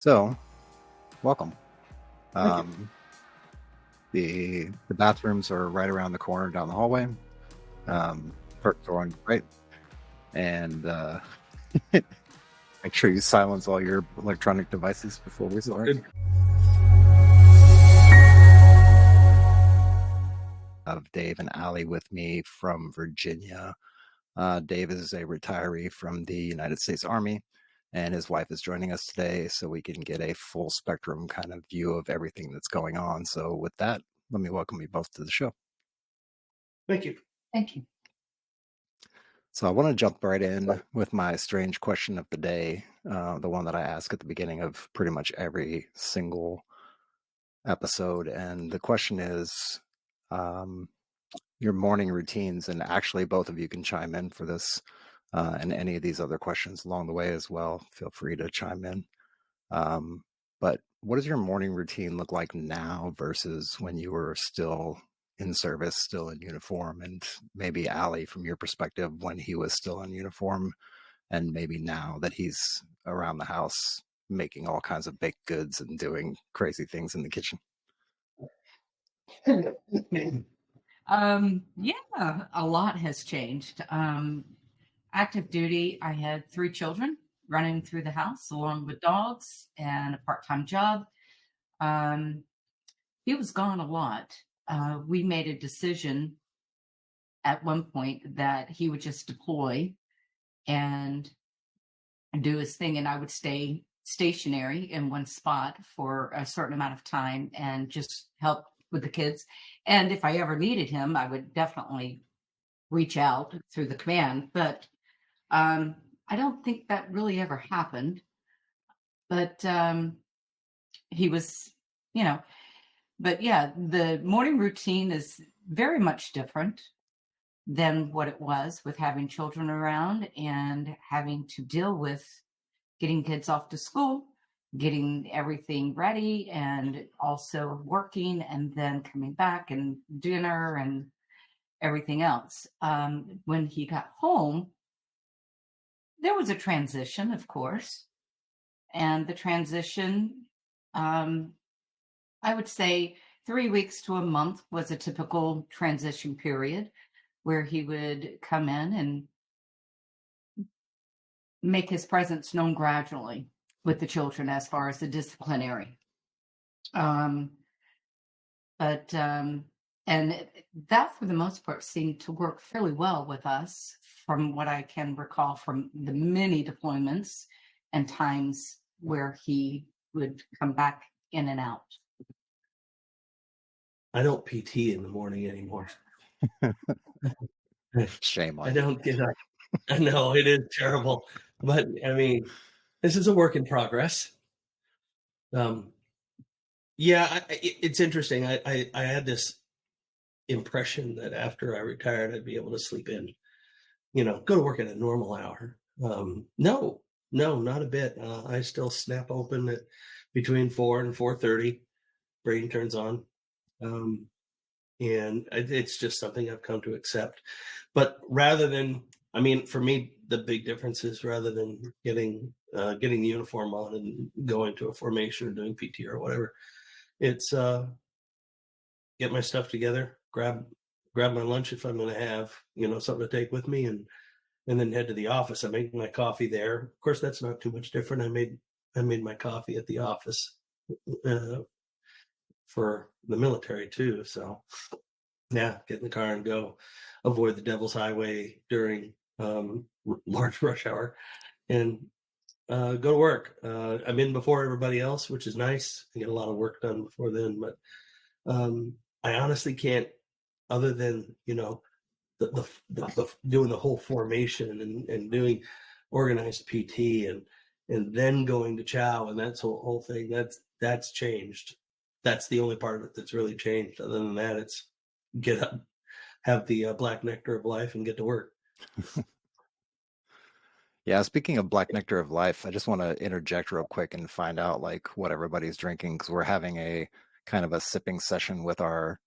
So, welcome. Thank you. Um, the bathrooms are right around the corner down the hallway. First door on your right, and make sure you silence all your electronic devices before we Well, start. good. Of Dave and Allie with me from Virginia. Dave is a retiree from the United States Army, and his wife is joining us today so we can get a full spectrum kind of view of everything that's going on. So, with that, let me welcome you both to the show. Thank you. Thank you. So I want to jump right in with my strange question of the day, the one that I ask at the beginning of pretty much every single episode. And the question is um, your morning routines. And actually, both of you can chime in for this and any of these other questions along the way as well. Feel free to chime in. But what does your morning routine look like now versus when you were still in service, still in uniform? And maybe Allie, from your perspective, when he was still in uniform, and maybe now that he's around the house making all kinds of baked goods and doing crazy things in the kitchen. Yeah, a lot has changed. Active duty, I had 3 children running through the house along with dogs and a part-time job. He was gone a lot. We made a decision at one point that he would just deploy and do his thing, and I would stay stationary in one spot for a certain amount of time and just help with the kids. And if I ever needed him, I would definitely reach out through the command. But I don't think that really ever happened. But he was, you know, but yeah, the morning routine is very much different than what it was with having children around and having to deal with getting kids off to school, getting everything ready, and also working, and then coming back and dinner and everything else. When he got home, there was a transition, of course. And the transition, um, I would say 3 weeks to a month was a typical transition period where he would come in and make his presence known gradually with the children as far as the disciplinary. Um, but and that for the most part seemed to work fairly well with us from what I can recall from the many deployments and times where he would come back in and out. I don't PT in the morning anymore. Shame I on you. don't get up. I know it is terrible, but I mean, this is a work in progress. Yeah, it's interesting. I had this impression that after I retired, I'd be able to sleep in, go to work at a normal hour. No, no, not a bit. I still snap open at between 4 and 4:30. Brain turns on. Um, and it's just something I've come to accept. But rather than, I mean, for me, the big difference is rather than getting the uniform on and going to a formation or doing PT or whatever, it's get my stuff together, grab my lunch if I'm going to have something to take with me, and then head to the office. I make my coffee there. Of course, that's not too much different. I made my coffee at the office uh, for the military too, so. Yeah, get in the car and go. Avoid the Devil's Highway during large rush hour, and go to work. I'm in before everybody else, which is nice. I get a lot of work done before then, but I honestly can't, other than the doing the whole formation and doing organized PT and then going to chow and that's whole thing. That's changed. That's the only part of it that's really changed. Other than that, it's get up, have the black nectar of life, and get to work. Yeah, speaking of Black Nectar of Life, I just want to interject real quick and find out like what everybody's drinking because we're having a kind of a sipping session with our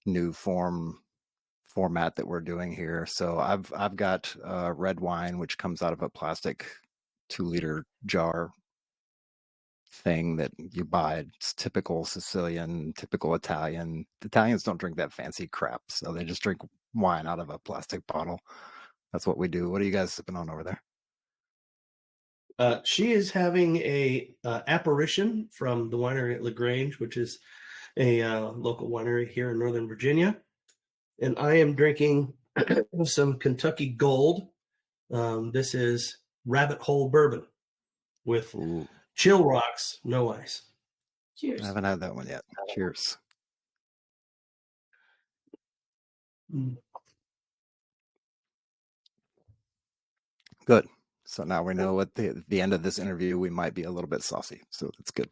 new format that we're doing here. So I've got red wine, which comes out of a plastic 2-liter jar, thing that you buy. It's typical Sicilian, typical Italian. Italians don't drink that fancy crap, so they just drink wine out of a plastic bottle. That's what we do. What are you guys sipping on over there? She is having a apparition from the winery at LaGrange, which is a local winery here in Northern Virginia, and I am drinking some Kentucky Gold. This is Rabbit Hole Bourbon with Ooh, Chill Rocks, no ice. I Cheers. haven't had that one yet. Cheers. Mm. Good. So now we know at the end of this interview, we might be a little bit saucy. So that's good.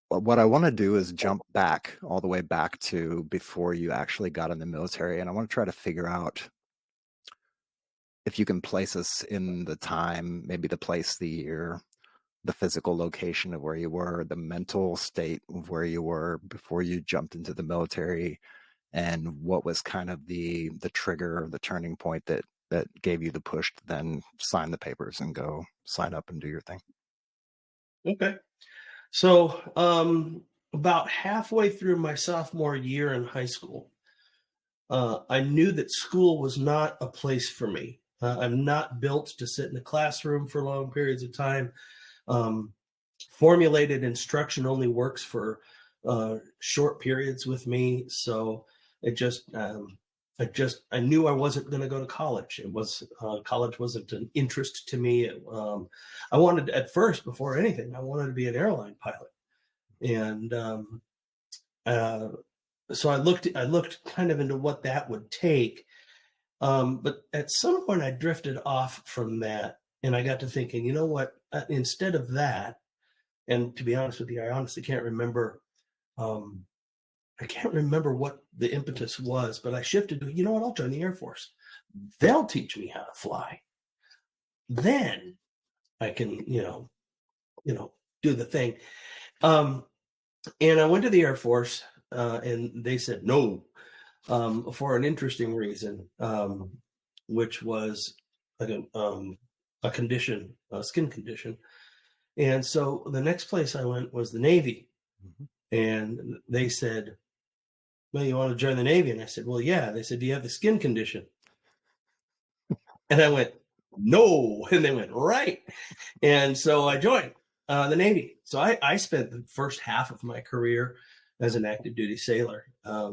What I want to do is jump back all the way back to before you actually got in the military. And I want to try to figure out if you can place us in the time, maybe the place, the year, the physical location of where you were, the mental state of where you were before you jumped into the military, and what was kind of the trigger, the turning point that gave you the push to then sign the papers and go sign up and do your thing. Okay. So about halfway through my sophomore year in high school, I knew that school was not a place for me. I'm not built to sit in a classroom for long periods of time. Formulated instruction only works for short periods with me. So it just, I knew I wasn't going to go to college. It was college wasn't an interest to me. I wanted at first, before anything, I wanted to be an airline pilot, and so I looked kind of into what that would take. But at some point, I drifted off from that, and I got to thinking, you know what? Instead of that, and to be honest with you, I honestly can't remember. I can't remember what the impetus was, but I shifted to, you know what? I'll join the Air Force. They'll teach me how to fly. Then I can, do the thing. And I went to the Air Force, and they said no, for an interesting reason, which was like a condition, a skin condition. And so the next place I went was the Navy. Mhm. And they said, well, you want to join the Navy? And I said, well, yeah. They said, do you have the skin condition? And I went, no. And they went, right. And so I joined the Navy. So I spent the first half of my career as an active duty sailor. I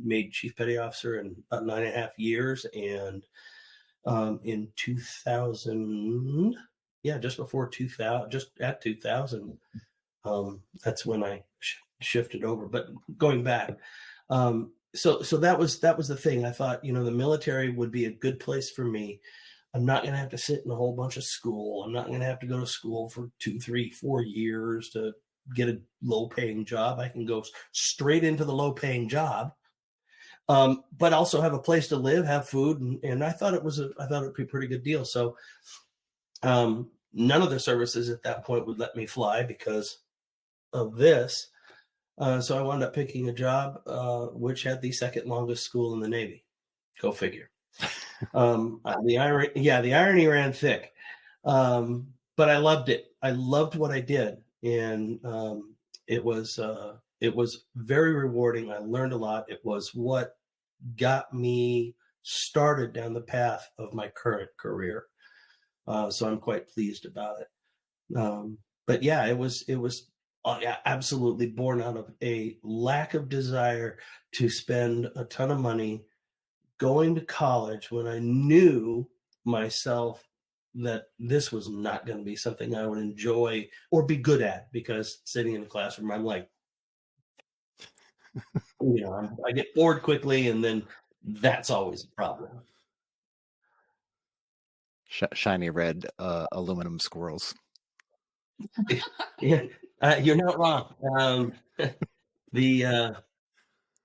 made Chief Petty Officer in about 9.5 years. And in 2000, just before 2000, just at 2000, that's when I shifted over. But going back, so that was the thing. I thought, the military would be a good place for me. I'm not going to have to sit in a whole bunch of school. I'm not going to have to go to school for 2, 3, 4 years to get a low-paying job. I can go straight into the low-paying job, but also have a place to live, have food, and I thought it would be a pretty good deal. So none of the services at that point would let me fly because of this. So I wound up picking a job which had the second longest school in the Navy. Go figure. The irony ran thick, but I loved it. I loved what I did, and it was very rewarding. I learned a lot. It was what got me started down the path of my current career. So I'm quite pleased about it. But yeah, it was absolutely born out of a lack of desire to spend a ton of money going to college when I knew myself that this was not going to be something I would enjoy or be good at, because sitting in the classroom, I'm like, I get bored quickly, and then that's always a problem. Shiny red aluminum squirrels. Yeah, you're not wrong.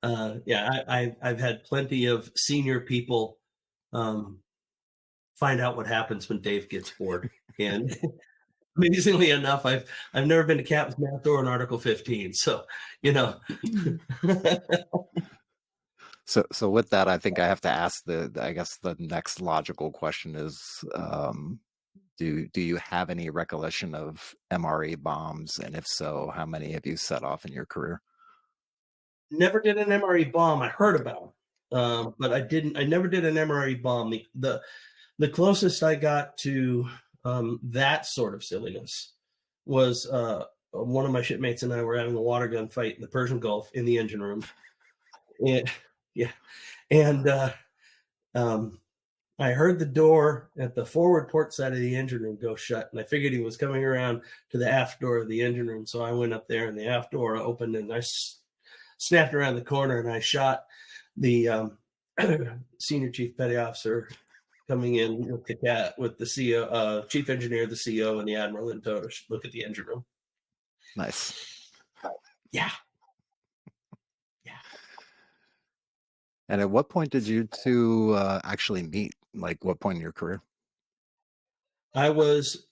I've had plenty of senior people find out what happens when Dave gets bored, and amazingly enough, I've never been to Captain's Math or an Article 15, so So with that, I think I have to ask I guess the next logical question is, Do you have any recollection of MRE bombs? And if so, how many have you set off in your career? Never did an MRE bomb. I heard about them, but I never did an MRE bomb. The closest I got to that sort of silliness was one of my shipmates and I were having a water gun fight in the Persian Gulf in the engine room. And yeah, and I heard the door at the forward port side of the engine room go shut, and I figured he was coming around to the aft door of the engine room. So I went up there, and the aft door opened, and I snapped around the corner, and I shot the senior chief petty officer coming in with the CO, chief engineer, the CO, and the admiral in tow to look at the engine room. Nice. Yeah. And at what point did you two actually meet? Like, what point in your career? I was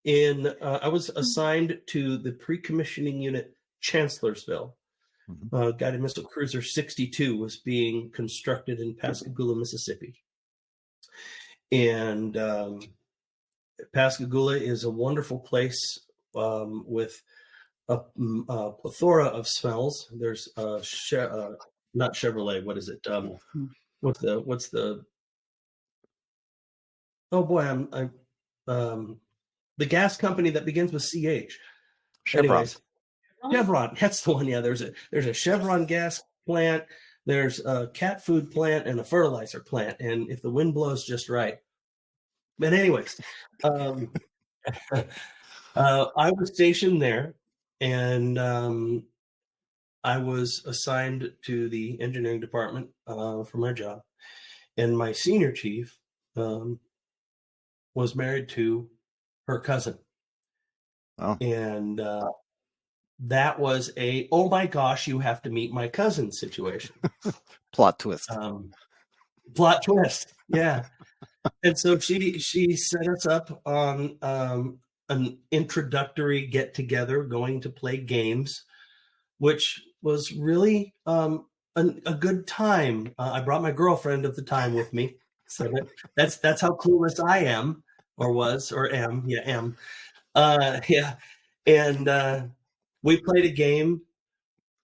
assigned to the pre-commissioning unit Chancellorsville. Guided Missile Cruiser 62 was being constructed in Pascagoula, Mississippi. And Pascagoula is a wonderful place with a plethora of smells. There's not Chevrolet. What is it? What's the? Oh boy, I'm the gas company that begins with CH. Chevron. Anyways, Chevron. That's the one. Yeah, there's a Chevron gas plant. There's a cat food plant and a fertilizer plant. And if the wind blows just right. But anyways, I was stationed there, and I was assigned to the engineering department for my job. And my senior chief was married to her cousin. Oh. And that was oh my gosh, you have to meet my cousin situation. Plot twist. Plot twist. Yeah. And so she set us up on an introductory get together, going to play games, which was really a good time. I brought my girlfriend of the time with me. So that's how clueless I am, or was, or am. Yeah, am. Yeah. And we played a game,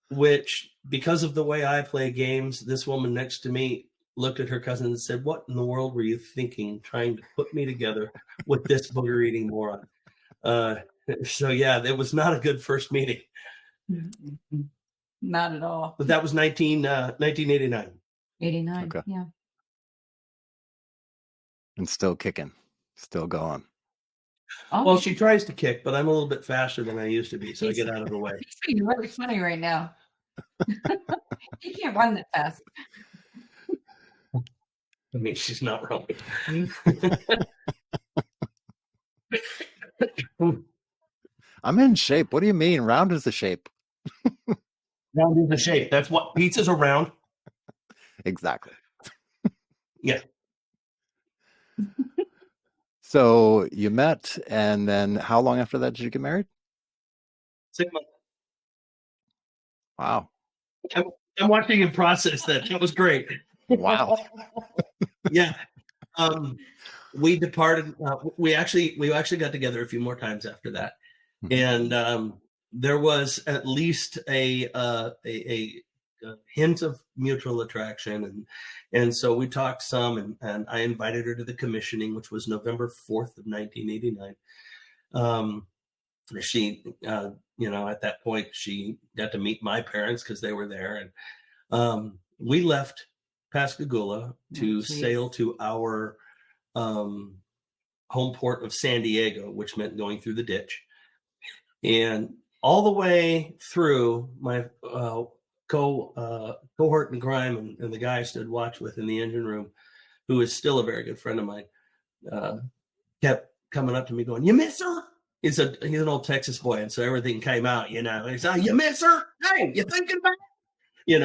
which, because of the way I play games, this woman next to me looked at her cousin and said, "What in the world were you thinking, trying to put me together with this booger-eating moron?" So yeah, it was not a good first meeting. Not at all. But that was 1989. 89. Okay. Yeah. And still kicking, still going. Oh, Well, she tries to kick, but I'm a little bit faster than I used to be, so I get out of the way. he's being really funny right now. He can't run that fast. I mean, she's not wrong. I'm in shape. What do you mean? Round is the shape. Round is the shape. That's what pizzas are round. Exactly. Yeah. So you met, and then how long after that did you get married? 6 months. Wow. I'm watching you process that. That was great. Wow. Yeah. We departed. We actually got together a few more times after that, and there was at least a hint of mutual attraction, and so we talked some, and I invited her to the commissioning, which was November 4th of 1989. She, at that point, she got to meet my parents because they were there, and we left Pascagoula to sail to our home port of San Diego, which meant going through the ditch. And all the way through, my cohort in crime and the guy I stood watch with in the engine room, who is still a very good friend of mine, kept coming up to me going, "You miss her?" He's an old Texas boy, and so everything came out, He's like, "You miss her? Hey, you thinking about it?"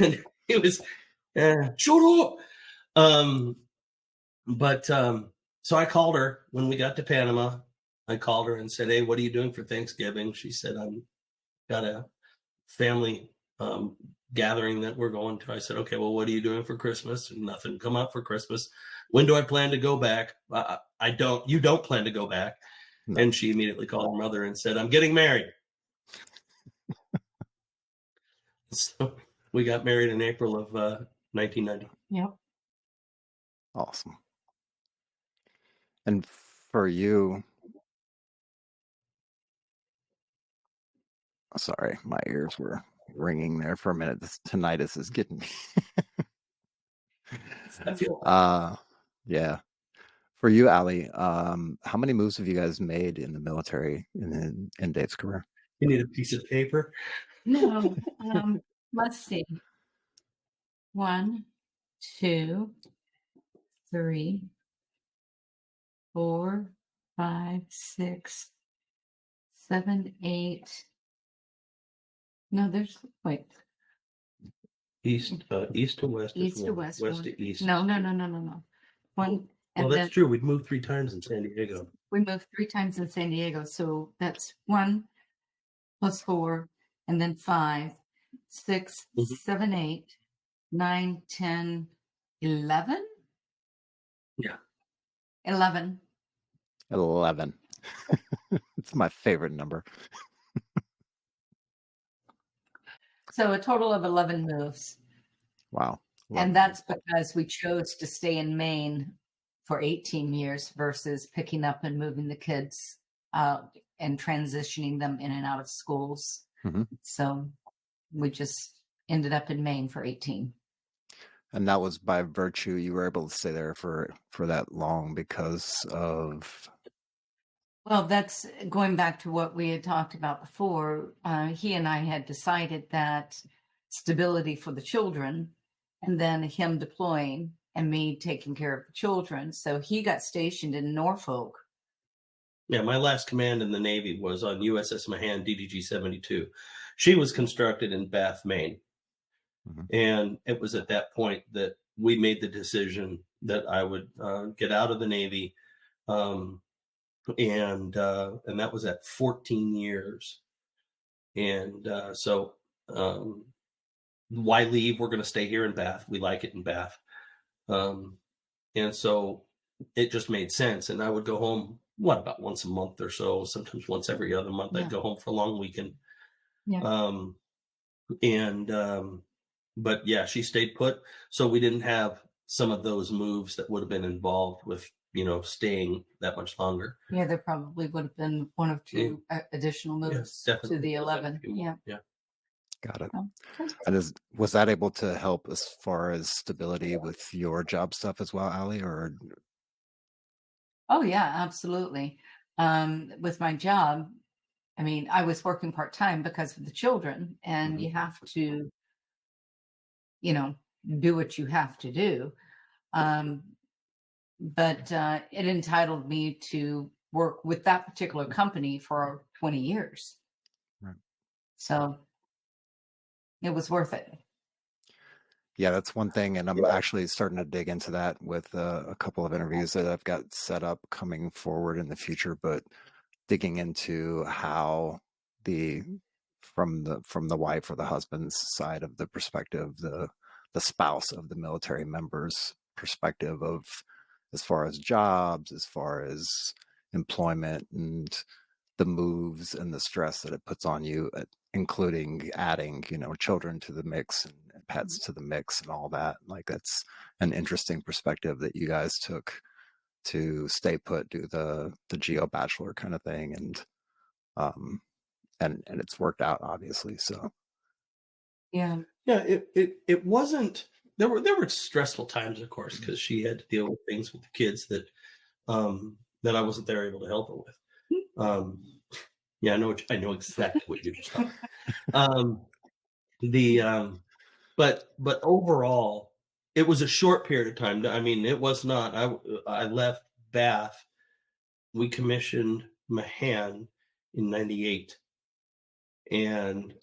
And it was, shut up. But so I called her when we got to Panama. I called her and said, "Hey, what are you doing for Thanksgiving?" She said, "I'm got a family gathering that we're going to." I said, "Okay, well, what are you doing for Christmas?" "Nothing. Come up for Christmas." "When do I plan to go back?" you don't plan to go back. No. And she immediately called her mother and said, I'm getting married. So we got married in April of 1990. Yep. Awesome. And for you, sorry, my ears were ringing there for a minute. This tinnitus is getting me. I feel Yeah. For you, Allie, how many moves have you guys made in the military in Dave's career? you need a piece of paper. No. Let's see. 1, 2, 3, 4, 5, 6, 7, 8. No, there's wait. East to west is East to one. west. West one. to east. No. One, Well, and that's then true. We've moved 3 times in San Diego. we moved 3 times in San Diego, so that's 1 plus 4, and then 5, 6, Mhm. 7, 8, 9, 10, 11. Yeah. 11. 11. It's my favorite number. So a total of 11 moves. Wow. And that's because we chose to stay in Maine for 18 years versus picking up and moving the kids out and transitioning them in and out of schools. Mhm. So we just ended up in Maine for 18. And that was by virtue you were able to stay there for that long because of Well, that's going back to what we had talked about before. He and I had decided that stability for the children, and then him deploying and me taking care of the children. So he got stationed in Norfolk. Yeah, my last command in the Navy was on USS Mahan DDG 72. She was constructed in Bath, Maine. Mhm. And it was at that point that we made the decision that I would get out of the Navy. And that was at 14 years. And so why leave? We're going to stay here in Bath. We like it in Bath. And so it just made sense. And I would go home, about once a month or so, sometimes once every other month. Yeah. I'd go home for a long weekend. Yeah. But yeah, she stayed put. So we didn't have some of those moves that would have been involved with, staying that much longer. Yeah, there probably would have been 1 or 2 additional moves to definitely. the 11. Yeah. Yeah. Got it. Oh, And was that able to help as far as stability with your job stuff as well, Allie? Or Oh, yeah, absolutely. With my job, I mean, I was working part-time because of the children, and Mhm. you have to, do what you have to do. But it entitled me to work with that particular company for 20 years. Right. So it was worth it. Yeah, that's one thing, and I'm actually starting to dig into that with a couple of interviews that I've got set up coming forward in the future, but digging into how from the wife or the husband's side of the perspective, the spouse of the military member's perspective of as far as jobs, as far as employment and the moves and the stress that it puts on you, including adding, children to the mix and pets to the mix and all that. Like that's an interesting perspective that you guys took to stay put, do the geo bachelor kind of thing, and it's worked out obviously. So Yeah. Yeah, it wasn't. There were stressful times, of course, because she had to deal with things with the kids that I wasn't there able to help her with. Yeah, I know exactly what you just thought. But overall, it was a short period of time. I mean, it was not. I left Bath. We commissioned Mahan in '98, and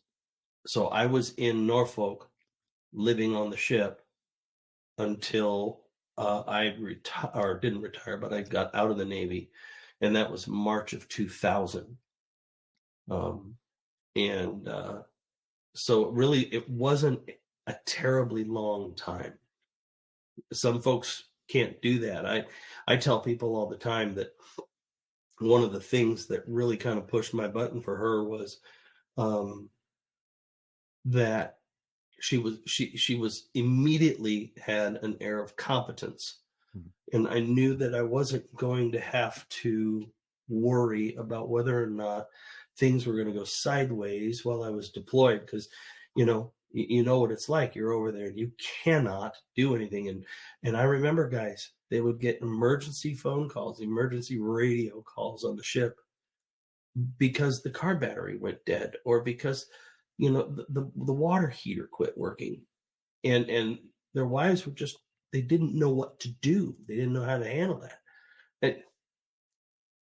so I was in Norfolk, living on the ship until I didn't retire, but I got out of the Navy, and that was March of 2000. And so really, it wasn't a terribly long time. Some folks can't do that. I tell people all the time that one of the things that really kind of pushed my button for her was um, that she was immediately had an air of competence, Mhm. and I knew that I wasn't going to have to worry about whether or not things were going to go sideways while I was deployed, because you know what it's like. You're over there and you cannot do anything. And I remember, guys, they would get emergency phone calls, emergency radio calls on the ship because the car battery went dead, or because the water heater quit working, and their wives were just, they didn't know what to do. They didn't know how to handle that.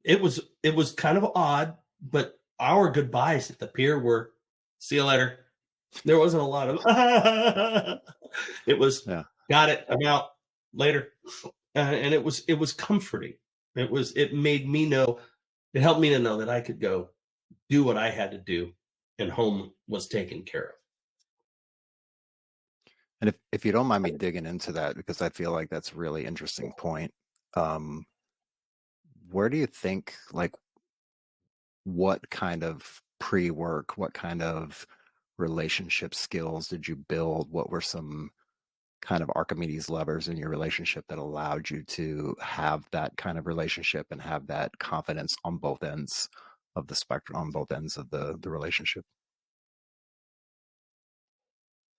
it, it was kind of odd, but our goodbyes at the pier were, see you later. There wasn't a lot of it was, Yeah. got it, I'm out, later. And it was comforting. It made me know, it helped me to know that I could go do what I had to do, and home was taken care of. And if you don't mind me digging into that, because I feel like that's a really interesting point. Um, where do you think, like, what kind of pre-work, what kind of relationship skills did you build? What were some kind of Archimedes levers in your relationship that allowed you to have that kind of relationship and have that confidence on both ends of the spectrum, on both ends of the relationship?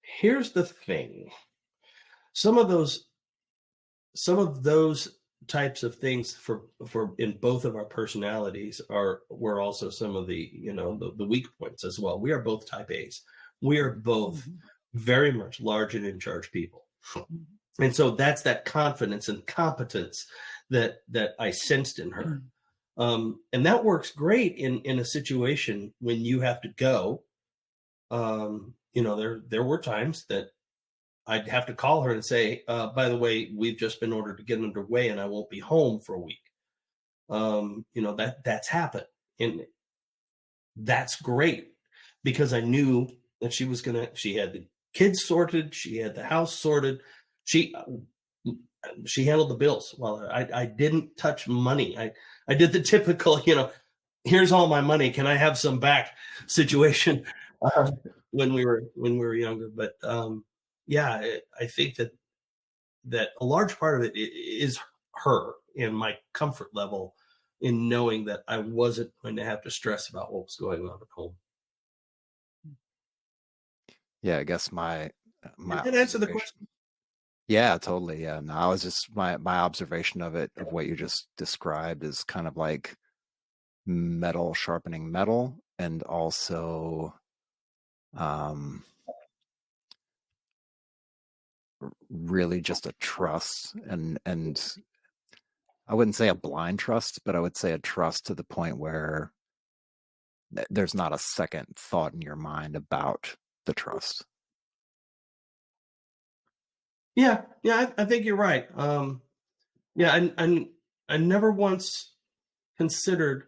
Here's the thing. Some of those some of those types of things for in both of our personalities were also some of the weak points as well. We are both type A's. We are both Mhm. very much large and in charge people. Mhm. And so that's that confidence and competence that I sensed in her. And that works great in a situation when you have to go. There were times that I'd have to call her and say, by the way, we've just been ordered to get underway and I won't be home for a week. That's happened. And that's great, because I knew that she had the kids sorted, she had the house sorted. She handled the bills. Well, I didn't touch money. I did the typical, here's all my money, can I have some back situation, uh, when we were younger. But yeah, I think that a large part of it is her and my comfort level in knowing that I wasn't going to have to stress about what was going on at home. Yeah, I guess my Did that answer the observation. question? Yeah, totally. Yeah. No, I was just my observation of it, of what you just described, is kind of like metal sharpening metal, and also um really just a trust, and I wouldn't say a blind trust, but I would say a trust to the point where there's not a second thought in your mind about the trust. Yeah, yeah, I think you're right. Yeah, I never once considered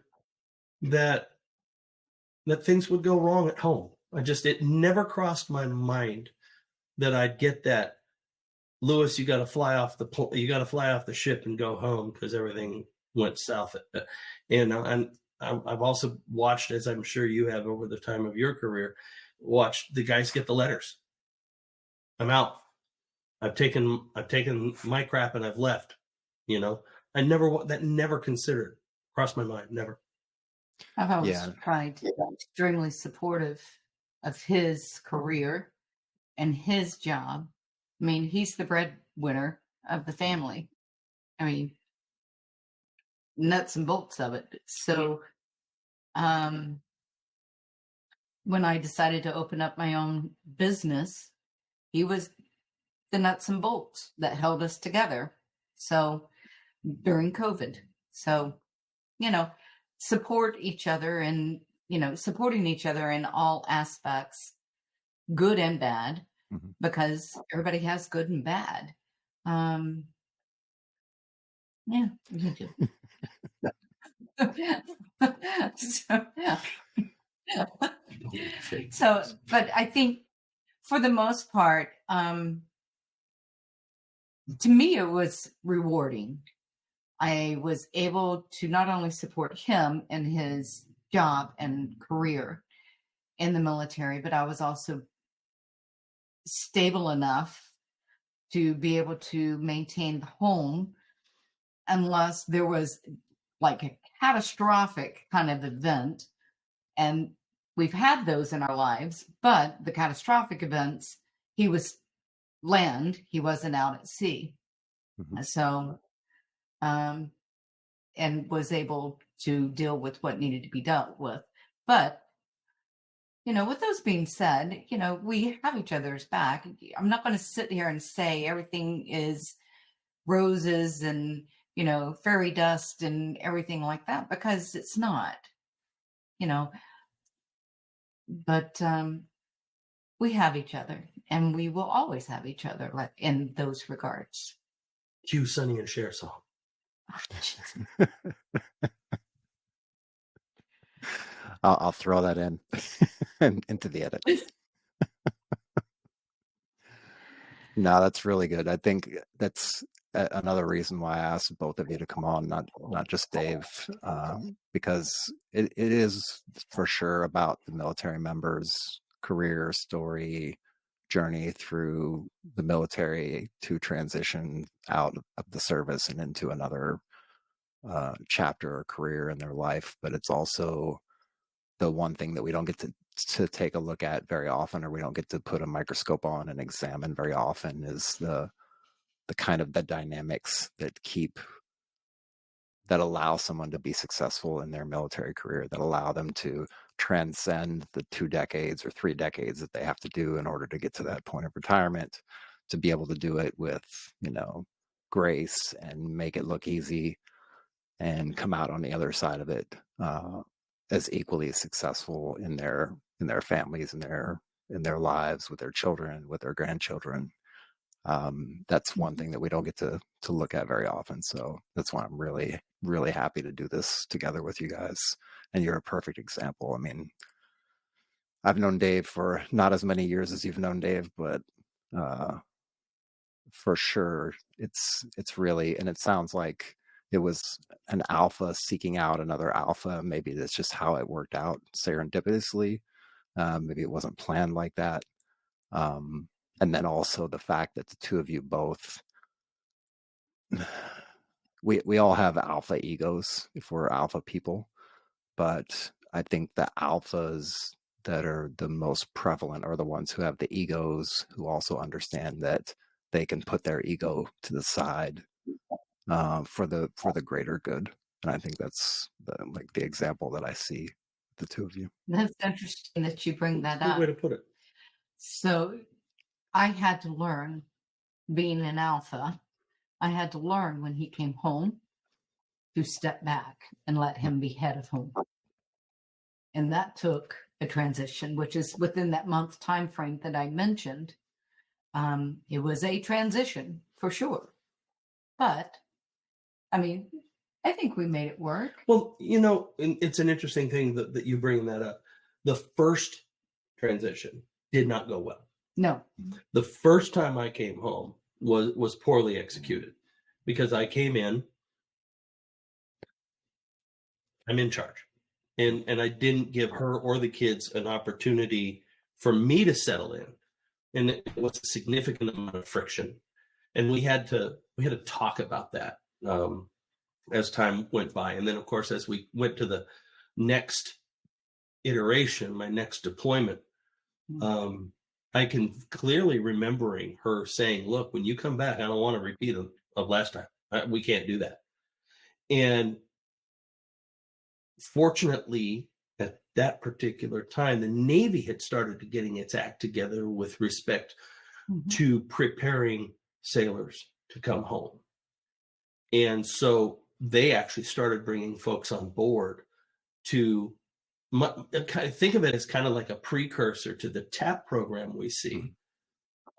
that things would go wrong at home. It never crossed my mind that I'd get that, Lewis, you got to fly off the ship and go home because everything went south. And I've also watched, as I'm sure you have over the time of your career, watched the guys get the letters. I'm out. I've taken my crap and I've left. You know, that never considered, crossed my mind, never. I've always Yeah. tried to be extremely supportive of his career and his job. I mean, he's the breadwinner of the family. I mean, nuts and bolts of it. So, um, when I decided to open up my own business, he was the nuts and bolts that held us together. So during COVID, so support each other, and supporting each other in all aspects, good and bad, Mhm. because everybody has good and bad. Yeah, you do. So, yeah. So, but I think for the most part, to me, it was rewarding. I was able to not only support him in his job and career in the military, but I was also stable enough to be able to maintain the home unless there was like a catastrophic kind of event. And we've had those in our lives, but the catastrophic events, he was land, he wasn't out at sea. Mhm. So, and was able to deal with what needed to be dealt with. But, with those being said, we have each other's back. I'm not going to sit here and say everything is roses and, fairy dust and everything like that, because it's not, you know, but we have each other and we will always have each other like in those regards. Cue Sonny and Cher song. I'll throw that in into the edit. No, that's really good. I think that's another reason why I asked both of you to come on, not just Dave, because it is for sure about the military members' career story, journey through the military to transition out of the service and into another chapter or career in their life. But it's also the one thing that we don't get to take a look at very often, or we don't get to put a microscope on and examine very often, is the kind of the dynamics that allow someone to be successful in their military career, that allow them to transcend the 2 decades or 3 decades that they have to do in order to get to that point of retirement, to be able to do it with, grace and make it look easy and come out on the other side of it as equally successful in their families, in their lives, with their children, with their grandchildren. That's one thing that we don't get to look at very often. So that's why I'm really, really happy to do this together with you guys. And you're a perfect example. I mean, I've known Dave for not as many years as you've known Dave, but for sure, it's really, and it sounds like it was an alpha seeking out another alpha. Maybe that's just how it worked out serendipitously. Maybe it wasn't planned like that. And then also the fact that the two of you both, we all have alpha egos if we're alpha people, but I think the alphas that are the most prevalent are the ones who have the egos, who also understand that they can put their ego to the side for the greater good. And I think that's the example that I see the two of you. That's interesting that you bring that Good way to up. put it. So I had to learn, being an alpha, I had to learn when he came home to step back and let him be head of home. And that took a transition, which is within that month time frame that I mentioned. It was a transition for sure. But I mean, I think we made it work. Well, and it's an interesting thing that you bring that up. The first transition did not go well. No. The first time I came home was poorly executed, because I came in, I'm in charge. And I didn't give her or the kids an opportunity for me to settle in. And it was a significant amount of friction. And we had to talk about that as time went by. And then, of course, as we went to the next iteration, my next deployment, I can clearly remembering her saying, "Look, when you come back, I don't want to repeat of last time. We can't do that." And fortunately, at that particular time, the Navy had started to getting its act together with respect to preparing sailors to come home. And so they actually started bringing folks on board to think of it as kind of like a precursor to the TAP program we see,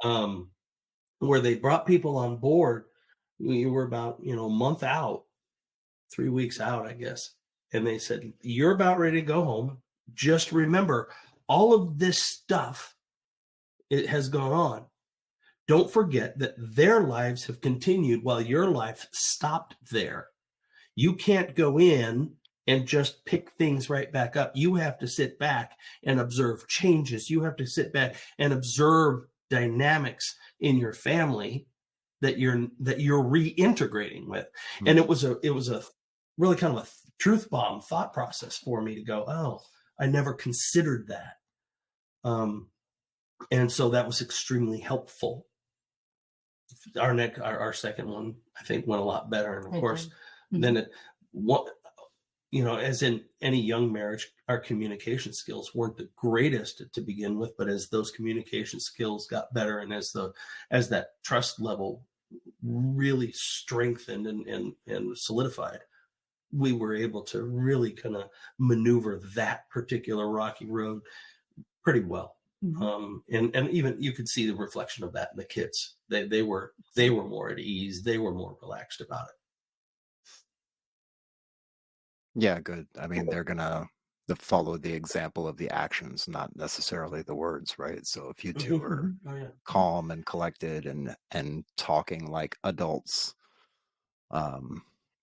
where they brought people on board. We were about, a month out, 3 weeks out, I guess. And they said, "You're about ready to go home. Just remember, all of this stuff, it has gone on. don't forget that their lives have continued while your life stopped there. You can't go in and just pick things right back up. You have to sit back and observe changes. You have to sit back and observe dynamics in your family that you're reintegrating with. And it was a really kind of a truth bomb thought process for me to go, oh, I never considered that. And so that was extremely helpful. Our second one, I think, went a lot better. And of course, then as in any young marriage, our communication skills weren't the greatest to begin with, but as those communication skills got better, and as that trust level really strengthened and solidified, we were able to really kind of maneuver that particular rocky road pretty well. And even you could see the reflection of that in the kids. They were more at ease. They were more relaxed about it. Yeah, good. I mean, they're gonna follow the example of the actions, not necessarily the words, right? So if you two are calm and collected and talking like adults,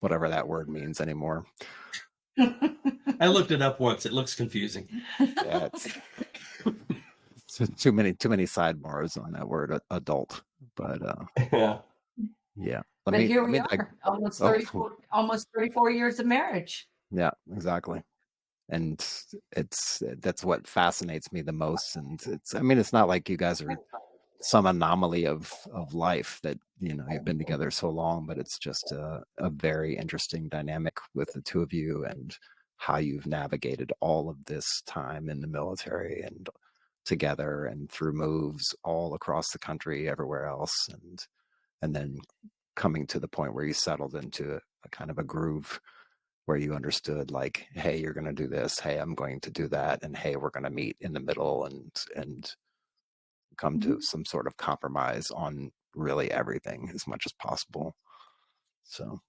whatever that word means anymore. I looked it up once. It looks confusing. Yeah, it's too many sidebars on that word adult. But yeah. But here we are, almost 34 years of marriage. Yeah, exactly. And that's what fascinates me the most. And it's not like you guys are some anomaly of life that, you've been together so long, but it's just a very interesting dynamic with the two of you and how you've navigated all of this time in the military and together and through moves all across the country, everywhere else. And then coming to the point where you settled into a kind of a groove where you understood, like, hey, you're going to do this. Hey, I'm going to do that. And hey, we're going to meet in the middle and come to some sort of compromise on really everything as much as possible. So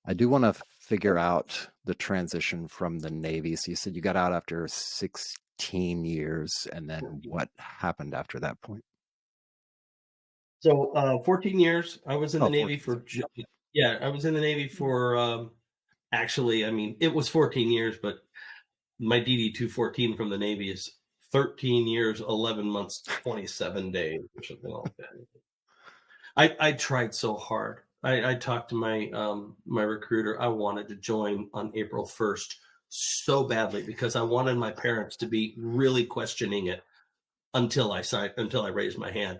I do want to figure out the transition from the Navy. So you said you got out after 16 years, and then what happened after that point? So 14 years. I was in the Navy for, I was in the Navy for, actually, I mean, it was 14 years, but my DD-214 from the Navy is 13 years, 11 months, 27 days, or something like that. I tried so hard. I talked to my recruiter. I wanted to join on April 1st so badly because I wanted my parents to be really questioning it until I raised my hand.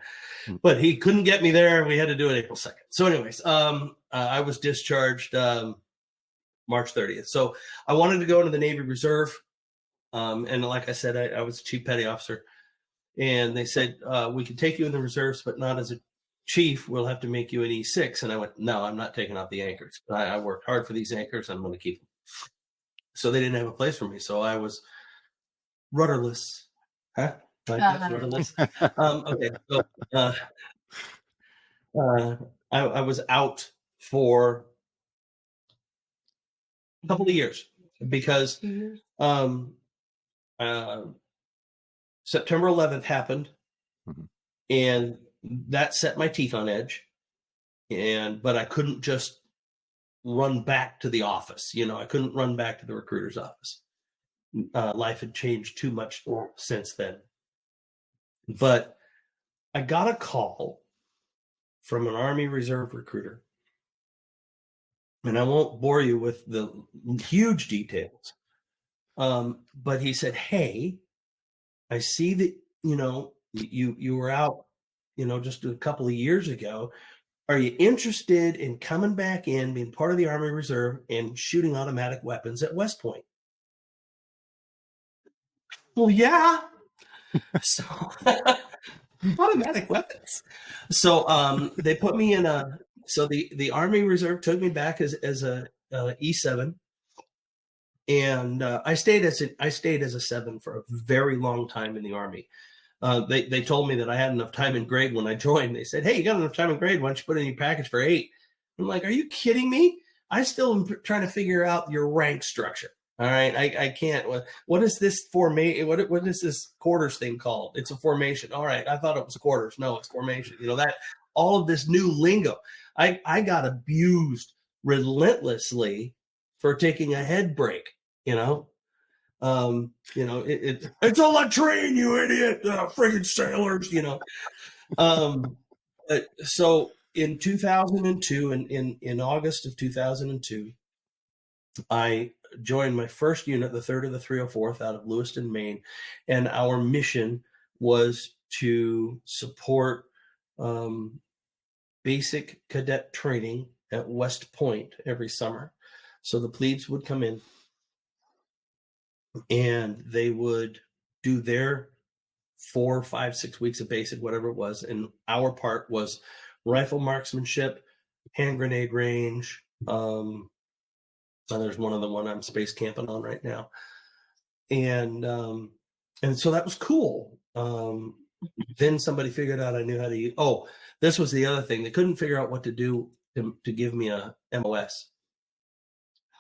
But he couldn't get me there. We had to do it April 2nd. So anyways, I was discharged March 30th. So I wanted to go into the Navy Reserve. And like I said, I was a chief petty officer. And they said, we can take you in the reserves, but not as a chief. We'll have to make you an E6. And I went, no, I'm not taking off the anchors. I worked hard for these anchors. I'm going to keep them. So they didn't have a place for me. So I was rudderless. Huh? Rudderless. Okay. So I was out for a couple of years because September 11th happened, and that set my teeth on edge. But I couldn't just run back to the office. I couldn't run back to the recruiter's office. Life had changed too much since then. But I got a call from an Army Reserve recruiter, and I won't bore you with the huge details. But he said, hey, I see that, you were out, just a couple of years ago. Are you interested in coming back in, being part of the Army Reserve and shooting automatic weapons at West Point? Well, yeah. So automatic weapons. So they put me in the Army Reserve took me back as a E7. And I stayed as a 7 for a very long time in the Army. They told me that I had enough time in grade when I joined. They said, hey, you got enough time in grade. Why don't you put in your package for 8? I'm like, are you kidding me? I still am trying to figure out your rank structure. All right, I can't. What is this formation? What is this quarters thing called? It's a formation. All right, I thought it was quarters. No, it's formation. That all of this new lingo. I got abused relentlessly for taking a head break. It's a latrine, you idiot, friggin' sailors. So in 2002, in August of 2002, I joined my first unit, the 3rd of the 304th, out of Lewiston, Maine, and our mission was to support basic cadet training at West Point every summer. So the plebes would come in and they would do their 4, 5, 6 weeks of basic, whatever it was, and our part was rifle marksmanship, hand grenade range. So there's one I'm space camping on right now, and so that was cool. Then somebody figured out I knew how to use. Oh, this was the other thing. They couldn't figure out what to do to give me a MOS,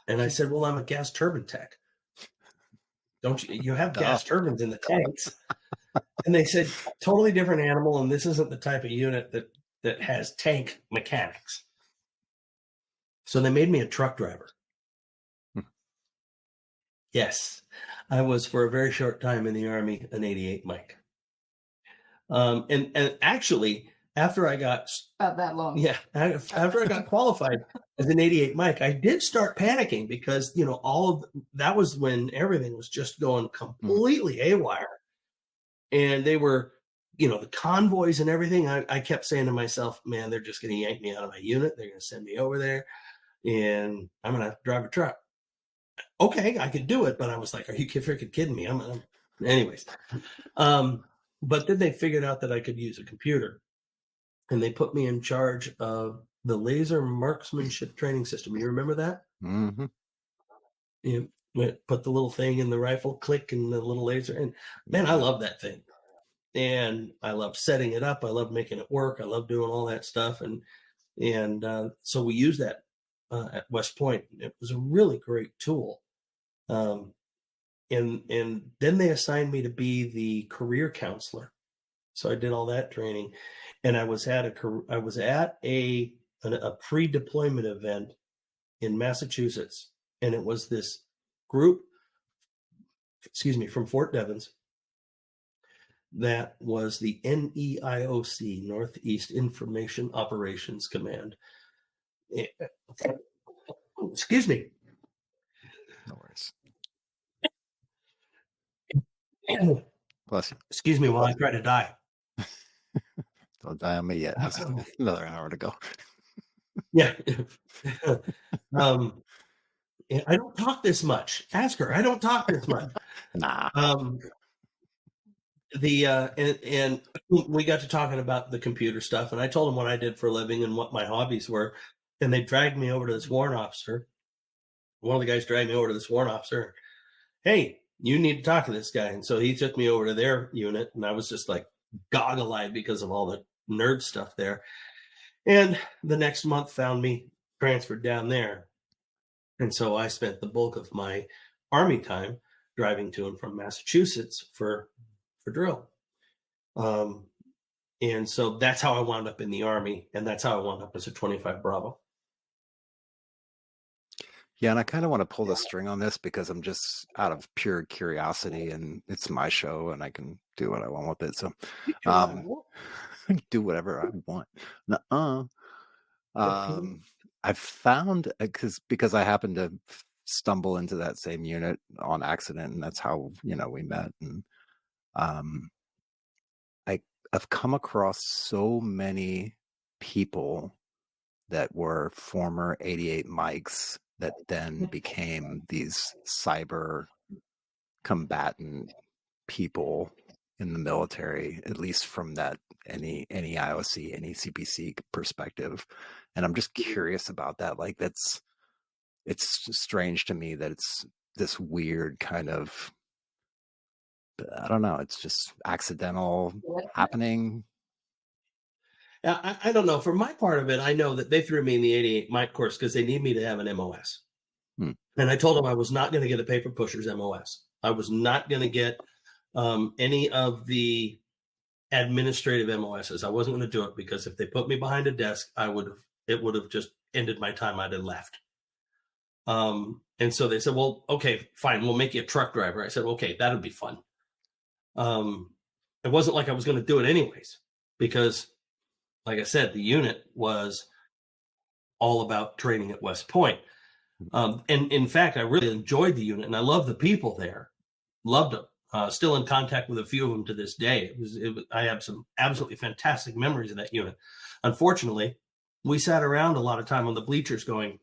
and I said, "Well, I'm a gas turbine tech. Don't you? You have gas turbines in the tanks?" And they said, "Totally different animal, and this isn't the type of unit that has tank mechanics." So they made me a truck driver. Yes, I was for a very short time in the Army an 88 Mike. And actually, after I got About that long. yeah, after I got qualified as an 88 Mike, I did start panicking because all of that was when everything was just going completely haywire, and they were the convoys and everything. I kept saying to myself, man, they're just going to yank me out of my unit. They're going to send me over there, and I'm going to have to drive a truck. Okay, I could do it, but I was like, are you freaking kidding me? Anyways. But then they figured out that I could use a computer, and they put me in charge of the laser marksmanship training system. You remember that? Mm-hmm. You put the little thing in the rifle, click, and the little laser. And man, I love that thing. And I love setting it up. I love making it work. I love doing all that stuff. And so we use that at West Point. It was a really great tool. And then they assigned me to be the career counselor. So I did all that training, and I was at a pre-deployment event in Massachusetts, and it was this group, from Fort Devens, that was the NEIOC, Northeast Information Operations Command. Excuse me. No worries. Bless you. Excuse me while I try to die. Don't die on me yet. Another hour to go. Yeah. I don't talk this much. Ask her. I don't talk this much. Nah. And we got to talking about the computer stuff, and I told them what I did for a living and what my hobbies were, and they dragged me over to this warrant officer. One of the guys dragged me over to this warrant officer. Hey, you need to talk to this guy. And so he took me over to their unit, and I was just like goggle-eyed because of all the nerd stuff there. And the next month found me transferred down there. And so I spent the bulk of my Army time driving to and from Massachusetts for drill. And so that's how I wound up in the Army, and that's how I wound up as a 25 Bravo. Yeah, and I kind of want to pull the string on this because I'm just out of pure curiosity, and it's my show, and I can do what I want with it. So, do whatever I want. I've found because I happened to stumble into that same unit on accident, and that's how we met. And I've come across so many people that were former 88 Mikes that then became these cyber combatant people in the military, at least from that any IOC, any CPC perspective. And I'm just curious about that. Like it's strange to me that it's this weird kind of, I don't know, it's just accidental happening. I don't know. For my part of it, I know that they threw me in the 88 Mike course because they need me to have an MOS. Hmm. And I told him I was not going to get a paper pusher's MOS. I was not going to get any of the administrative MOSs. I wasn't going to do it because if they put me behind a desk, it would have just ended my time. I'd have left. And so they said, well, okay, fine. We'll make you a truck driver. I said, okay, that'll be fun. It wasn't like I was going to do it anyways, because like I said, the unit was all about training at West Point. And in fact, I really enjoyed the unit and I love the people there. Loved them. Still in contact with a few of them to this day. I have some absolutely fantastic memories of that unit. Unfortunately, we sat around a lot of time on the bleachers going,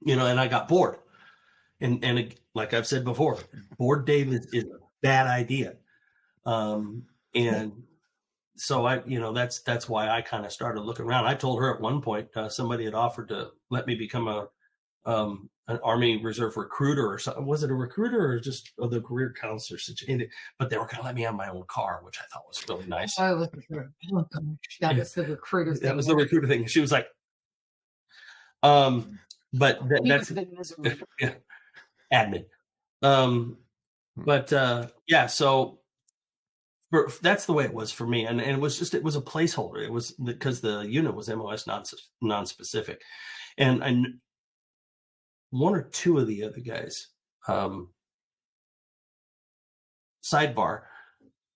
and I got bored. And like I've said before, bored Dave is a bad idea. And so that's why I kind of started looking around. I told her at one point, somebody had offered to let me become an Army Reserve recruiter or something. Was it a recruiter or just the career counselor? But they were going to let me have my own car, which I thought was really nice. Oh, that was the recruiter thing. That was the recruiter thing. She was like, but that's yeah, admin. But yeah, so that's the way it was for me, and it was a placeholder. It was because the unit was MOS non-specific, and one or two of the other guys. Sidebar: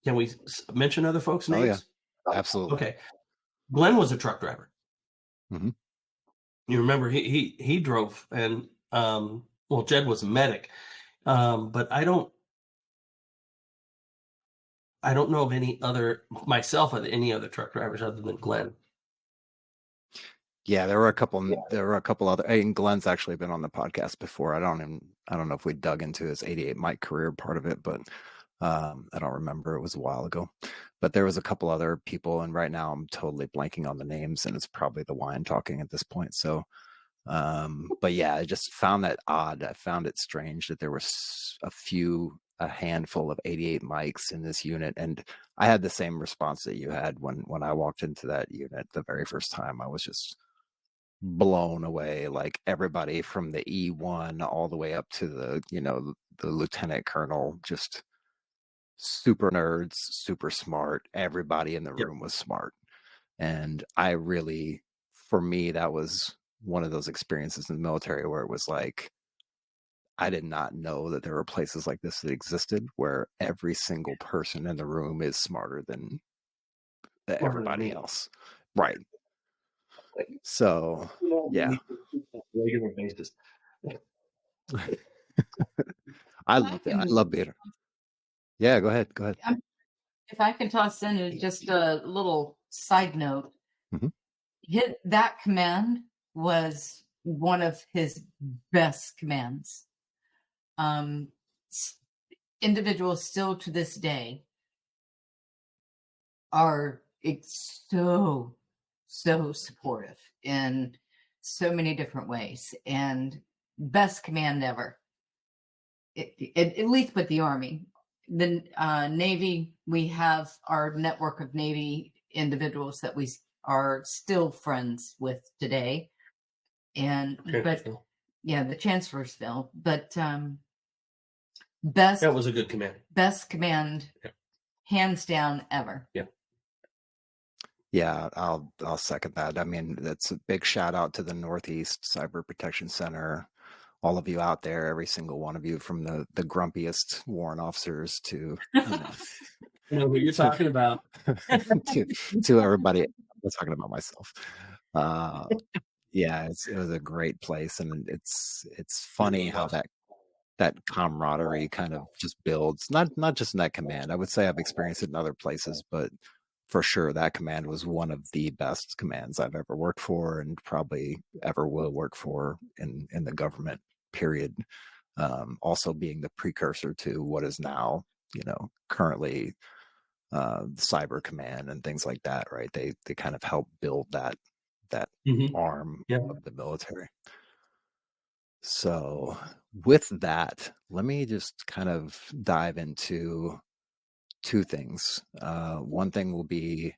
can we mention other folks' names? Oh yeah, absolutely. Okay, Glenn was a truck driver. Mm-hmm. You remember he drove, and well, Jed was a medic, but I don't know of any other truck drivers other than Glenn. Yeah, there were a couple other, and Glenn's actually been on the podcast before. I don't know if we dug into his 88 mic career part of it, but I don't remember. It was a while ago. But there was a couple other people, and right now I'm totally blanking on the names, and it's probably the wine talking at this point. So but yeah, I just found that odd. I found it strange that there was a handful of 88 mics in this unit. And I had the same response that you had when I walked into that unit the very first time. I was just blown away. Like everybody from the E1 all the way up to the lieutenant colonel, just super nerds, super smart. Everybody in the room was smart. And for me, that was one of those experiences in the military where it was like, I did not know that there were places like this that existed where every single person in the room is smarter than everybody else. Right. So, yeah. Regular basis. I love it. I love being. Yeah, go ahead. If I can toss in just a little side note, that command was one of his best commands. Individuals still to this day are so supportive in so many different ways, and best command ever. At least with the Army. The Navy, we have our network of Navy individuals that we are still friends with today. Yeah, the Chancellorsville, but that was a good command. Best command, hands down, ever. Yeah, I'll second that. I mean, that's a big shout out to the Northeast Cyber Protection Center. All of you out there, every single one of you, from the grumpiest warrant officers to I know what you're talking about. to everybody. I'm talking about myself. Yeah, it was a great place, and it's funny how that camaraderie kind of just builds. Not just in that command. I would say I've experienced it in other places, but for sure that command was one of the best commands I've ever worked for, and probably ever will work for in the government. Period. Also being the precursor to what is now, currently cyber command and things like that, right? They kind of help build that arm of the military. So with that, let me just kind of dive into two things. One thing will be,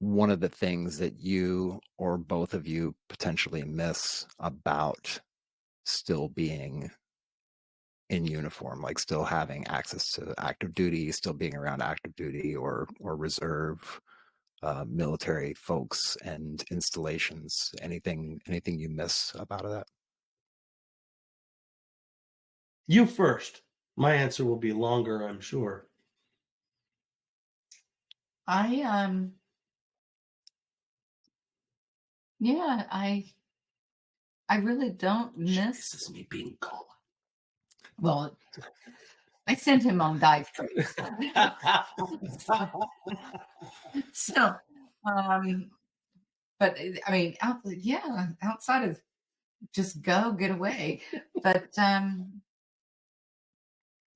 one of the things that you or both of you potentially miss about still being in uniform, like still having access to active duty, still being around active duty or reserve military folks and installations? Anything you miss about that? You first. My answer will be longer, I'm sure. I yeah, I really don't miss. This is me being cold. Well, I sent him on dive trips. So, but I mean, yeah, outside of just go get away. But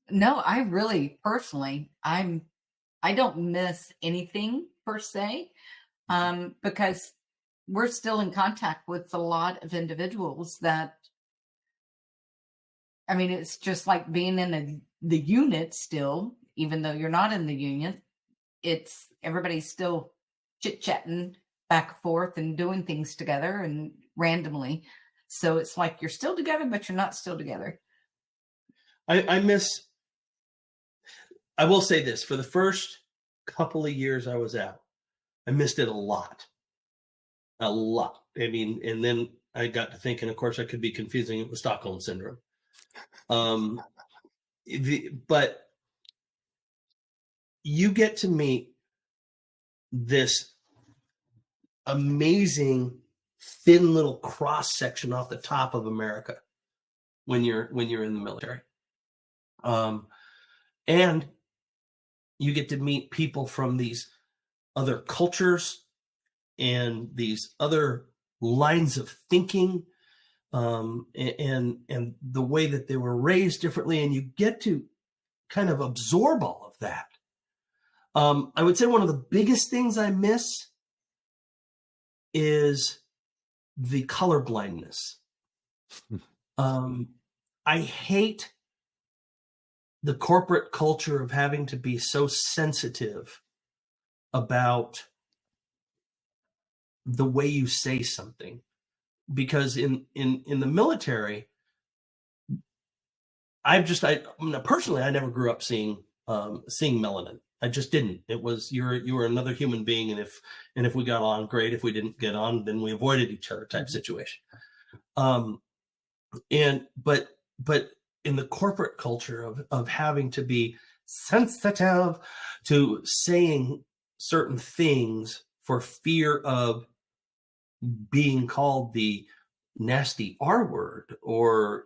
no, I really personally, I don't miss anything per se, because we're still in contact with a lot of individuals that, I mean, it's just like being in the unit still, even though you're not in the union. It's everybody's still chit chatting back and forth and doing things together and randomly. So it's like you're still together, but you're not still together. I miss, I will say this, for the first couple of years I was out, I missed it a lot. A lot. I mean, and then I got to thinking, of course, I could be confusing it with Stockholm syndrome. But you get to meet this amazing thin little cross section off the top of America when you're in the military, and you get to meet people from these other cultures and these other lines of thinking, and the way that they were raised differently, and you get to kind of absorb all of that. I would say one of the biggest things I miss is the color blindness. I hate the corporate culture of having to be so sensitive about the way you say something, because in the military, personally, I never grew up seeing melanin. I just didn't. It was you were another human being, and if we got on, great. If we didn't get on, then we avoided each other type situation. But in the corporate culture of having to be sensitive to saying certain things for fear of being called the nasty R word, or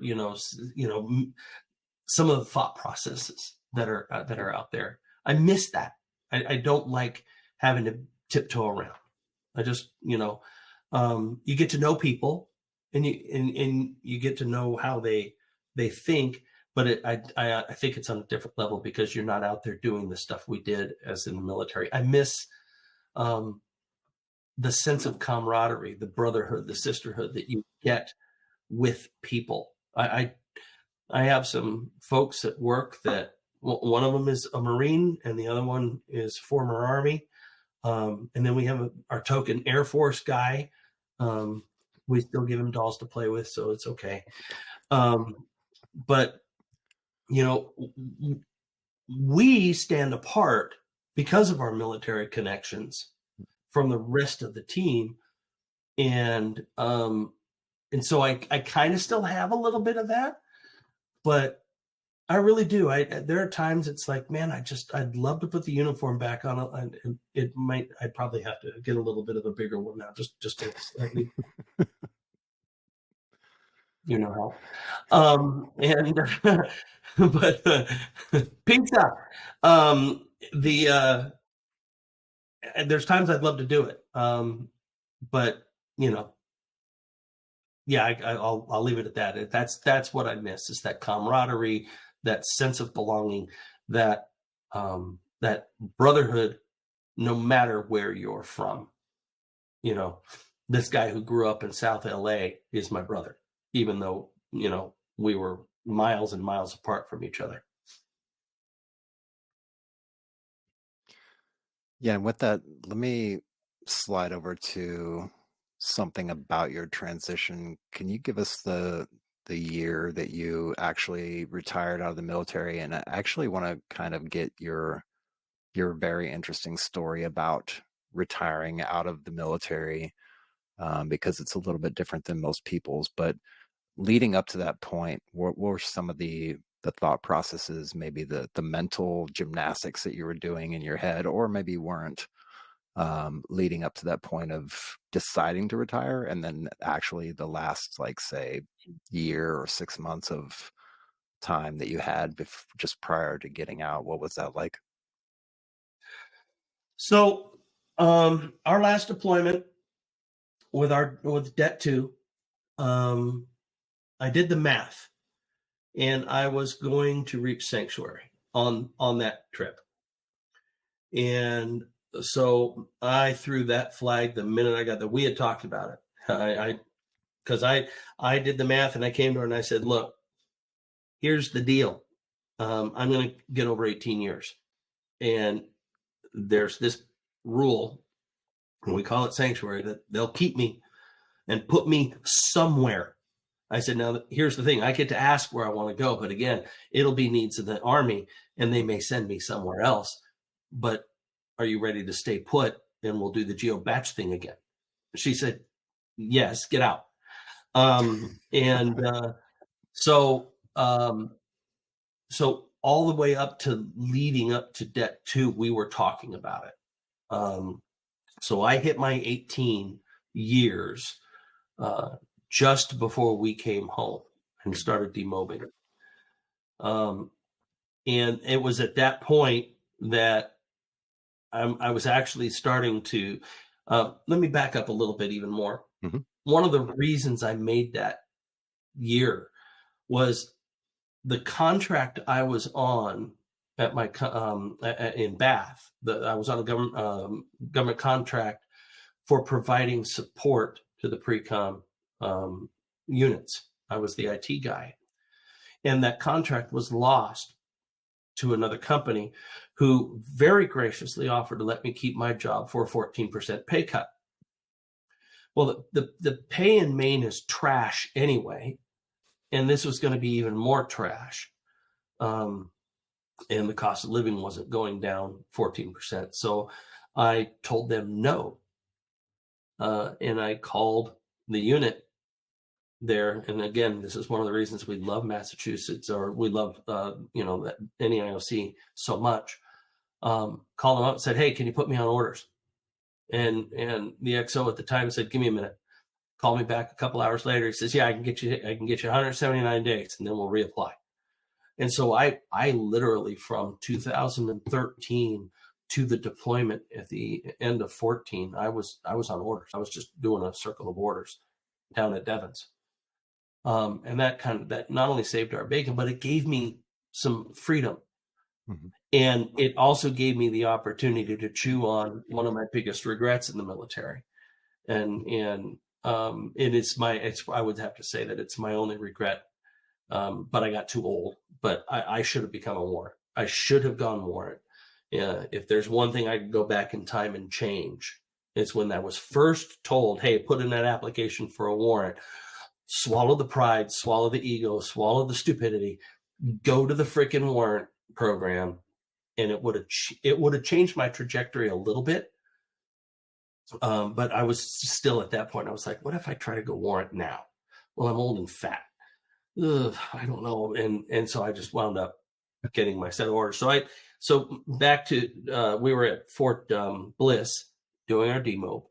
some of the thought processes that are out there. I miss that. I don't like having to tiptoe around. I just, you get to know people, and you get to know how they think, but I think it's on a different level because you're not out there doing the stuff we did as in the military. I miss the sense of camaraderie, the brotherhood, the sisterhood that you get with people. I have some folks at work that one of them is a Marine and the other one is former Army. And then we have our token Air Force guy. We still give him dolls to play with, so it's okay. But, we stand apart because of our military connections from the rest of the team. And so I kind of still have a little bit of that, but I really do. There are times it's like, man, I'd love to put the uniform back on. And I'd probably have to get a little bit of a bigger one now, just to slightly, how. And but pizza. There's times I'd love to do it, but yeah, I'll leave it at that. That's what I miss, is that camaraderie, that sense of belonging, that brotherhood, no matter where you're from. This guy who grew up in South LA is my brother, even though, we were miles and miles apart from each other. Yeah, and with that, let me slide over to something about your transition. Can you give us the year that you actually retired out of the military? And I actually want to kind of get your very interesting story about retiring out of the military, because it's a little bit different than most people's. But leading up to that point, what were some of the thought processes, maybe the mental gymnastics that you were doing in your head, or maybe weren't, leading up to that point of deciding to retire, and then actually the last, like, say, year or 6 months of time that you had just prior to getting out? What was that like? So, our last deployment with Det 2, I did the math, and I was going to reach sanctuary on that trip. And so I threw that flag the minute I got there. We had talked about it. Because I did the math, and I came to her and I said, look, here's the deal. I'm going to get over 18 years. And there's this rule, and we call it sanctuary, that they'll keep me and put me somewhere. I said, now, here's the thing. I get to ask where I want to go. But again, it'll be needs of the Army, and they may send me somewhere else. But are you ready to stay put? And we'll do the geo batch thing again. She said, yes, get out. So all the way up to leading up to Det 2, we were talking about it. So I hit my 18 years just before we came home and started demobbing. And it was at that point that I was actually starting to, let me back up a little bit even more. Mm-hmm. One of the reasons I made that year was the contract I was on at my in Bath. I was on a government contract for providing support to the pre-com units. I was the IT guy, and that contract was lost to another company who very graciously offered to let me keep my job for a 14% pay cut. Well, the pay in Maine is trash anyway, and this was going to be even more trash. And the cost of living wasn't going down 14%. So I told them no. And I called the unit there. And again, this is one of the reasons we love Massachusetts, or we love, that NEIOC so much. Called them up and said, hey, can you put me on orders? And the XO at the time said, give me a minute. Called me back a couple hours later. He says, yeah, I can get you 179 days, and then we'll reapply. And so I literally, from 2013 to the deployment at the end of 14, I was on orders. I was just doing a circle of orders down at Devon's. And that not only saved our bacon, but it gave me some freedom. Mm-hmm. And it also gave me the opportunity to chew on one of my biggest regrets in the military. And I would have to say that it's my only regret. But I got too old. But I should have become a warrant. I should have gone warrant. If there's one thing I could go back in time and change, it's when I was first told, hey, put in that application for a warrant. Swallow the pride, swallow the ego, swallow the stupidity, go to the freaking warrant program. And it would have changed my trajectory a little bit. But I was still at that point. I was like, what if I try to go warrant now? Well, I'm old and fat. Ugh, I don't know. And so I just wound up getting my set of orders. So back to, we were at Fort Bliss doing our demob,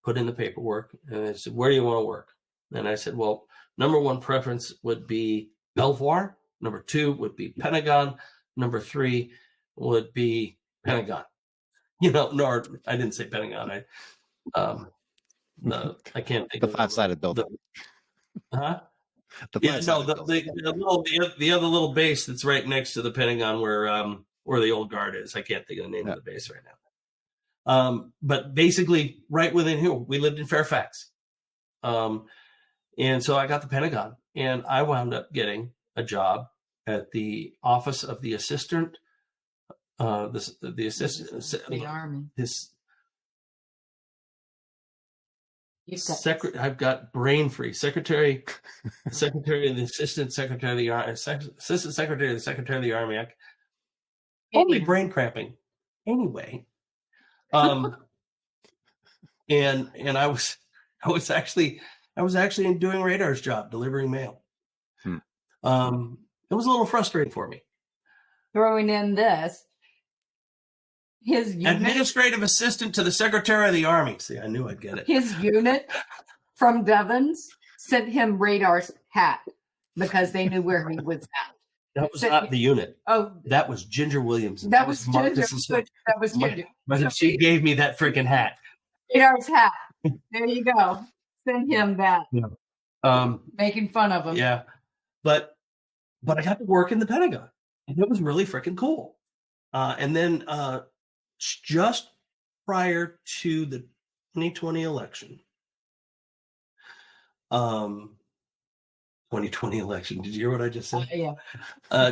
put in the paperwork, and they said, where do you want to work? And I said, well, number one preference would be Belvoir. Number two would be Pentagon. Number three would be Pentagon. No, I didn't say Pentagon. I can't think the of five-sided building. Huh? The other little base that's right next to the Pentagon where the old guard is. I can't think of the name of the base right now. But basically, right within here, we lived in Fairfax, and so I got the Pentagon, and I wound up getting a job at the office of the assistant, the assistant, the Army. I've got brain freeze. Secretary and the assistant secretary of the army, assistant secretary of the secretary of the army. Only brain cramping. Anyway, and I was actually doing Radar's job, delivering mail. Hmm. It was a little frustrating for me. Throwing in this, his unit, Administrative assistant to the secretary of the army. See, I knew I'd get it. his unit from Devon's sent him Radar's hat because they knew where he was at. That was not the unit. Oh, That was Ginger Williams. that was Ginger. Marcus's- That was Ginger. But she gave me that freaking hat. Radar's hat. There you go. Send him that. Making fun of him. Yeah, but I got to work in the Pentagon, and it was really freaking cool. And then just prior to the 2020 election, 2020 election. Did you hear what I just said? Yeah.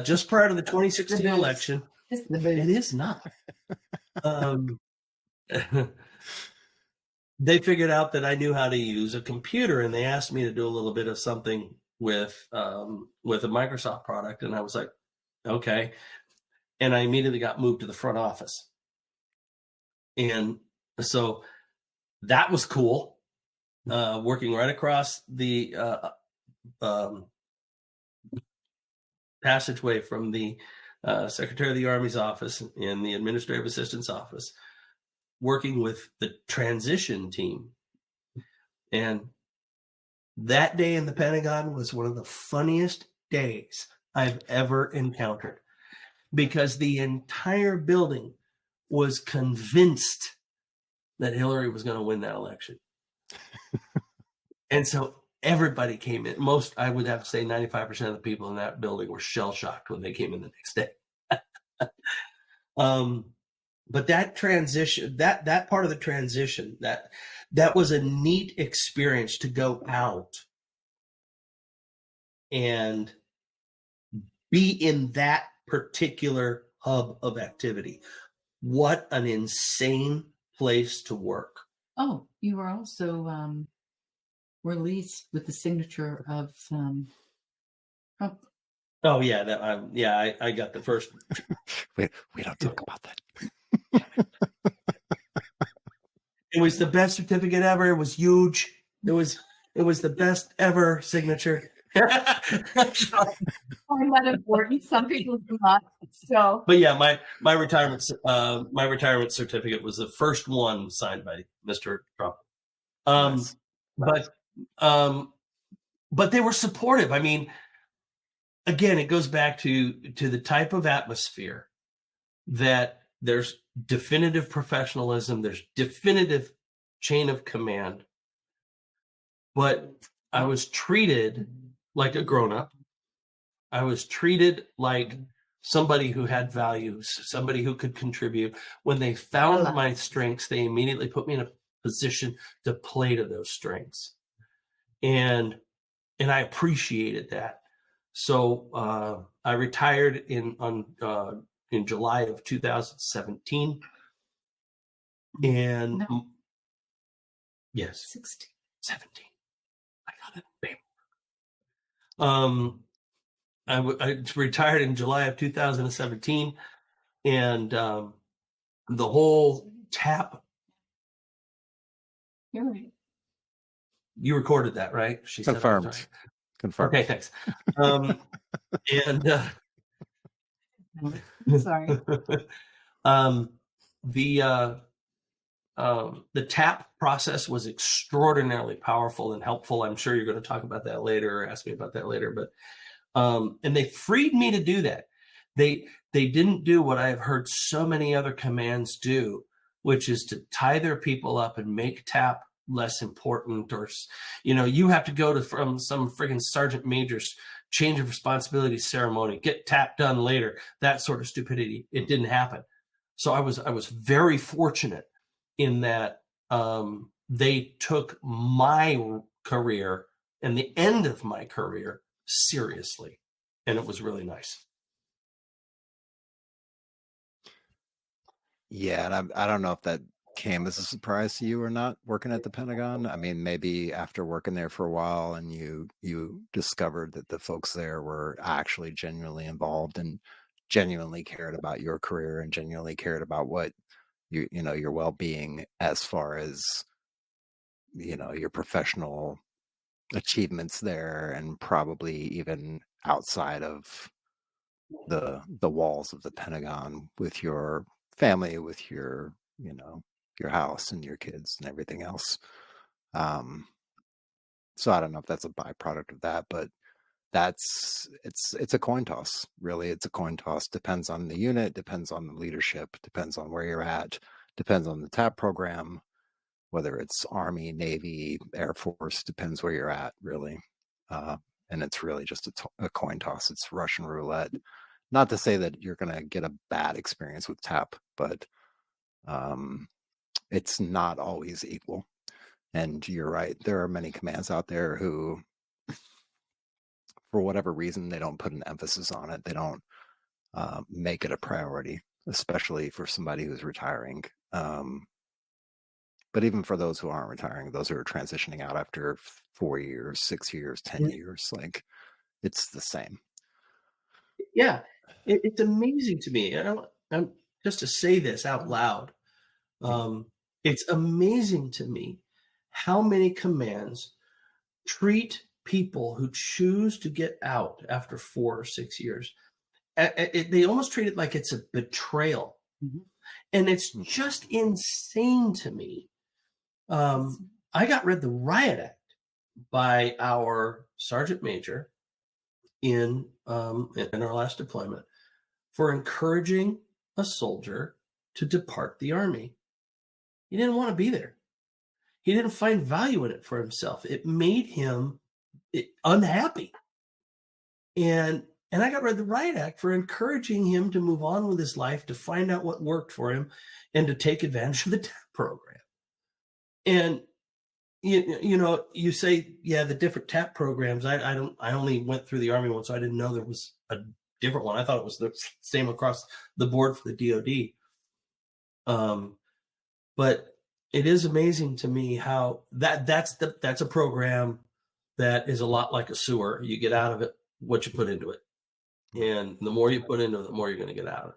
Just prior to the 2016 The booze. election, It's the it booze. is not. They figured out that I knew how to use a computer, and they asked me to do a little bit of something with a Microsoft product, and I was like, okay. And I immediately got moved to the front office, and so that was cool. Working right across the passageway from the Secretary of the Army's office and the Administrative Assistant's office, working with the transition team. And that day in the Pentagon was one of the funniest days I've ever encountered, because the entire building was convinced that Hillary was going to win that election. And so everybody came in. I would have to say 95% of the people in that building were shell-shocked when they came in the next day. But that transition, that part of the transition, that was a neat experience to go out and be in that particular hub of activity. What an insane place to work. Oh, you were also released with the signature of Trump. Oh yeah, I got the first. We don't talk about that. It was the best certificate ever. It was huge. It was the best ever signature. Find that important. Some people do not. So, But yeah, my retirement certificate was the first one signed by Mr. Trump. Nice. But they were supportive. I mean, again, it goes back to the type of atmosphere that there's definitive professionalism, there's definitive chain of command. But I was treated like a grown-up. I was treated like somebody who had values, somebody who could contribute. When they found my strengths, they immediately put me in a position to play to those strengths. And I appreciated that. So I retired in July of 2017. And No. yes, 16. 17. I got it paperwork. I retired in July of 2017, and the whole TAP. You're right. You recorded that, right? She Confirmed. said, Confirmed. okay, thanks. And Sorry. The TAP process was extraordinarily powerful and helpful. I'm sure you're going to talk about that later or ask me about that later. But and they freed me to do that. They didn't do what I have heard so many other commands do, which is to tie their people up and make TAP less important, or you have to go from some friggin' sergeant major's change of responsibility ceremony, get TAP done later, that sort of stupidity. It didn't happen. So I was very fortunate in that they took my career and the end of my career seriously, and it was really nice. Yeah, and I don't know if that came as a surprise to you or not working at the Pentagon? I mean, maybe after working there for a while and you discovered that the folks there were actually genuinely involved and genuinely cared about your career and genuinely cared about what your well-being as far as, your professional achievements there and probably even outside of the walls of the Pentagon with your family, with your house and your kids and everything else. Um, so I don't know if that's a byproduct of that, but it's a coin toss. Really, it's a coin toss. Depends on the unit, depends on the leadership, depends on where you're at, depends on the TAP program, whether it's Army, Navy, Air Force, depends where you're at, really. Uh, and it's really just a coin toss. It's Russian roulette. Not to say that you're going to get a bad experience with TAP, but um, it's not always equal. And you're right. There are many commands out there who, for whatever reason, they don't put an emphasis on it. They don't make it a priority, especially for somebody who's retiring. But even for those who aren't retiring, those who are transitioning out after 4 years, 6 years, 10 years, like it's the same. Yeah, it's amazing to me. I'm just to say this out loud. It's amazing to me how many commands treat people who choose to get out after 4 or 6 years. They almost treat it like it's a betrayal, and it's just insane to me. I got read the Riot Act by our sergeant major in our last deployment for encouraging a soldier to depart the Army. He didn't want to be there. He didn't find value in it for himself. It made him unhappy. And I got read the Riot Act for encouraging him to move on with his life, to find out what worked for him, and to take advantage of the TAP program. And you say, yeah, the different TAP programs. I only went through the Army one, so I didn't know there was a different one. I thought it was the same across the board for the DoD. But it is amazing to me how that's a program that is a lot like a sewer. You get out of it what you put into it, and the more you put into it, the more you're going to get out of it.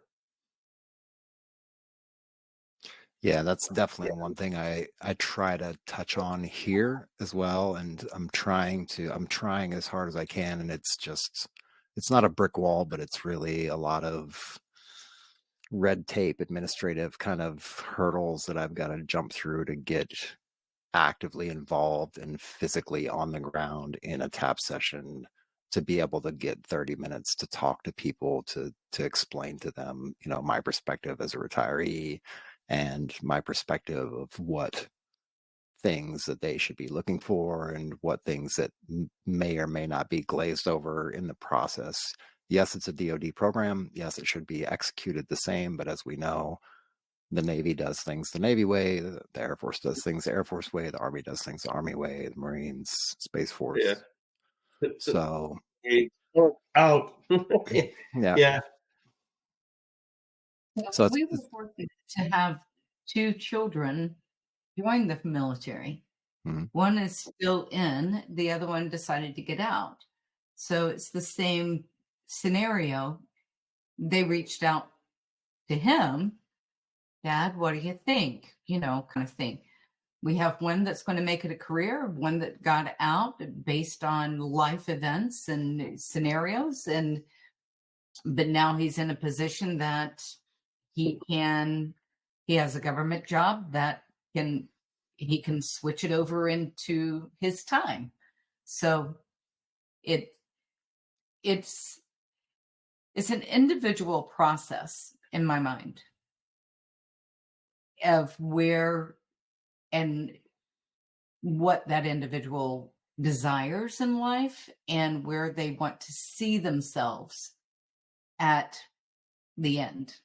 Yeah, that's definitely one thing I try to touch on here as well, and I'm trying as hard as I can, and it's not a brick wall, but it's really a lot of red tape, administrative kind of hurdles that I've got to jump through to get actively involved and physically on the ground in a TAP session, to be able to get 30 minutes to talk to people, to explain to them, my perspective as a retiree and my perspective of what things that they should be looking for and what things that may or may not be glazed over in the process. Yes, it's a DoD program. Yes, it should be executed the same, but as we know, the Navy does things the Navy way, the Air Force does things the Air Force way, the Army does things the Army way, the Marines, Space Force. Yeah. So out. yeah. Yeah. So we were fortunate to have two children join the military. Mhm. One is still in, the other one decided to get out. So it's the same scenario. They reached out to him, Dad, what do you think? Kind of thing. We have one that's going to make it a career, one that got out based on life events and scenarios. But now he's in a position that he has a government job that he can switch it over into his time. So it's an individual process in my mind of where and what that individual desires in life and where they want to see themselves at the end.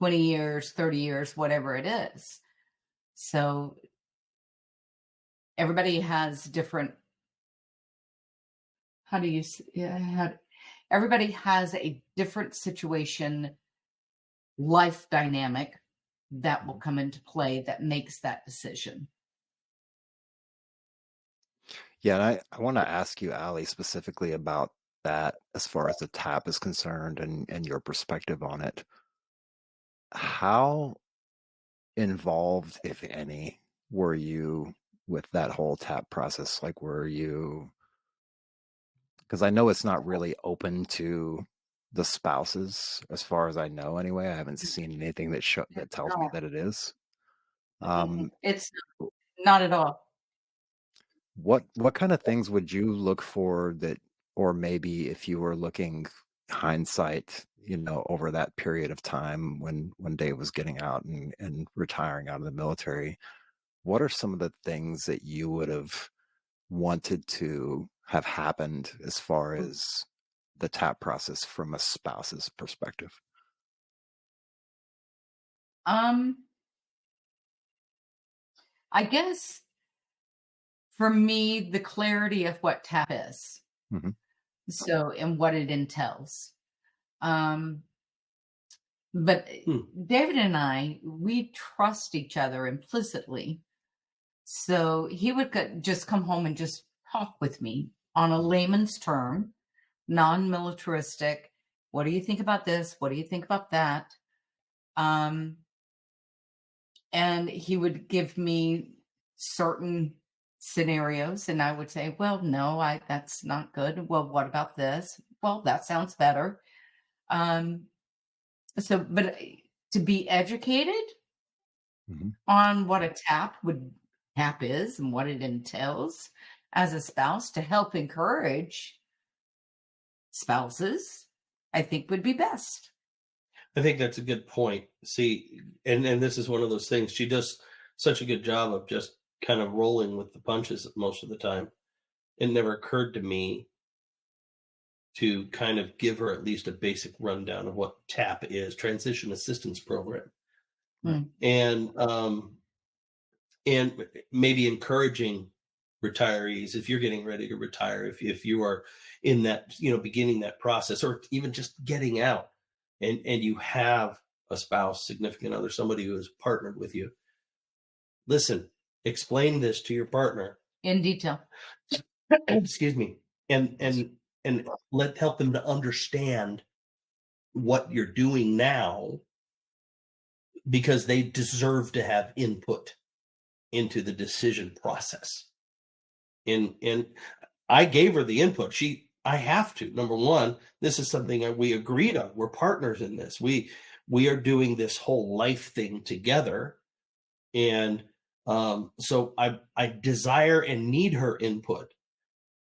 20 years, 30 years, whatever it is. So everybody has different, everybody has a different situation, life dynamic that will come into play that makes that decision. Yeah, and I want to ask you, Allie, specifically about that as far as the tap is concerned and your perspective on it. How involved, if any, were you with that whole tap process? Like, were you, because I know it's not really open to the spouses, as far as I know anyway. I haven't seen anything that tells me No, that it is. mm-mm, Um, it's not at all. what kind of things would you look for that, or maybe if you were looking hindsight, over that period of time when Dave was getting out and retiring out of the military, what are some of the things that you would have wanted to have happened as far as the tap process from a spouse's perspective? Um, I guess for me, the clarity of what tap is, Hmm. so and what it entails. Um, but David and I, we trust each other implicitly. So he would just come home and just talk with me on a layman's term, non-militaristic. What do you think about this? What do you think about that? Um, and he would give me certain scenarios, and I would say, well, no, that's not good. Well, what about this? Well, that sounds better. Um, but to be educated Hmm. on what a tap is and what it entails as a spouse to help encourage spouses, I think would be best. I think that's a good point. See, and this is one of those things. She does such a good job of just kind of rolling with the punches most of the time. It never occurred to me to kind of give her at least a basic rundown of what TAP is, Transition Assistance Program, Right. Mm. and maybe encouraging retirees, if you're getting ready to retire, if you are in that, beginning that process, or even just getting out, and you have a spouse, significant other, somebody who has partnered with you, listen, explain this to your partner In detail. excuse me, and Yes. help them to understand what you're doing now, because they deserve to have input into the decision process. And I gave her the input. I have to. Number one, this is something that we agreed on. We're partners in this. We are doing this whole life thing together, and so I desire and need her input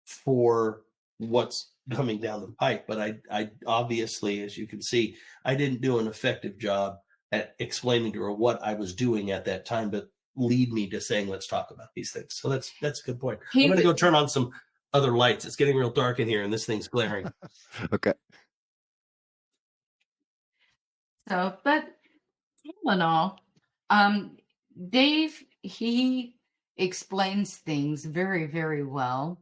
for what's coming down the pipe. But I obviously, as you can see, I didn't do an effective job at explaining to her what I was doing at that time, but lead me to saying, let's talk about these things. So that's a good point. I'm going to go turn on some other lights. It's getting real dark in here and this thing's glaring. Okay. So, but all in all, Dave, he explains things very, very well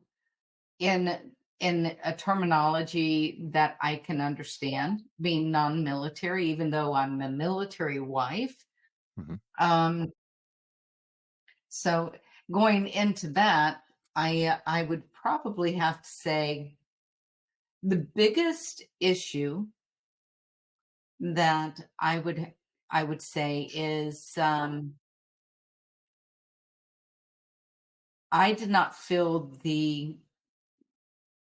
in a terminology that I can understand, being non-military, even though I'm a military wife. Hmm. So going into that, I would probably have to say the biggest issue that I would say is I did not feel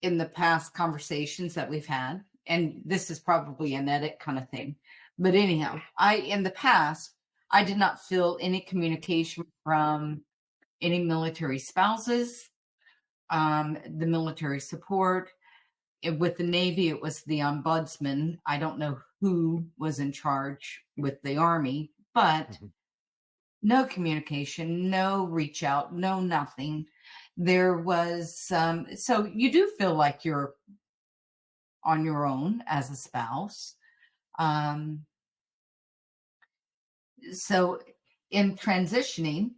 in the past conversations that we've had, and this is probably an edit kind of thing, but anyhow, in the past, I did not feel any communication from any military spouses, the military support. With the Navy, it was the ombudsman. I don't know who was in charge with the Army, but Hmm. no communication, no reach out, no nothing. There was so you do feel like you're on your own as a spouse. Um, so in transitioning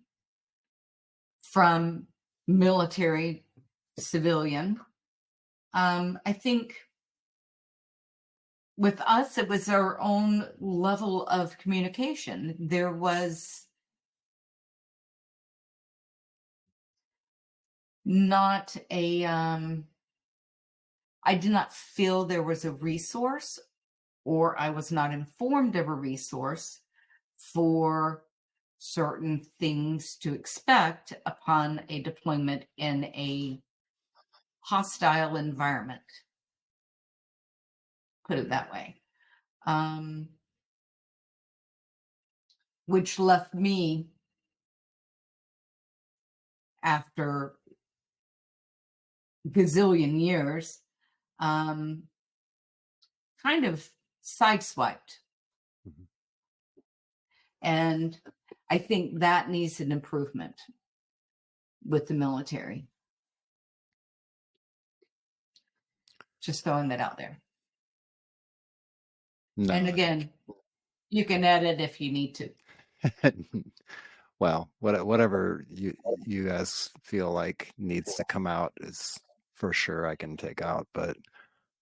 from military civilian, I think with us, it was our own level of communication. There was not a, I did not feel there was a resource, or I was not informed of a resource for certain things to expect upon a deployment in a hostile environment. Put it that way. Which left me, after gazillion years, kind of sideswiped. Mhm. And I think that needs an improvement with the military. Just throwing that out there. No, And I again, you can edit if you need to. think well, whatever you guys feel like needs to come out is for sure I can take out, but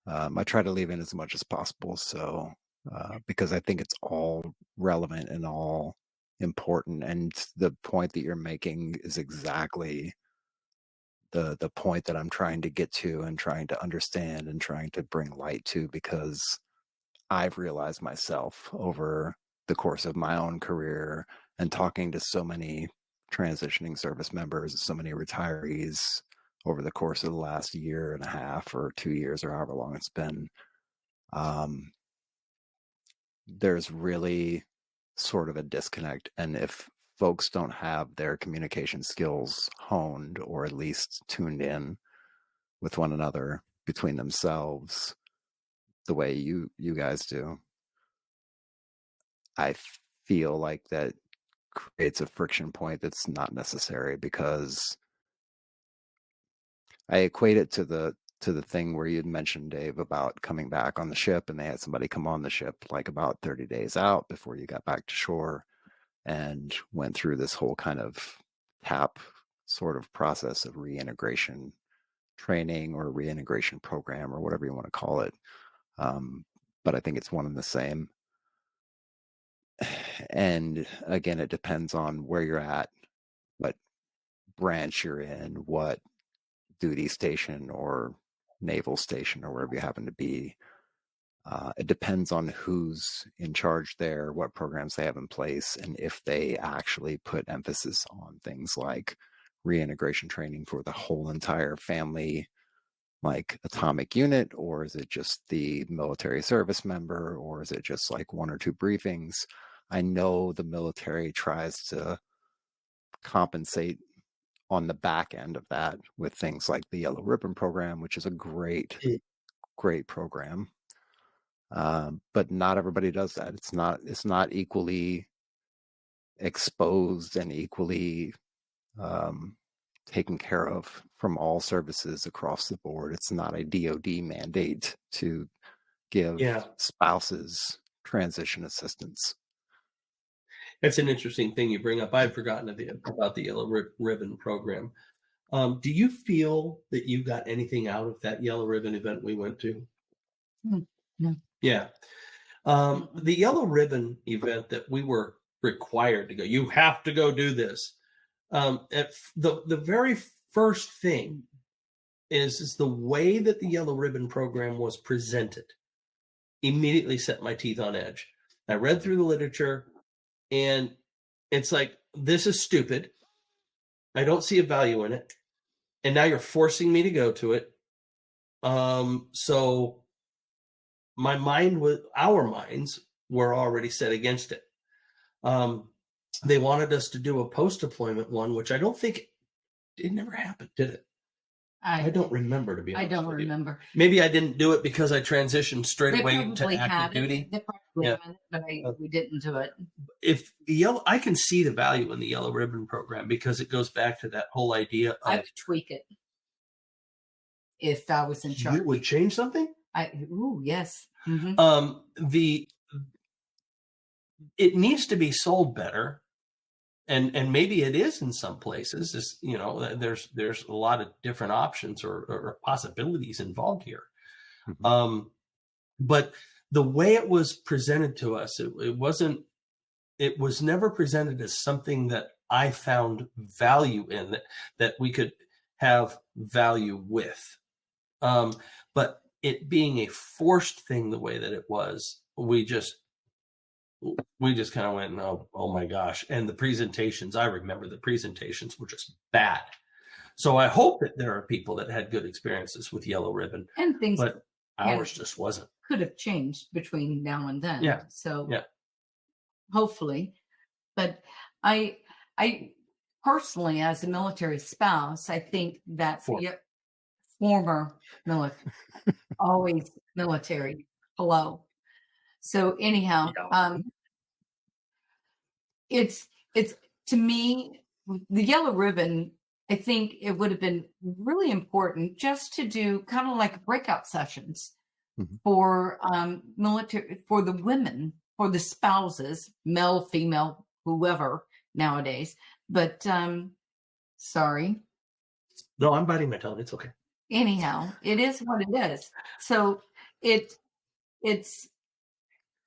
I try to leave in as much as possible. So because I think it's all relevant and all important, and the point that you're making is exactly the point that I'm trying to get to and trying to understand and trying to bring light to, because I've realized myself over the course of my own career and talking to so many transitioning service members, so many retirees over the course of the last year and a half or 2 years or however long it's been. Um, there's really sort of a disconnect. And if folks don't have their communication skills honed or at least tuned in with one another between themselves the way you guys do, I feel like that creates a friction point that's not necessary, because I equate it to the thing where you'd mentioned, Dave, about coming back on the ship, and they had somebody come on the ship like about 30 days out before you got back to shore, and went through this whole kind of TAP sort of process of reintegration training or reintegration program or whatever you want to call it. But I think it's one and the same. And again, it depends on where you're at, what branch you're in, what duty station or naval station or wherever you happen to be. It depends on who's in charge there, what programs they have in place, and if they actually put emphasis on things like reintegration training for the whole entire family, like atomic unit, or is it just the military service member, or is it just like one or two briefings? I know the military tries to compensate on the back end of that with things like the Yellow Ribbon program, which is a great, great program. But not everybody does that. It's not equally exposed and equally taken care of from all services across the board. It's not a DoD mandate to give Yeah, spouses transition assistance. it's an interesting thing you bring up. I'd forgotten about the Yellow Ribbon program. Do you feel that you got anything out of that Yellow Ribbon event we went to? No. Yeah. The Yellow Ribbon event that we were required to go, you have to go do this. The very first thing is the way that the Yellow Ribbon program was presented immediately set my teeth on edge. I read through the literature, and it's like, this is stupid. I don't see a value in it. And now you're forcing me to go to it. So our minds were already set against it. They wanted us to do a post-deployment one, which I don't think it never happened, did it? I don't remember, to be honest. I don't with you. remember. Maybe I didn't do it because I transitioned straight They away to probably active had duty. it. They probably Yeah. had it, but we didn't do it. If I can see the value in the Yellow Ribbon program, because it goes back to that whole idea of, I would tweak it if I was in charge. you would change something. Yes. Mm-hmm. It needs to be sold better, and maybe it is in some places. Just, there's a lot of different options or possibilities involved here. Mhm. But the way it was presented to us, it was never presented as something that I found value in, that we could have value with. But it being a forced thing the way that it was, we just kind of went, oh my gosh. And the presentations, I remember the presentations were just bad. So I hope that there are people that had good experiences with Yellow Ribbon, And things but ours just wasn't. could have changed between now and then. Yeah. So Yeah. hopefully, but I personally, as a military spouse, I think that former military, always military. Hello. So anyhow, it's to me, the Yellow Ribbon, I think it would have been really important just to do kind of like breakout sessions for military, for the women, for the spouses, male, female, whoever nowadays. But sorry. No, I'm biting my tongue. It's okay. Anyhow, it is what it is. So it's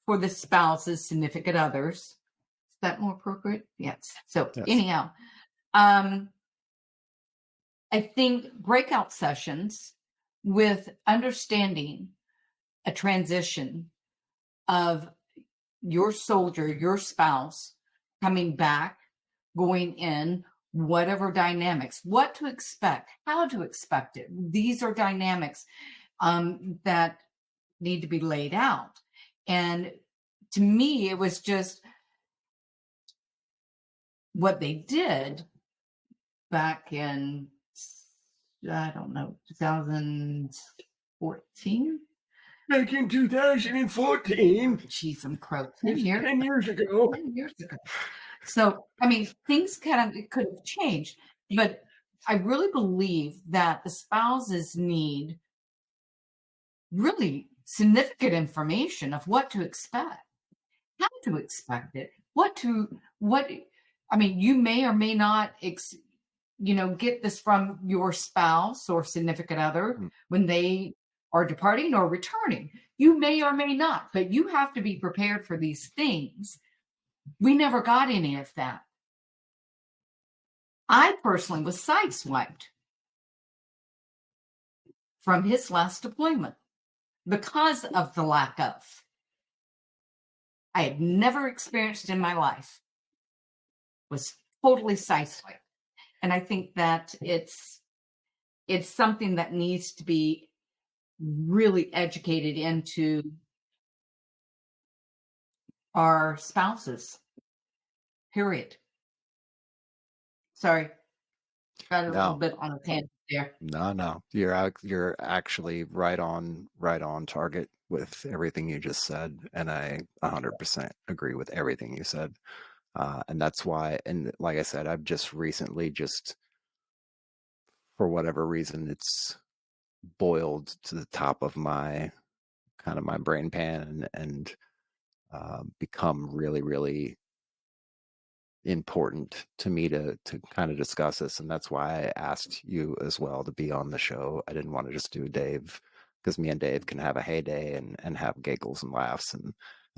for the spouses, significant others. Is that more appropriate? Yes. So Yes. anyhow, I think breakout sessions with understanding a transition of your soldier, your spouse coming back, going in, whatever dynamics, what to expect, how to expect it. These are dynamics that need to be laid out. And to me, it was just what they did back in, I don't know, 2014? Back in 2014. Jeez, I'm croaked. 10 years ago. 10 years ago. So, I mean, things could have changed, but I really believe that the spouses need really significant information of what to expect, how to expect it, I mean, you may or may not, get this from your spouse or significant other when they are departing or returning. You may or may not, but you have to be prepared for these things. We never got any of that. I personally was sideswiped from his last deployment because of the lack of. I had never experienced in my life. Was totally sideswiped. And I think that it's something that needs to be really educated into our spouses, period. Sorry, got a little bit on a tangent there. No, you're actually right on target with everything you just said, and I 100% agree with everything you said. And that's why, and like I said, I've just recently, for whatever reason, it's boiled to the top of my brain pan and become really, really important to me to kind of discuss this. And that's why I asked you as well to be on the show. I didn't want to just do Dave, because me and Dave can have a heyday and have giggles and laughs and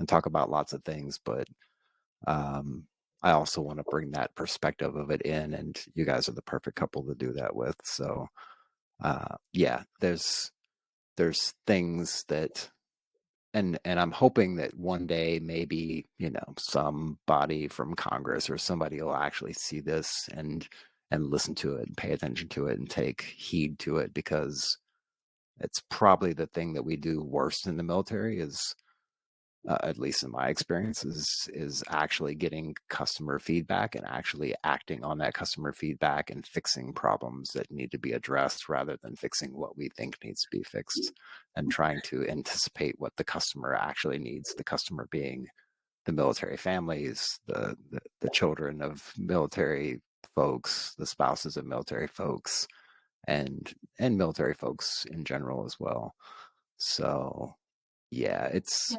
talk about lots of things. But I also want to bring that perspective of it in, and you guys are the perfect couple to do that with. So yeah, there's things that, and I'm hoping that one day maybe, somebody from Congress or somebody will actually see this and listen to it and pay attention to it and take heed to it, because it's probably the thing that we do worst in the military is, at least in my experience, is actually getting customer feedback and actually acting on that customer feedback and fixing problems that need to be addressed, rather than fixing what we think needs to be fixed and trying to anticipate what the customer actually needs, the customer being the military families, the children of military folks, the spouses of military folks, and military folks in general as well. So yeah, it's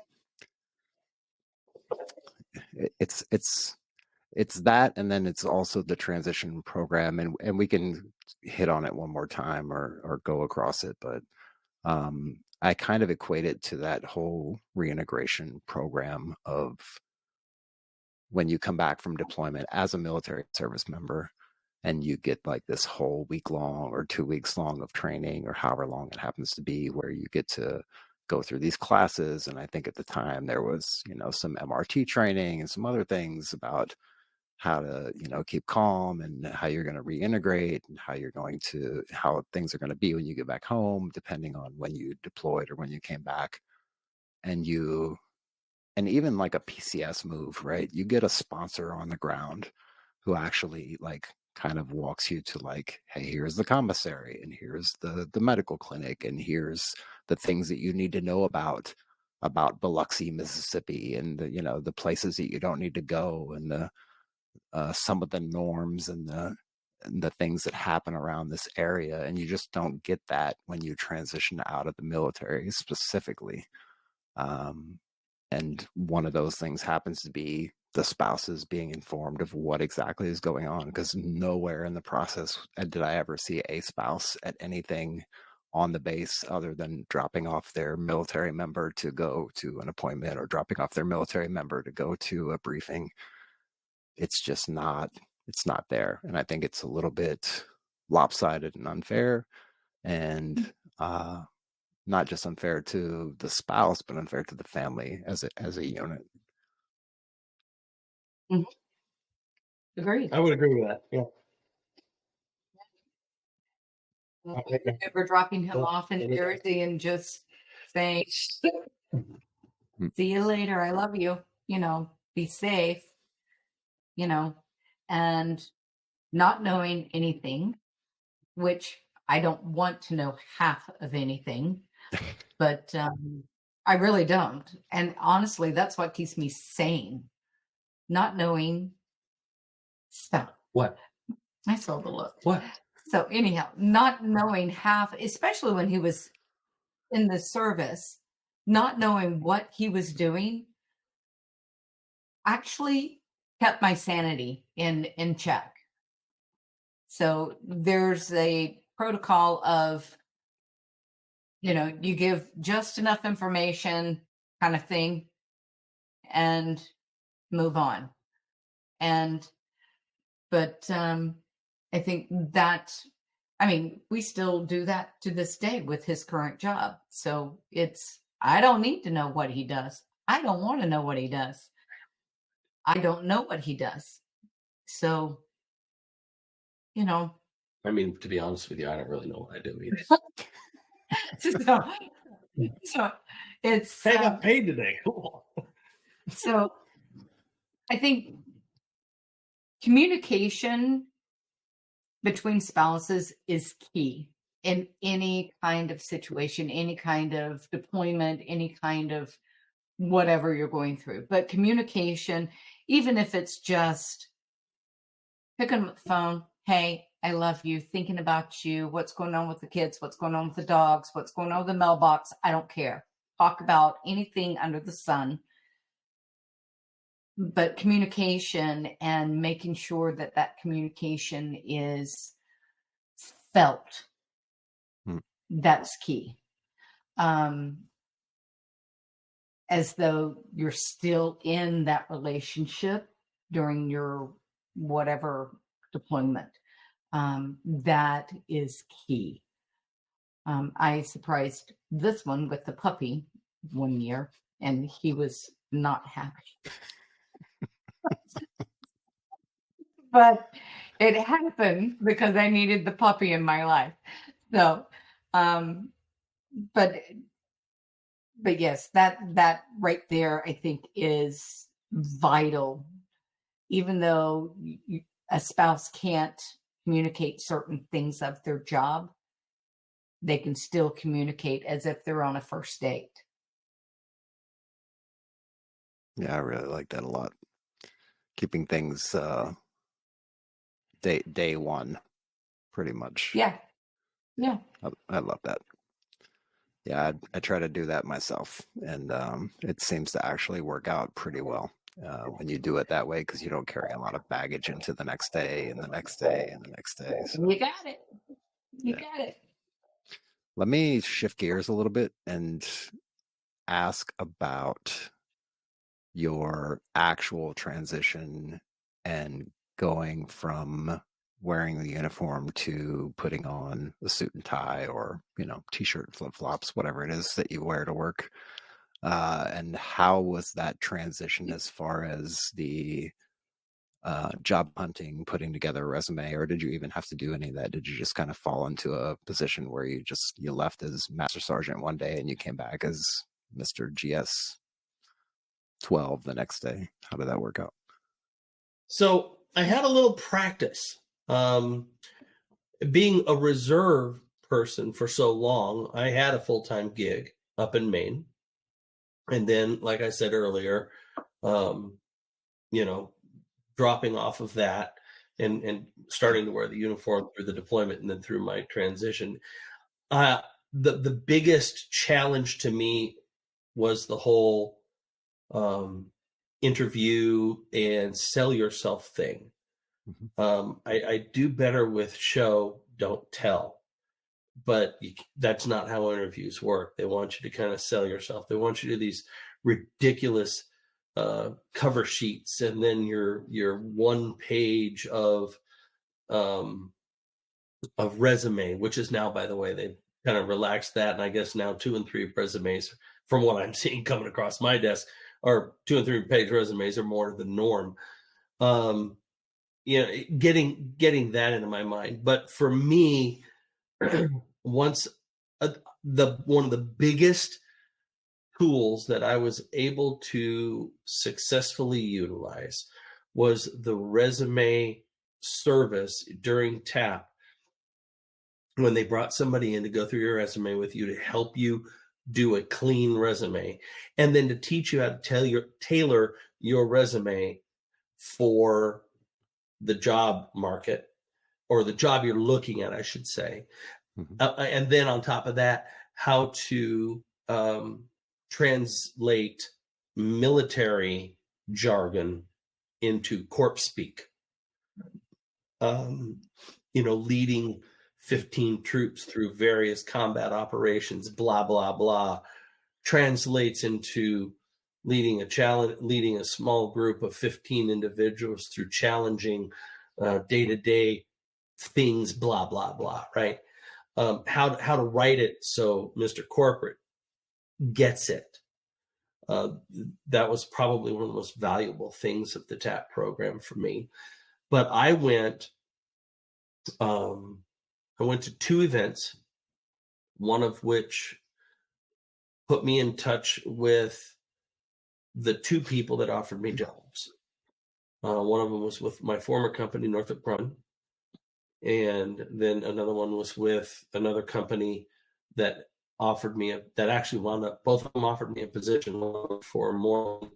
that, and then it's also the transition program, and we can hit on it one more time or go across it, but I kind of equate it to that whole reintegration program of when you come back from deployment as a military service member and you get like this whole week long or 2 weeks long of training or however long it happens to be, where you get to go through these classes. And I think at the time there was, some MRT training and some other things about how to, keep calm and how you're going to reintegrate and how things are going to be when you get back home, depending on when you deployed or when you came back. And even like a PCS move, right? You get a sponsor on the ground who actually like kind of walks you to like, hey, here's the commissary and here's the medical clinic and here's the things that you need to know about Biloxi, Mississippi, and the places that you don't need to go, and the some of the norms and the things that happen around this area. And you just don't get that when you transition out of the military specifically. And one of those things happens to be the spouses being informed of what exactly is going on, because nowhere in the process did I ever see a spouse at anything on the base other than dropping off their military member to go to an appointment or dropping off their military member to go to a briefing. It's not there. And I think it's a little bit lopsided and unfair, and not just unfair to the spouse, but unfair to the family as a unit. Agreed. I would agree with that. Yeah. I remember dropping him off in Yeah. Jersey and just saying, see you later. I love you. Be safe, and not knowing anything, which I don't want to know half of anything, but I really don't. And honestly, that's what keeps me sane. Not knowing stuff. What? I saw the look. What? So anyhow, not knowing half, especially when he was in the service, not knowing what he was doing, actually kept my sanity in check. So there's a protocol of, you give just enough information kind of thing and move on. But I think that, we still do that to this day with his current job. So I don't need to know what he does. I don't want to know what he does. I don't know what he does. So, To be honest with you, I don't really know what I do either. so it's. Hey, I got paid today. Cool. So I think communication between spouses is key in any kind of situation, any kind of deployment, any kind of whatever you're going through. But communication, even if it's just picking up the phone, hey, I love you, thinking about you, what's going on with the kids, what's going on with the dogs, what's going on with the mailbox, I don't care. Talk about anything under the sun. But communication and making sure that communication is felt, that's key. As though you're still in that relationship during your whatever deployment. That is key. I surprised this one with the puppy one year, and he was not happy. But it happened because I needed the puppy in my life. So, but yes, that right there, I think, is vital. Even though a spouse can't communicate certain things of their job, they can still communicate as if they're on a first date. Yeah, I really like that a lot. Keeping things day one, pretty much. Yeah. I love that. Yeah, I try to do that myself, and it seems to actually work out pretty well when you do it that way, because you don't carry a lot of baggage into the next day and the next day and the next day. So, You got it. You got it. Let me shift gears a little bit and ask about your actual transition and going from wearing the uniform to putting on a suit and tie, or t-shirt, flip-flops, whatever it is that you wear to work. And how was that transition as far as the job hunting, putting together a resume, or did you even have to do any of that? Did you just kind of fall into a position where you left as Master Sergeant one day and you came back as Mr. GS 12 the next day? How did that work out? So I had a little practice. Being a reserve person for so long, I had a full-time gig up in Maine. And then, like I said earlier, dropping off of that and starting to wear the uniform through the deployment and then through my transition. The biggest challenge to me was the whole interview and sell yourself thing. I do better with show, don't tell. But that's not how interviews work. They want you to kind of sell yourself. They want you to do these ridiculous cover sheets, and then your 1 page of resume, which is now, by the way, they've kind of relaxed that, and I guess now 2 and 3 resumes, from what I'm seeing coming across my desk, are 2 and 3 page resumes are more the norm. Getting that into my mind. But for me, once one of the biggest tools that I was able to successfully utilize was the resume service during TAP, when they brought somebody in to go through your resume with you to help you do a clean resume, and then to teach you how to tailor your resume for the job market, or the job you're looking at, I should say. And then on top of that, how to translate military jargon into corp speak. Leading 15 troops through various combat operations, blah, blah, blah, translates into leading a small group of 15 individuals through challenging day-to-day things, blah, blah, blah, right? How to write it so Mr. Corporate gets it. That was probably one of the most valuable things of the TAP program for me. But I went to 2 events, one of which put me in touch with the 2 people that offered me jobs. One of them was with my former company, Northrop Grumman, and then another one was with another company that offered me actually wound up, both of them offered me a position for more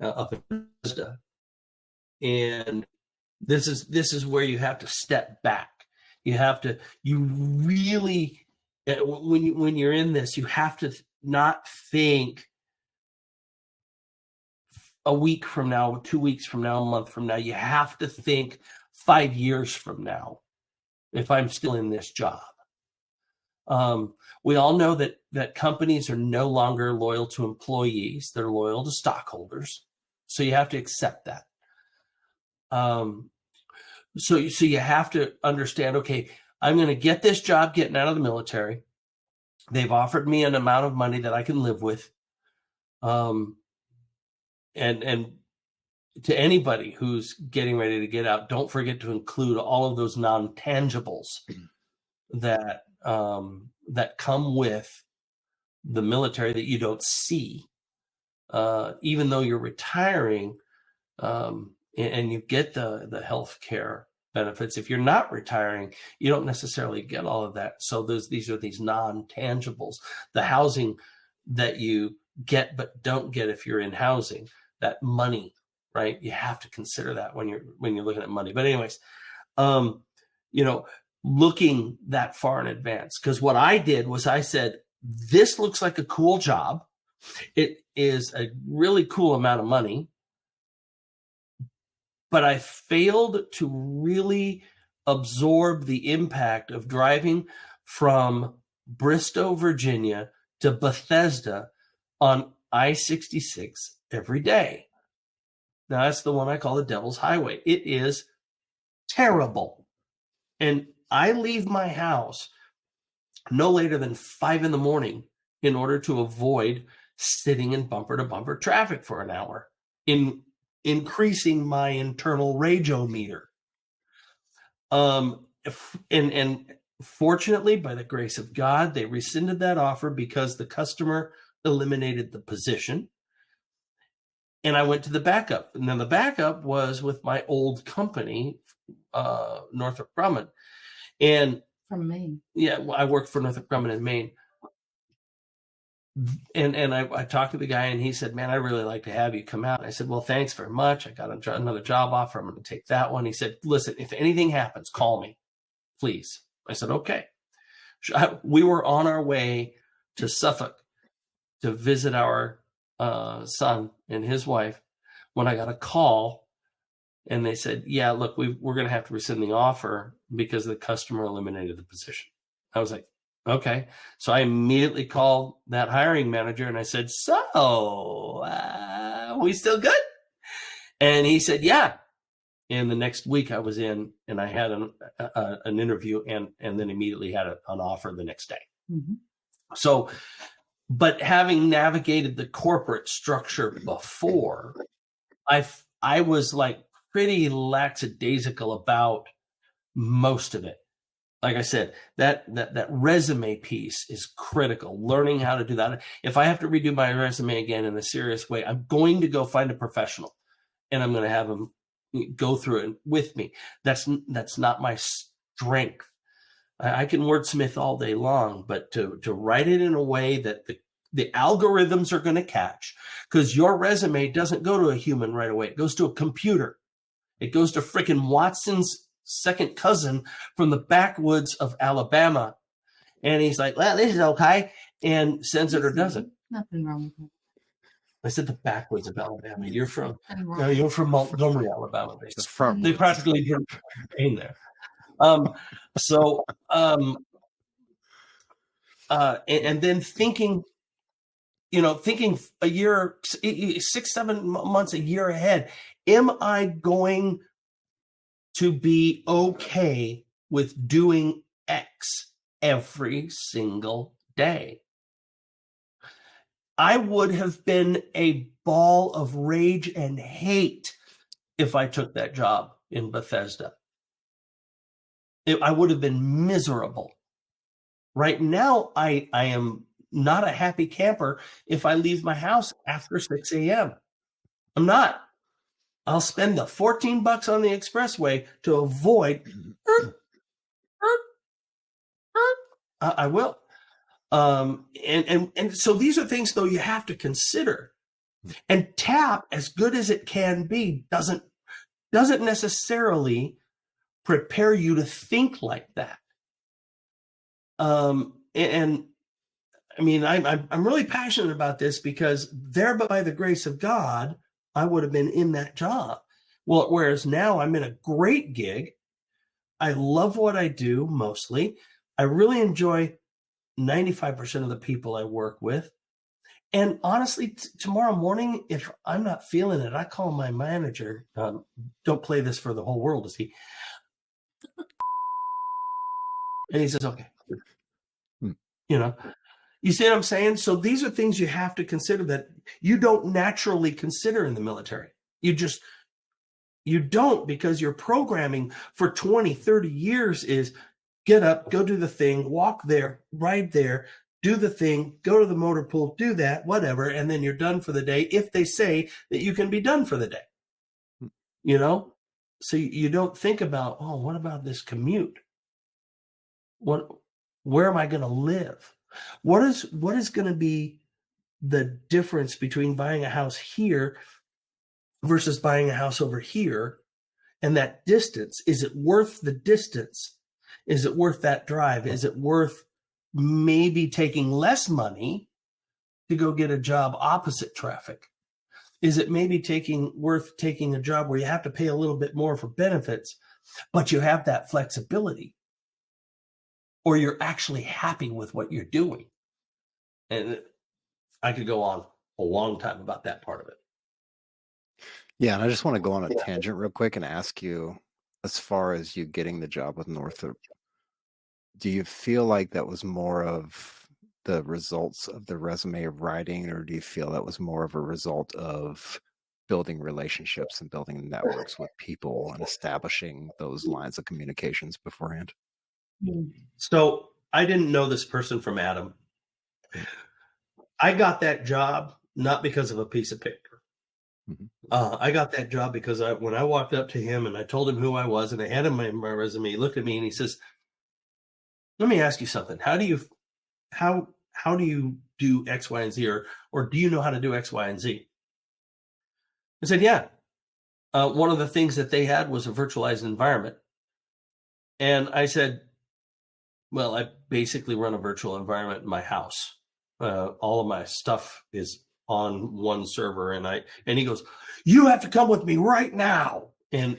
up in Bethesda. And this is where you have to step back. You really, when you're in this, you have to not think a week from now, 2 weeks from now, a month from now. You have to think 5 years from now, if I'm still in this job. We all know that companies are no longer loyal to employees. They're loyal to stockholders. So you have to accept that. So you have to understand, okay, I'm going to get this job getting out of the military. They've offered me an amount of money that I can live with. And to anybody who's getting ready to get out, don't forget to include all of those non-tangibles that come with the military that you don't see, even though you're retiring, and you get the health care benefits. If you're not retiring, you don't necessarily get all of that. So these are these non-tangibles, the housing that you get but don't get if you're in housing, that money, right? You have to consider that when you're looking at money. But anyways, looking that far in advance, because what I did was I said, this looks like a cool job. It is a really cool amount of money, but I failed to really absorb the impact of driving from Bristow, Virginia to Bethesda on I-66 every day. Now, that's the one I call the Devil's Highway. It is terrible. And I leave my house no later than 5 a.m. in order to avoid sitting in bumper-to-bumper traffic for an hour, increasing my internal rageometer. And fortunately, by the grace of God, they rescinded that offer because the customer eliminated the position. And I went to the backup. And then the backup was with my old company, Northrop Grumman. And From Maine. yeah, well, I worked for Northrop Grumman in Maine. And I talked to the guy, and he said, man, I'd really like to have you come out. And I said, well, thanks very much. I got another job offer. I'm going to take that one. He said, listen, if anything happens, call me, please. I said, okay. We were on our way to Suffolk to visit our son and his wife when I got a call, and they said, yeah, look, we're going to have to rescind the offer because the customer eliminated the position. I was like, okay. So I immediately called that hiring manager and I said, so we still good? And he said, yeah. And the next week I was in and I had an interview and then immediately had an offer the next day. Mm-hmm. So, but having navigated the corporate structure before, I was like pretty lackadaisical about most of it. Like I said, that resume piece is critical. Learning how to do that. If I have to redo my resume again in a serious way, I'm going to go find a professional, and I'm going to have them go through it with me. That's not my strength. I can wordsmith all day long, but to write it in a way that the algorithms are going to catch, because your resume doesn't go to a human right away. It goes to a computer. It goes to frickin' Watson's second cousin from the backwoods of Alabama. And he's like, well, this is okay. And sends it or doesn't. Nothing wrong with that. I said the backwoods of Alabama. You're from Montgomery, Alabama. They practically didn't in there. And then thinking a year, 6-7 months, a year ahead, am I going to be okay with doing X every single day? I would have been a ball of rage and hate if I took that job in Bethesda. I would have been miserable. Right now, I am not a happy camper if I leave my house after 6 a.m. I'm not. I'll spend the $14 on the expressway to avoid. I will. And so these are things, though, you have to consider. And TAP, as good as it can be, doesn't necessarily prepare you to think like that. And I mean, I'm really passionate about this because there, by the grace of God, I would have been in that job. Well, whereas now I'm in a great gig. I love what I do mostly. I really enjoy 95% of the people I work with. And honestly, tomorrow morning, if I'm not feeling it, I call my manager. Don't play this for the whole world to see. And he says, okay. You see what I'm saying? So these are things you have to consider that you don't naturally consider in the military. You don't, because your programming for 20, 30 years is get up, go do the thing, walk there, ride there, do the thing, go to the motor pool, do that, whatever, and then you're done for the day if they say that you can be done for the day. So you don't think about, oh, what about this commute? Where am I going to live? What is going to be the difference between buying a house here versus buying a house over here? And that distance, is it worth the distance? Is it worth that drive? Is it worth maybe taking less money to go get a job opposite traffic? Is it maybe worth taking a job where you have to pay a little bit more for benefits, but you have that flexibility? or you're actually happy with what you're doing. And I could go on a long time about that part of it. Yeah, and I just want to go on a tangent real quick and ask you, as far as you getting the job with Northrop, do you feel like that was more of the results of the resume writing, or do you feel that was more of a result of building relationships and building networks with people and establishing those lines of communications beforehand? So I didn't know this person from Adam. I got that job not because of a piece of paper. Mhm. I got that job because when I walked up to him and I told him who I was and I handed him my resume, he looked at me and he says, "Let me ask you something. How do you do X, Y, and Z, or do you know how to do X, Y, and Z?" I said, "Yeah." One of the things that they had was a virtualized environment, and I said, "Well, I basically run a virtual environment in my house. All of my stuff is on one server." And he goes, "You have to come with me right now." And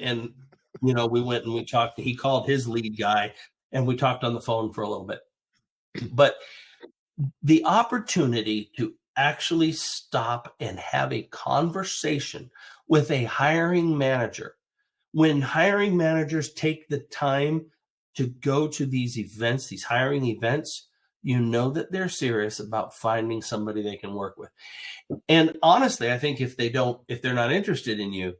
we went and we talked. He called his lead guy, and we talked on the phone for a little bit. But the opportunity to actually stop and have a conversation with a hiring manager, when hiring managers take the time to go to these events, these hiring events, you know that they're serious about finding somebody they can work with. And honestly, I think if they're not interested in you,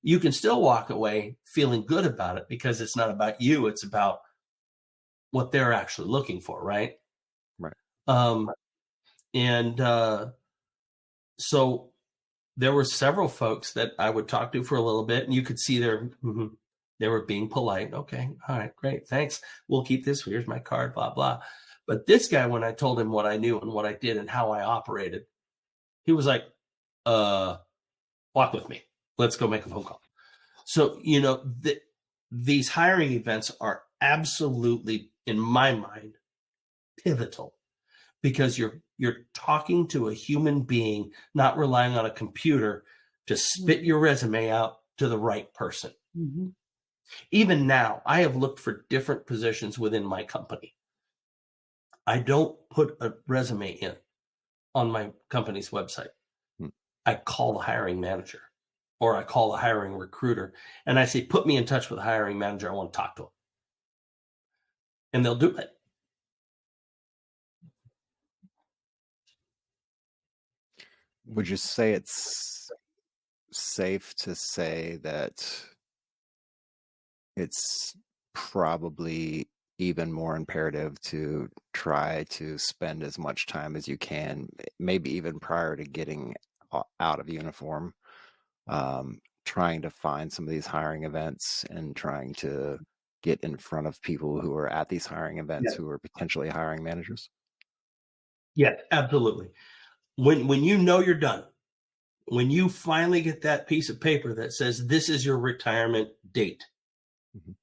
you can still walk away feeling good about it, because it's not about you, it's about what they're actually looking for, right? Right. Um, and So there were several folks that I would talk to for a little bit, and you could see they were being polite. "Okay, all right, great, thanks. We'll keep this. Here's my card, blah, blah." But this guy, when I told him what I knew and what I did and how I operated, he was like, uh, "Walk with me. Let's go make a phone call." So, these hiring events are absolutely, in my mind, pivotal, because you're talking to a human being, not relying on a computer to spit your resume out to the right person. Mm-hmm. Even now, I have looked for different positions within my company. I don't put a resume in on my company's website. Hmm. I call the hiring manager, or I call the hiring recruiter, and I say, "Put me in touch with the hiring manager. I want to talk to him." And they'll do it. Would you say it's safe to say that it's probably even more imperative to try to spend as much time as you can, maybe even prior to getting out of uniform, trying to find some of these hiring events and trying to get in front of people who are at these hiring events Yeah. who are potentially hiring managers? Yeah, absolutely. When you know you're done, when you finally get that piece of paper that says this is your retirement date, Mhm.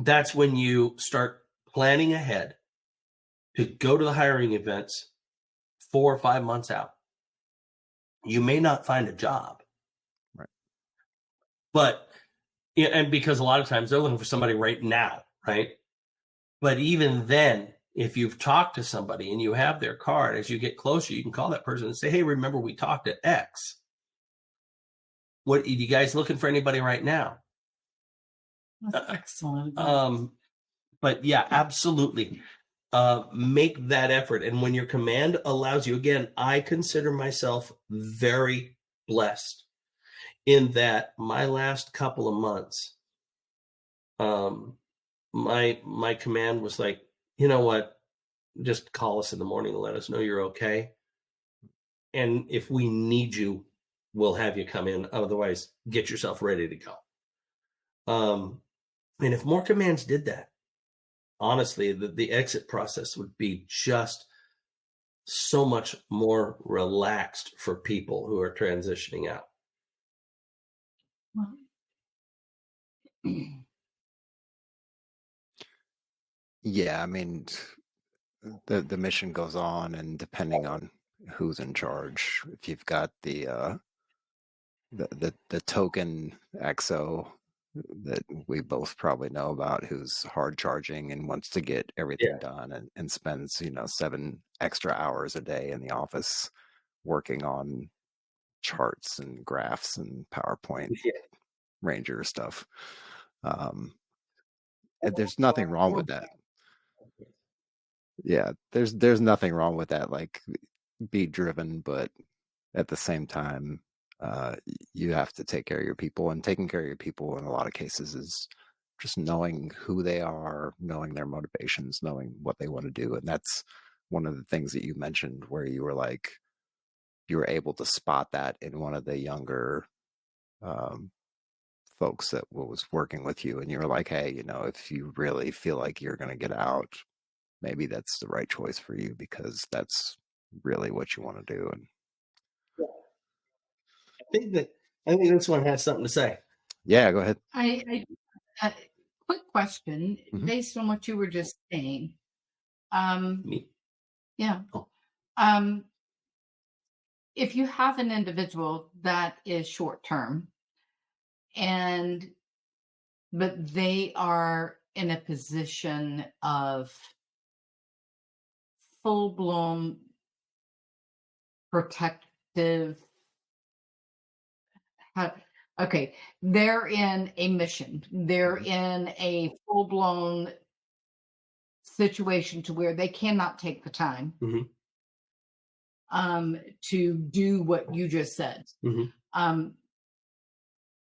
that's when you start planning ahead to go to the hiring events 4 or 5 months out. You may not find a job, Right. but and because a lot of times they're looking for somebody right now, right? But even then, if you've talked to somebody and you have their card, as you get closer, you can call that person and say, "Hey, remember we talked at X. What are you guys looking for anybody right now?" That's excellent. But yeah, absolutely. Make that effort. And when your command allows you, again, I consider myself very blessed in that my last couple of months, um, my command was like, "You know what? Just call us in the morning and let us know you're okay. And if we need you, we'll have you come in. Otherwise, get yourself ready to go." And if more commands did that, honestly, the exit process would be just so much more relaxed for people who are transitioning out. Well, Yeah, I mean, the mission goes on, and depending on who's in charge, if you've got the token XO that we both probably know about, who's hard charging and wants to get everything Yeah. done, and spends 7 extra hours a day in the office working on charts and graphs and PowerPoint Yeah. Ranger stuff. Um, and there's nothing wrong with that. Yeah, there's nothing wrong with that. Like, be driven, but at the same time, you have to take care of your people, and taking care of your people in a lot of cases is just knowing who they are, knowing their motivations, knowing what they want to do. And that's one of the things that you mentioned, where you were like, you were able to spot that in one of the younger um, folks that was working with you, and you were like, hey, if you really feel like you're going to get out, maybe that's the right choice for you, because that's really what you want to do. And I think this one has something to say. yeah, go ahead. Quick question, Mhm. based on what you were just saying. Me. Yeah. Oh. If you have an individual that is short term, but they are in a position of full blown protective. Okay, they're in a mission. They're Mhm. in a full blown situation to where they cannot take the time Mhm. to do what you just said. Mhm. Um,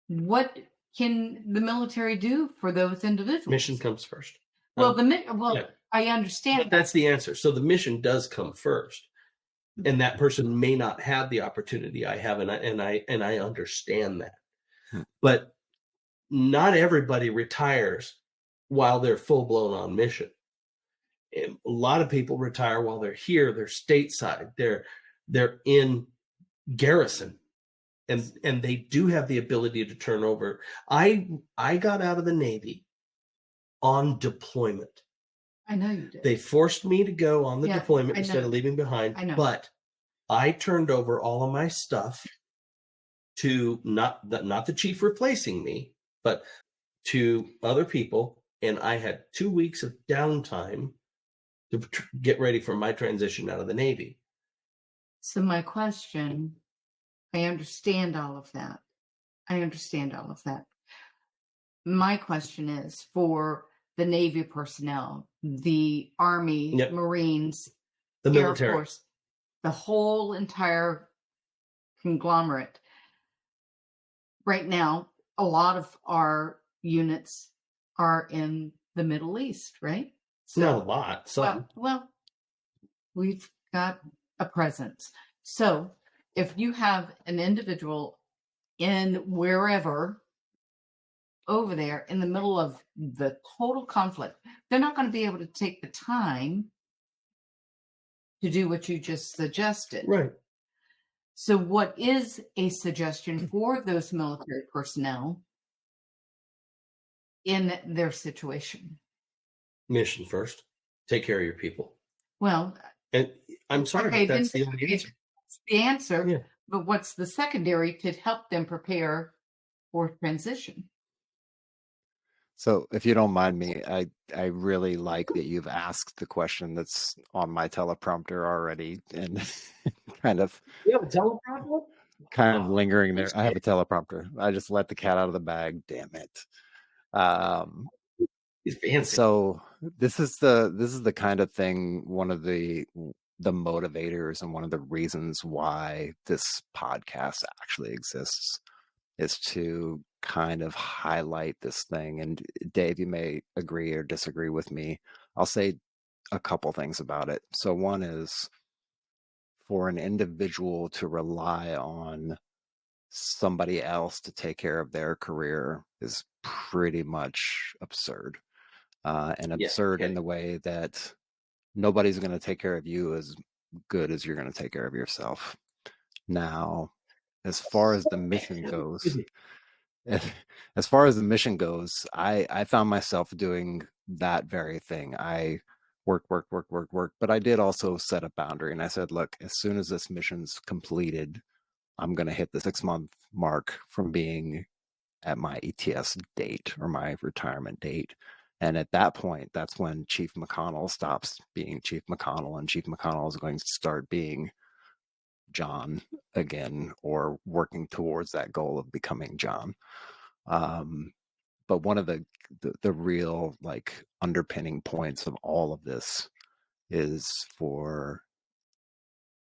what can the military do for those individuals? Mission comes first. Well, Yeah. I understand. But that's the answer. So the mission does come first, and that person may not have the opportunity I have, and I understand that. Hmm. But not everybody retires while they're full blown on mission. And a lot of people retire while they're here. They're stateside. They're in garrison, and they do have the ability to turn over. I got out of the Navy on deployment. I know you did. They forced me to go on the Yeah, deployment I instead know. of leaving behind. I know. But I turned over all of my stuff to not the chief replacing me, but to other people, and I had 2 weeks of downtime to get ready for my transition out of the Navy. So my question, I understand all of that. I understand all of that. My question is for the Navy personnel, the Army, Yep. Marines, The Air military. Force, the whole entire conglomerate. Right now, a lot of our units are in the Middle East, right? Not a lot. Some. Well, we've got a presence. So if you have an individual in wherever over there in the middle of the total conflict, they're not going to be able to take the time to do what you just suggested. Right. So what is a suggestion for those military personnel in their situation? Mission first. Take care of your people. Well, And I'm sorry, okay, but that's then the only answer. it's the answer. Yeah. But what's the secondary to help them prepare for transition? So if you don't mind me, I really like that you've asked the question that's on my teleprompter already, and kind of You have a teleprompter? lingering there. I have a teleprompter. I just let the cat out of the bag. Damn it. He's fancy. So this is the kind of thing, one of the motivators and one of the reasons why this podcast actually exists, is to kind of highlight this thing. And Dave, you may agree or disagree with me. I'll say a couple things about it. So one is, for an individual to rely on somebody else to take care of their career is pretty much absurd. And absurd in the way that nobody's going to take care of you as good as you're going to take care of yourself. Now, as far as the mission goes, I found myself doing that very thing. I work, but I did also set a boundary, and I said, look, as soon as this mission's completed, I'm going to hit the 6-month mark from being at my ETS date or my retirement date. And at that point, that's when Chief McConnell stops being Chief McConnell, and Chief McConnell is going to start being John again, or working towards that goal of becoming John. But one of the real like underpinning points of all of this is for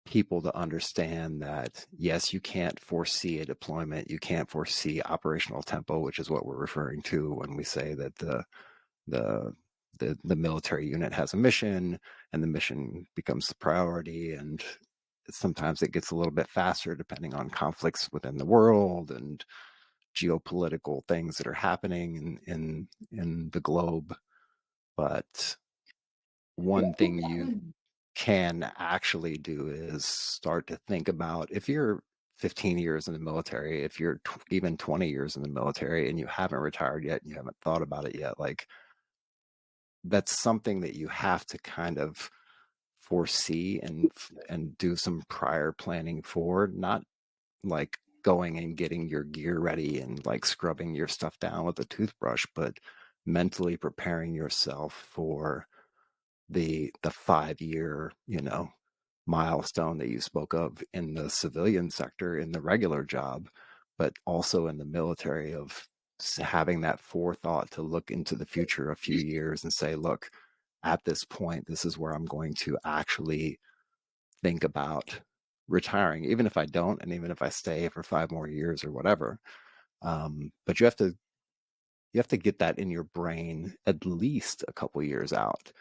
people to understand that, yes, you can't foresee a deployment, you can't foresee operational tempo, which is what we're referring to when we say that the military unit has a mission and the mission becomes the priority, and sometimes it gets a little bit faster depending on conflicts within the world and geopolitical things that are happening in the globe. But one thing you can actually do is start to think about, if you're 15 years in the military, if you're even 20 years in the military and you haven't retired yet and you haven't thought about it yet, like that's something that you have to kind of foresee and do some prior planning for, not like going and getting your gear ready and like scrubbing your stuff down with a toothbrush, but mentally preparing yourself for the 5-year, milestone that you spoke of in the civilian sector, in the regular job, but also in the military, of having that forethought to look into the future a few years and say, look, at this point, this is where I'm going to actually think about retiring, even if I don't, and even if I stay for 5 more years or whatever. But you have to get that in your brain at least a couple years out.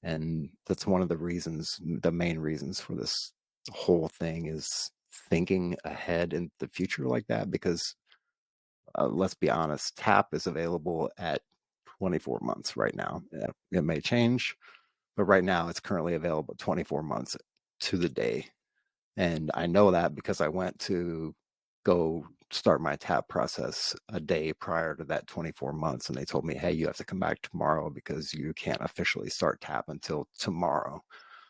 And that's one of the main reasons for this whole thing, is thinking ahead in the future like that, because let's be honest, TAP is available at 24 months right now. It may change, but right now it's currently available 24 months to the day. And I know that because I went to go start my TAP process a day prior to that 24 months. And they told me, hey, you have to come back tomorrow because you can't officially start TAP until tomorrow.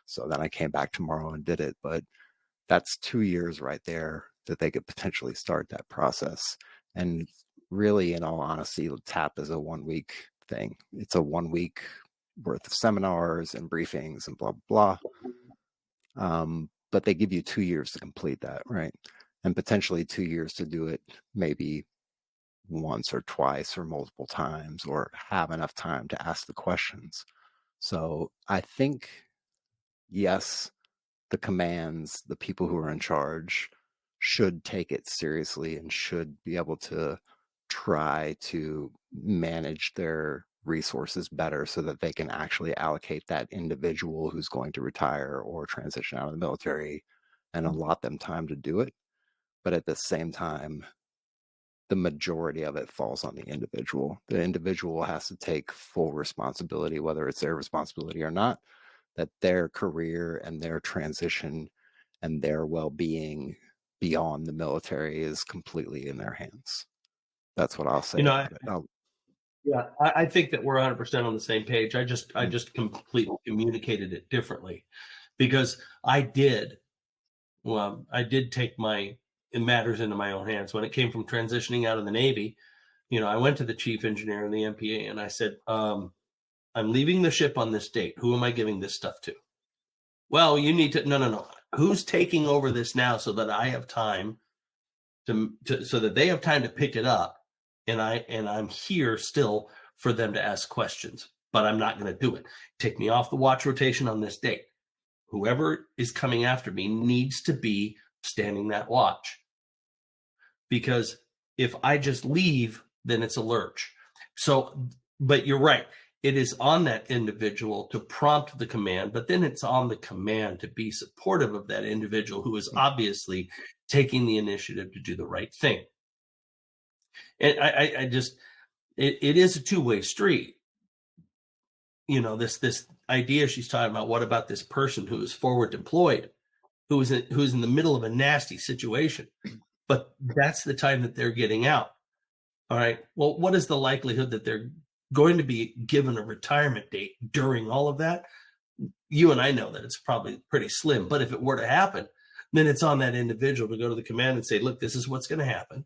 So then I came back tomorrow and did it. But that's 2 years right there that they could potentially start that process. And really, in all honesty, TAP is a 1 week thing. It's a 1 week worth of seminars and briefings and blah, blah, blah. But they give you 2 years to complete that, right? And potentially 2 years to do it maybe once or twice or multiple times, or have enough time to ask the questions. So I think, yes, the commands, the people who are in charge, should take it seriously and should be able to try to manage their resources better so that they can actually allocate that individual who's going to retire or transition out of the military and allot them time to do it. But at the same time, the majority of it falls on the individual. The individual has to take full responsibility, whether it's their responsibility or not, that their career and their transition and their well-being beyond the military is completely in their hands. That's what I'll say about it. Yeah, I think that we're 100% on the same page. I just completely communicated it differently, because I did take my matters into my own hands when it came from transitioning out of the Navy. I went to the chief engineer in the MPA and I said, I'm leaving the ship on this date. Who am I giving this stuff to? Well, you need to, no. Who's taking over this now so that I have time so that they have time to pick it up, and I'm here still for them to ask questions, but I'm not going to do it. Take me off the watch rotation on this date. Whoever is coming after me needs to be standing that watch, because if I just leave, then it's a lurch. So, but you're right. It is on that individual to prompt the command, but then it's on the command to be supportive of that individual who is obviously taking the initiative to do the right thing. And it is a two-way street. This idea she's talking about, what about this person who is forward deployed, who's in the middle of a nasty situation, but that's the time that they're getting out. All right. Well, what is the likelihood that they're going to be given a retirement date during all of that? You and I know that it's probably pretty slim, but if it were to happen, then it's on that individual to go to the command and say, look, this is what's going to happen,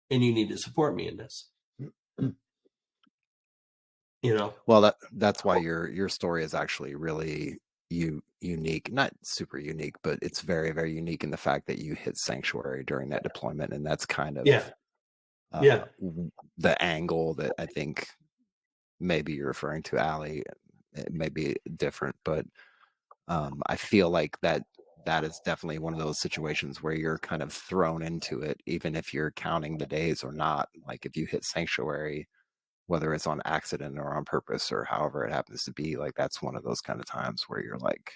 and you need to support me in this. You know? Well, that's why your story is actually really unique, not super unique, but it's very, very unique in the fact that you hit sanctuary during that deployment, and that's kind of Yeah. Yeah. the angle that I think maybe you're referring to, Allie. It may be different, but I feel like that is definitely one of those situations where you're kind of thrown into it, even if you're counting the days or not. Like if you hit sanctuary, whether it's on accident or on purpose or however it happens to be, like that's one of those kind of times where you're like,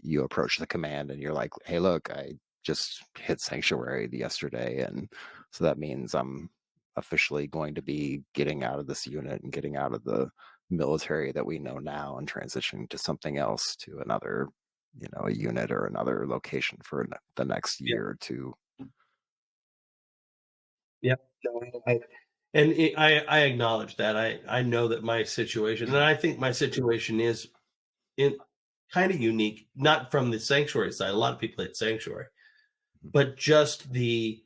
you approach the command and you're like, hey, look, I just hit sanctuary yesterday. And so that means I'm officially going to be getting out of this unit and getting out of the military that we know now and transitioning to something else, to another, a unit or another location for the next Yeah. year or two. Yeah. No, I acknowledge that. I know that my situation, and I think my situation is in kind of unique, not from the sanctuary side. A lot of people hit sanctuary, but just the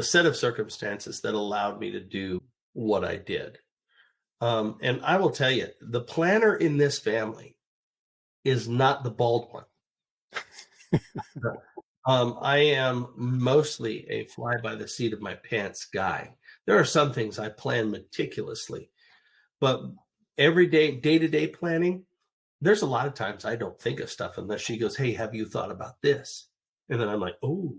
set of circumstances that allowed me to do what I did. And I will tell you, the planner in this family is not the bald one. I am mostly a fly by the seat of my pants guy. There are some things I plan meticulously, but every day-to-day planning, there's a lot of times I don't think of stuff unless she goes, hey, have you thought about this? And then I'm like, oh.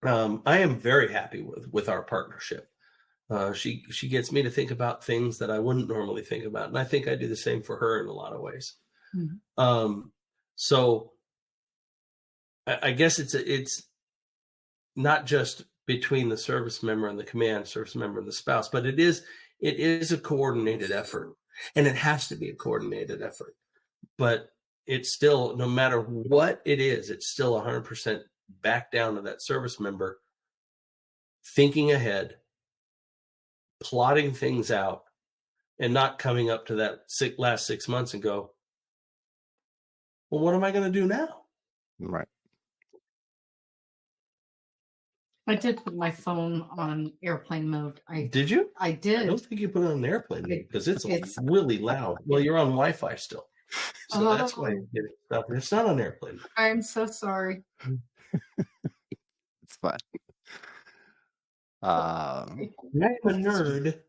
I am very happy with our partnership. She gets me to think about things that I wouldn't normally think about, and I think I do the same for her in a lot of ways. Mm-hmm. So I guess it's not just between the service member and the command service member and the spouse, but it is a coordinated effort, and it has to be a coordinated effort. But it's still, no matter what it is, it's still 100% back down to that service member thinking ahead, plotting things out, and not coming up to that last 6 months and go, well, what am I going to do now? Right. I did put my phone on airplane mode. Did you? I I did. don't think you put it on airplane mode because it's It's- really loud. Well, you're on Wi-Fi still, so that's why Oh. you get stuff. It's not on airplane mode. I'm so sorry. It's fine. I'm a nerd.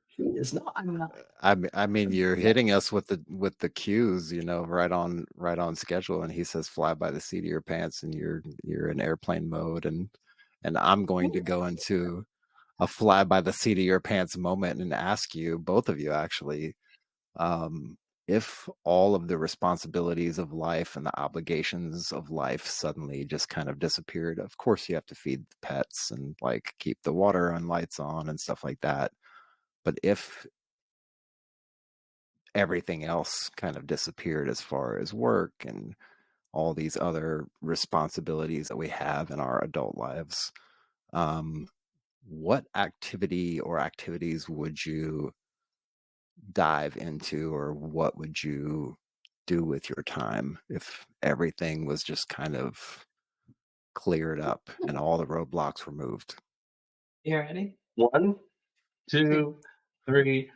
She is not. I'm not. I mean, you're hitting us with the cues, right on schedule. And he says, "Fly by the seat of your pants," and you're in airplane mode, and I'm going to go into a fly by the seat of your pants moment and ask you, both of you actually, if all of the responsibilities of life and the obligations of life suddenly just kind of disappeared. Of course, you have to feed the pets and like keep the water and lights on and stuff like that. But if everything else kind of disappeared as far as work and all these other responsibilities that we have in our adult lives, what activity or activities would you dive into, or what would you do with your time if everything was just kind of cleared up and all the roadblocks removed? You ready? 1, 2, 3.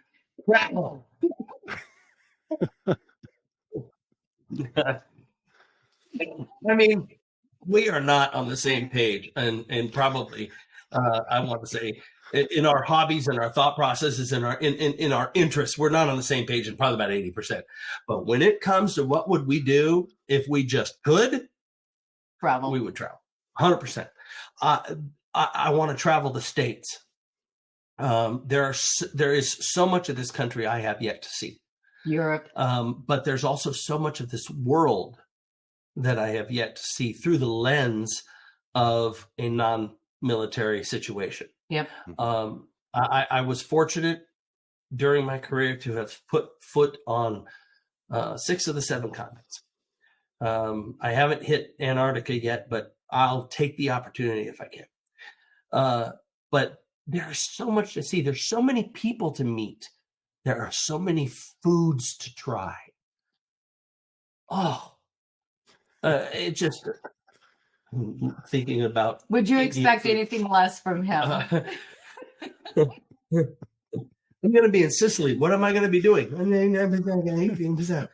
Rattle. I mean, we are not on the same page, and probably I want to say in our hobbies and our thought processes and in our interests, we're not on the same page in probably about 80%. But when it comes to what would we do if we just could, Travel. we would travel 100%. I want to travel the states. There is so much of this country I have yet to see. Europe. But there's also so much of this world that I have yet to see through the lens of a non-military situation. Yep. I was fortunate during my career to have put foot on 6 of the 7 continents. I haven't hit Antarctica yet, but I'll take the opportunity if I can. But there's so much to see. There's so many people to meet. There are so many foods to try. Oh, it just, thinking about. Would you Indian expect food. anything less from him? I'm going to be in Sicily. What am I going to be doing?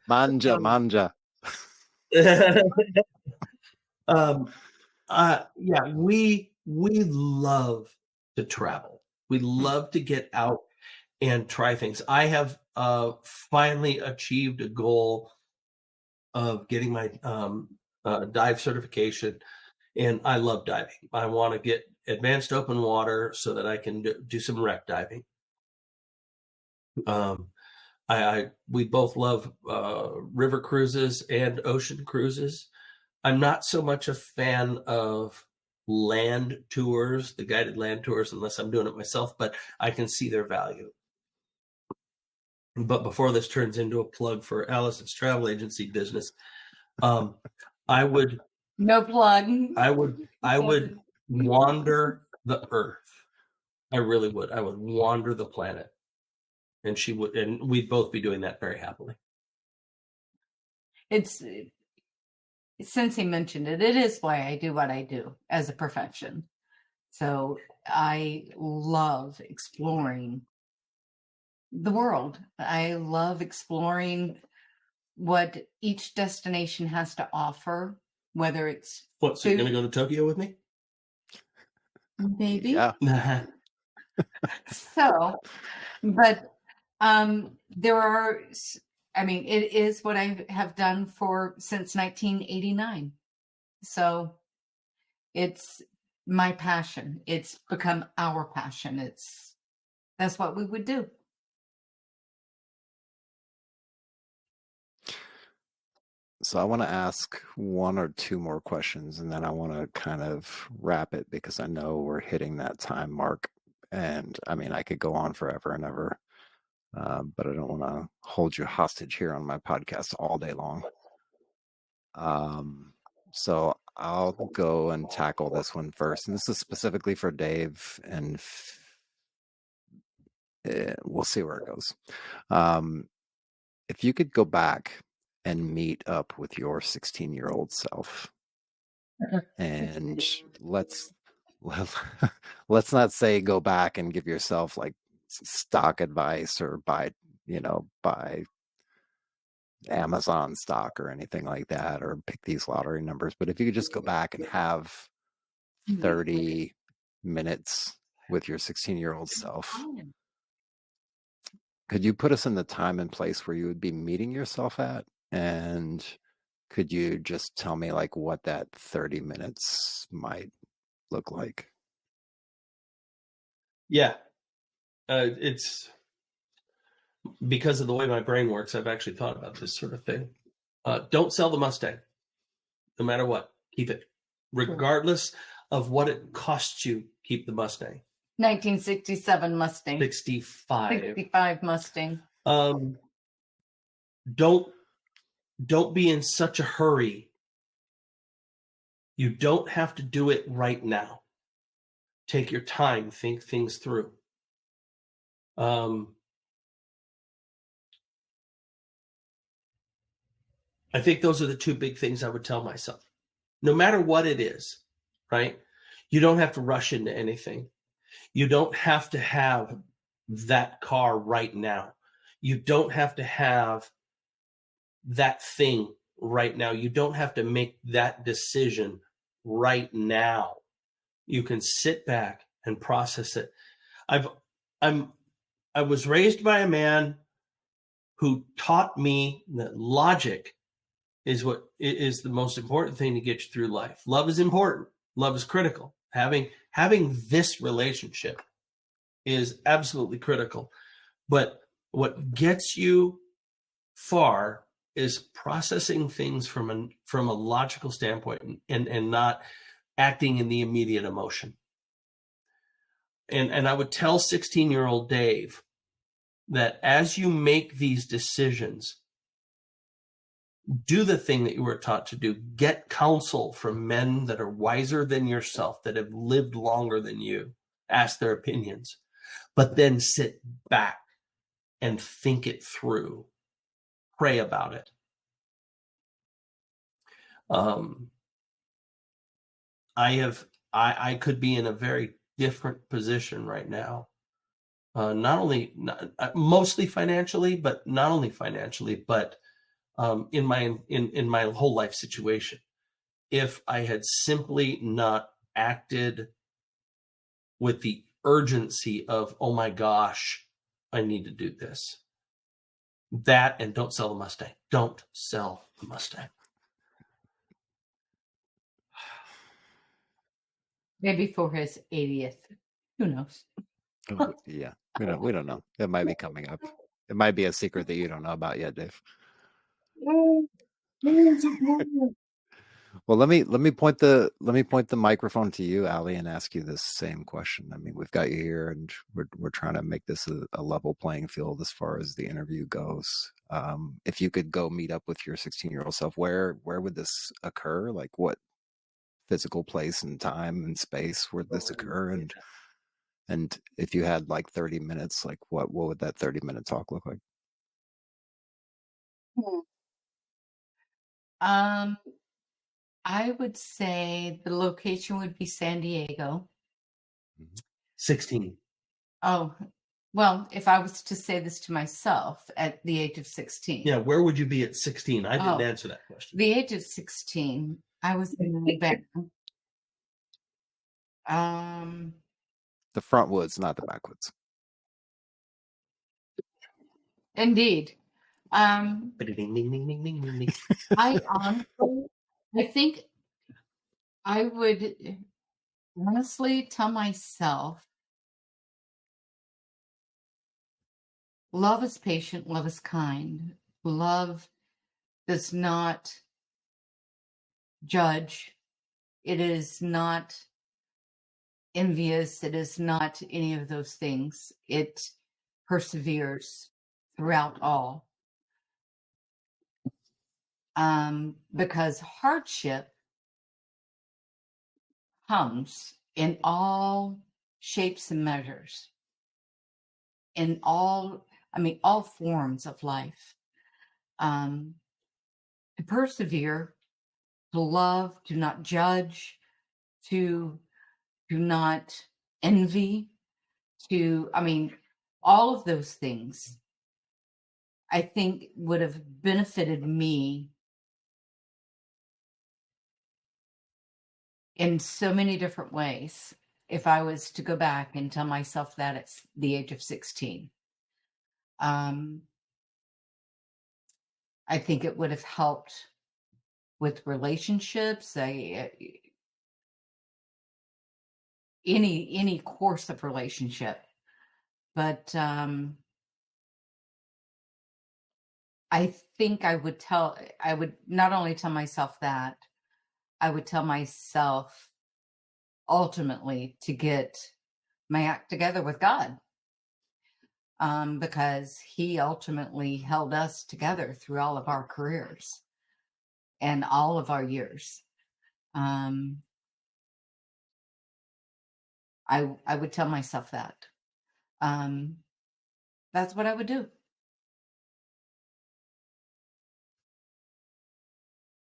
Manja, manja. Yeah, we love to travel. We love to get out and try things. I have finally achieved a goal of getting my dive certification, and I love diving. I want to get advanced open water so that I can do some wreck diving. We both love river cruises and ocean cruises. I'm not so much a fan of land tours, the guided land tours, unless I'm doing it myself, but I can see their value. But before this turns into a plug for Allison's travel agency business, I would No plug. I would wander the earth. I really would. I would wander the planet. And she would, and we'd both be doing that very happily. It's since he mentioned it, it is why I do what I do as a profession. So I love exploring the world. I love exploring what each destination has to offer, whether it's What, so you're going to go to Tokyo with me? maybe. Yeah. So, but there are, I mean, it is what I have done since 1989. So it's my passion. It's become our passion. That's what we would do. So I want to ask one or two more questions, and then I want to kind of wrap it because I know we're hitting that time mark. And I mean, I could go on forever and ever, but I don't want to hold you hostage here on my podcast all day long. So I'll go and tackle this one first. And this is specifically for Dave, and we'll see where it goes. If you could go back and meet up with your 16-year-old self, and let's not say go back and give yourself like stock advice or buy Amazon stock or anything like that, or pick these lottery numbers. But if you could just go back and have 30 minutes with your 16-year-old self, could you put us in the time and place where you would be meeting yourself at? And could you just tell me like what that 30 minutes might look like? Yeah. It's because of the way my brain works. I've actually thought about this sort of thing. Don't sell the Mustang, no matter what. Keep it, regardless of what it costs you. Keep the Mustang. 1967 Mustang. 65 Mustang. Don't be in such a hurry. You don't have to do it right now. Take your time, think things through. I think those are the two big things I would tell myself. No matter what it is, right? You don't have to rush into anything. You don't have to have that car right now. You don't have to have that thing right now. You don't have to make that decision right now. You can sit back and process it. I was raised by a man who taught me that logic is what is the most important thing to get you through life. Love is important. Love is critical. Having this relationship is absolutely critical. But what gets you far is processing things from a logical standpoint and not acting in the immediate emotion. And I would tell 16-year-old Dave that as you make these decisions, do the thing that you were taught to do. Get counsel from men that are wiser than yourself, that have lived longer than you. Ask their opinions, but then sit back and think it through. Pray about it. I could be in a very different position right now. Not only mostly financially, but not only financially, but in my whole life situation. If I had simply not acted with the urgency of, oh my gosh, I need to do this. That, and don't sell the Mustang. Don't sell the Mustang. Maybe for his 80th. Who knows? Oh, yeah, we don't know. It might be coming up. It might be a secret that you don't know about yet, Dave. Well, let me point the microphone to you, Allie, and ask you this same question. I mean, we've got you here, and we're trying to make this a level playing field as far as the interview goes. If you could go meet up with your 16-year-old self, where would this occur? Like, what physical place and time and space would this occur? And if you had like 30 minutes, like what would that 30-minute talk look like? Um, I would say the location would be San Diego. 16. Oh, well, if I was to say this to myself at the age of 16. Yeah, where would you be at 16? I didn't Oh. answer that question. The age of 16, I was in Alabama. The front woods, not the backwoods. Indeed. Ding, ding, ding, ding, ding, ding, ding. I honestly, I think I would honestly tell myself, love is patient, love is kind. Love does not judge. It is not envious. It is not any of those things. It perseveres throughout all. Because hardship comes in all shapes and measures, in all forms of life. To persevere, to love, to not judge, to do not envy, all of those things, I think would have benefited me in so many different ways if I was to go back and tell myself that at the age of 16. I think it would have helped with relationships, any course of relationship. But I think I would not only tell myself that, I would tell myself ultimately to get my act together with God. Because he ultimately held us together through all of our careers and all of our years. I would tell myself that. That's what I would do.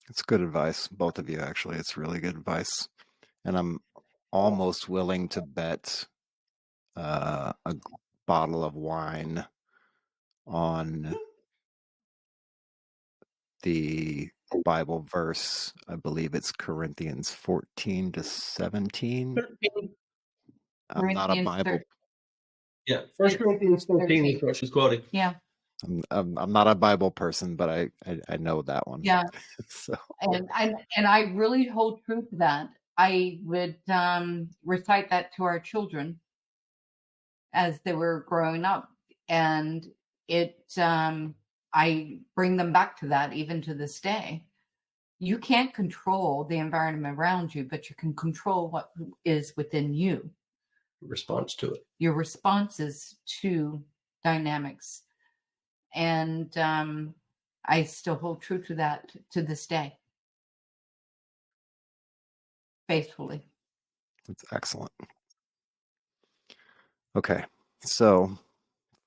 It's good advice, both of you, actually. It's really good advice. And I'm almost willing to bet a bottle of wine on the Bible verse. I believe it's Corinthians 14 to 17. 13. I'm not a Bible. Yeah, 1 Corinthians 13 is what she's quoting. Yeah. I'm not a Bible person, but I know that one. Yeah. So And I really hold true to that. I would recite that to our children as they were growing up, and I bring them back to that even to this day. You can't control the environment around you, but you can control what is within you. Response to it. Your responses to dynamics. And I still hold true to that to this day. Faithfully. that's excellent. Okay, so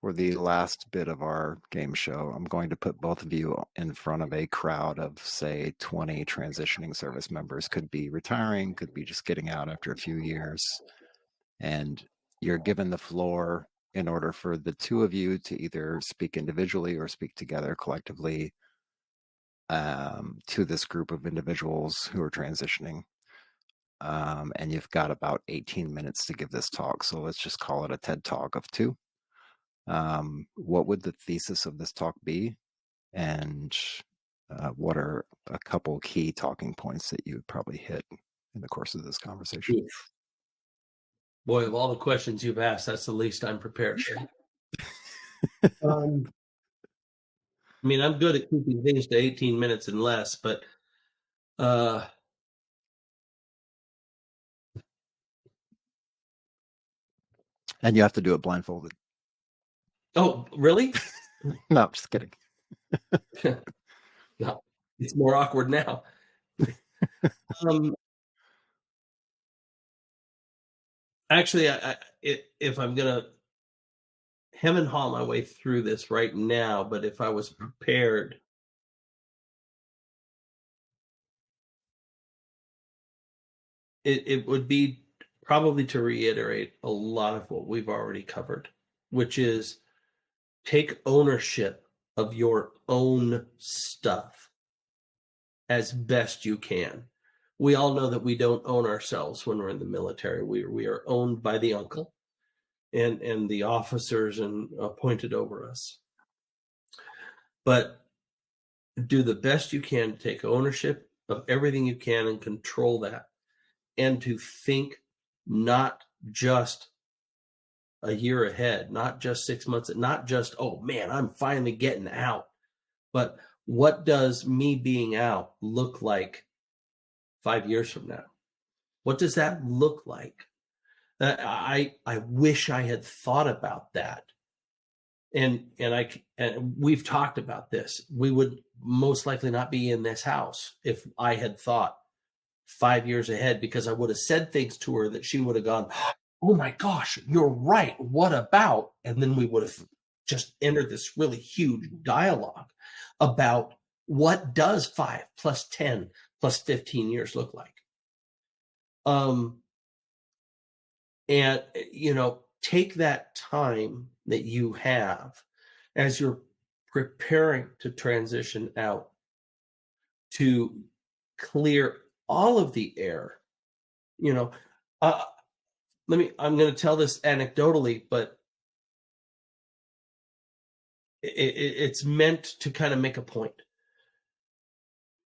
For the last bit of our game show, I'm going to put both of you in front of a crowd of, say, 20 transitioning service members. Could be retiring, could be just getting out after a few years. And you're given the floor in order for the two of you to either speak individually or speak together collectively to this group of individuals who are transitioning. And you've got about 18 minutes to give this talk. So let's just call it a TED Talk of two. What would the thesis of this talk be? And what are a couple key talking points that you would probably hit in the course of this conversation? Oof. Boy, of all the questions you've asked, that's the least I'm prepared for. I mean, I'm good at keeping things to 18 minutes and less, but And you have to do it blindfolded. oh, really? No, just kidding. No, it's more awkward now. Actually, if I'm gonna hem and haw my way through this right now, but if I was prepared, it would be probably to reiterate a lot of what we've already covered, which is take ownership of your own stuff as best you can. We all know that we don't own ourselves when we're in the military. We are owned by the uncle and the officers and appointed over us. But do the best you can to take ownership of everything you can and control that, and to think not just a year ahead, not just 6 months, not just, oh man, I'm finally getting out, but what does me being out look like 5 years from now? What does that look like? I wish I had thought about that. And we've talked about this. We would most likely not be in this house if I had thought 5 years ahead, because I would have said things to her that she would have gone, oh my gosh, you're right. What about? And then we would have just entered this really huge dialogue about what does 5 plus 10 plus 15 years look like. And, take that time that you have as you're preparing to transition out to clear all of the air. I'm going to tell this anecdotally, but it's meant to kind of make a point.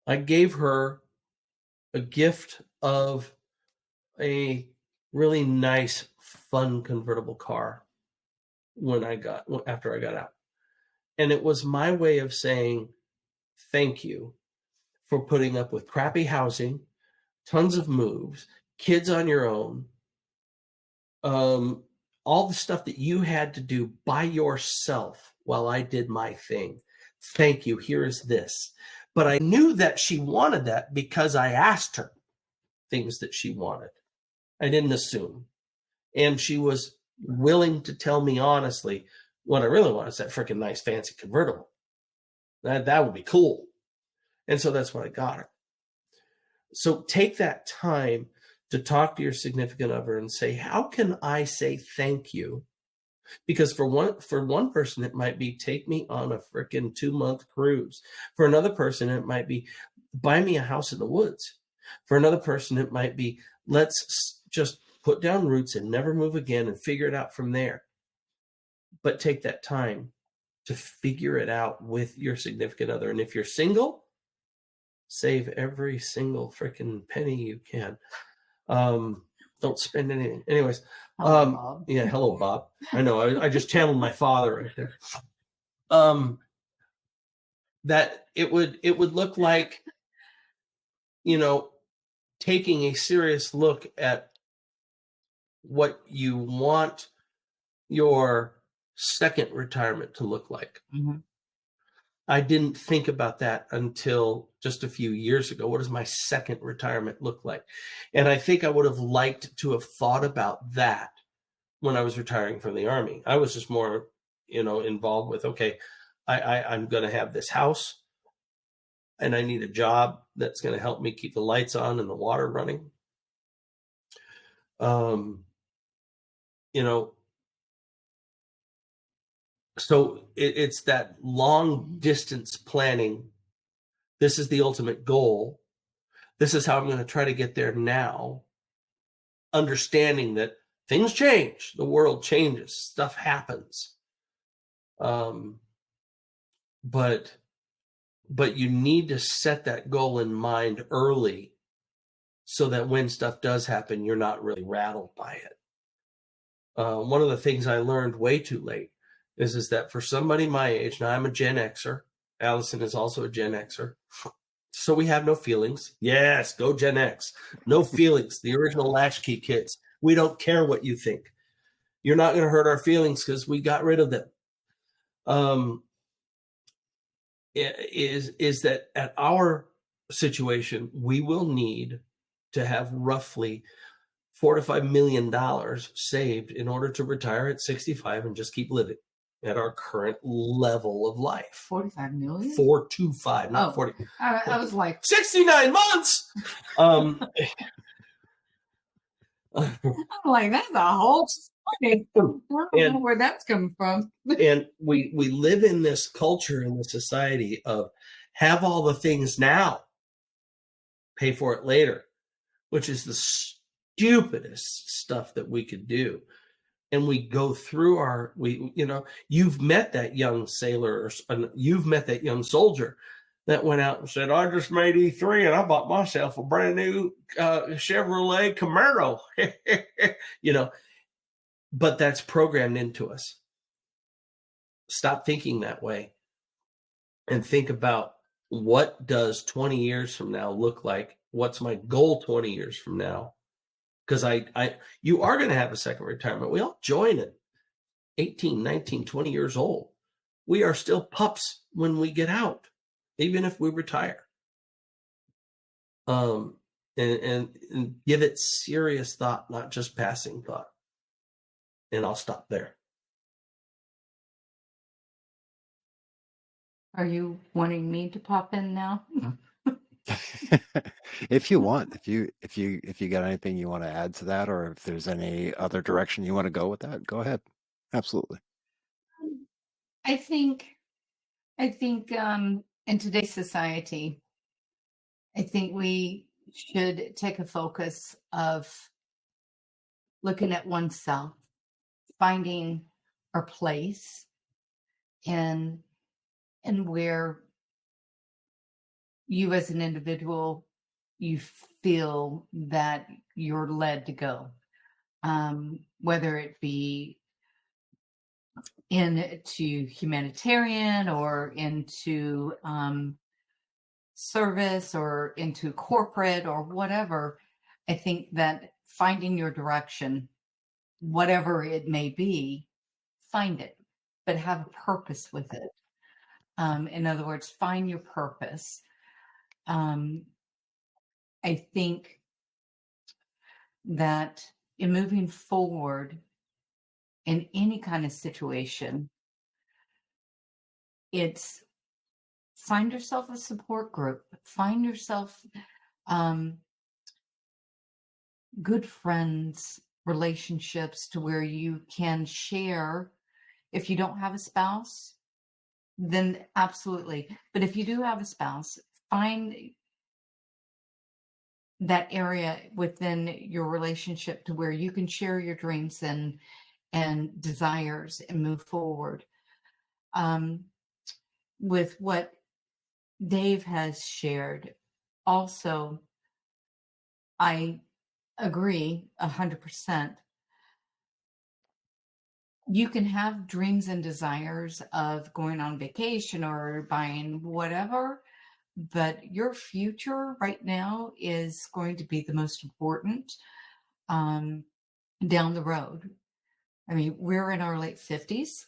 I gave her a gift of a really nice, fun convertible car after I got out. And it was my way of saying thank you for putting up with crappy housing, tons of moves, kids on your own, all the stuff that you had to do by yourself while I did my thing. Thank you. Here is this. But I knew that she wanted that because I asked her things that she wanted. I didn't assume. And she was willing to tell me honestly, what I really want is that freaking nice fancy convertible. That would be cool. And so that's what I got her. So take that time to talk to your significant other and say, how can I say thank you? Because for one person, it might be take me on a freaking 2-month cruise. For another person, it might be buy me a house in the woods. For another person, it might be let's just put down roots and never move again and figure it out from there. But take that time to figure it out with your significant other. And if you're single, save every single freaking penny you can. Don't spend anything. Anyways, Hello, Bob. yeah, hello, Bob. I know. I just channeled my father right there. That it would look like, taking a serious look at what you want your second retirement to look like. Mm-hmm. I didn't think about that until just a few years ago. What does my second retirement look like? And I think I would have liked to have thought about that when I was retiring from the Army. I was just more involved with, okay, I'm going to have this house and I need a job that's going to help me keep the lights on and the water running. Um, you know, so it's that long distance planning. This is the ultimate goal. This is how I'm going to try to get there now, understanding that things change, the world changes, stuff happens. But you need to set that goal in mind early so that when stuff does happen, you're not really rattled by it. One of the things I learned way too late is that for somebody my age, now I'm a Gen Xer, Allison is also a Gen Xer, so we have no feelings. Yes, go Gen X. No feelings. The original latchkey kids. We don't care what you think. You're not going to hurt our feelings because we got rid of them. Is that at our situation, we will need to have roughly $4 to $5 million saved in order to retire at 65 and just keep living at our current level of life. 45 million? 425, not Oh, 40. I was like, 69 months. I'm like, that's a whole story. I don't know where that's coming from. And we live in this culture, in the society of have all the things now, pay for it later, which is the stupidest stuff that we could do. And we go through you've met that young sailor, or you've met that young soldier that went out and said, I just made E3 and I bought myself a brand new Chevrolet Camaro, but that's programmed into us. Stop thinking that way and think about, what does 20 years from now look like? What's my goal 20 years from now? Because you are going to have a second retirement. We all join it 18, 19, 20 years old. We are still pups when we get out, even if we retire. And give it serious thought, not just passing thought. And I'll stop there. Are you wanting me to pop in now? If you want, if you got anything you want to add to that, or if there's any other direction you want to go with that, go ahead. Absolutely. I think in today's society, I think we should take a focus of looking at oneself, finding our place, and where you as an individual, you feel that you're led to go, whether it be into humanitarian or into service or into corporate or whatever. I think that finding your direction, whatever it may be, find it, but have a purpose with it. In other words, find your purpose. I think that in moving forward in any kind of situation, it's find yourself a support group, find yourself good friends, relationships to where you can share. If you don't have a spouse, then absolutely. But if you do have a spouse, find that area within your relationship to where you can share your dreams and desires and move forward. With what Dave has shared, also, I agree 100%. You can have dreams and desires of going on vacation or buying whatever, but your future right now is going to be the most important down the road. I mean, we're in our late 50s.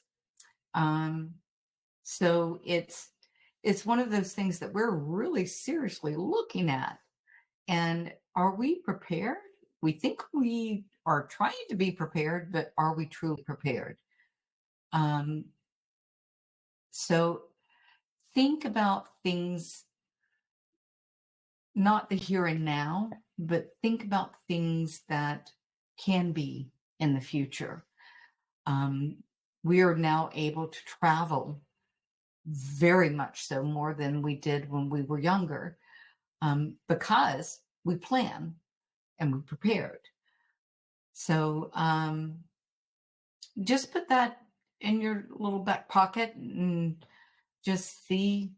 So it's one of those things that we're really seriously looking at. And are we prepared? We think we are trying to be prepared, but are we truly prepared? So think about things, not the here and now, but think about things that can be in the future. Um, we are now able to travel very much so, more than we did when we were younger, because we plan and we prepared. So just put that in your little back pocket and just see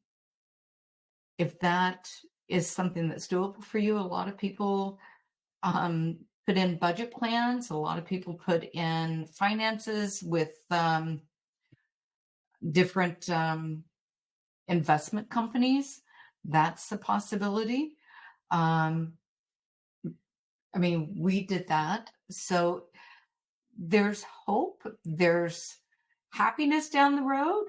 if that is something that's doable for you. A lot of people put in budget plans. A lot of people put in finances with different investment companies. That's a possibility. Um, I mean, we did that. So there's hope. There's happiness down the road.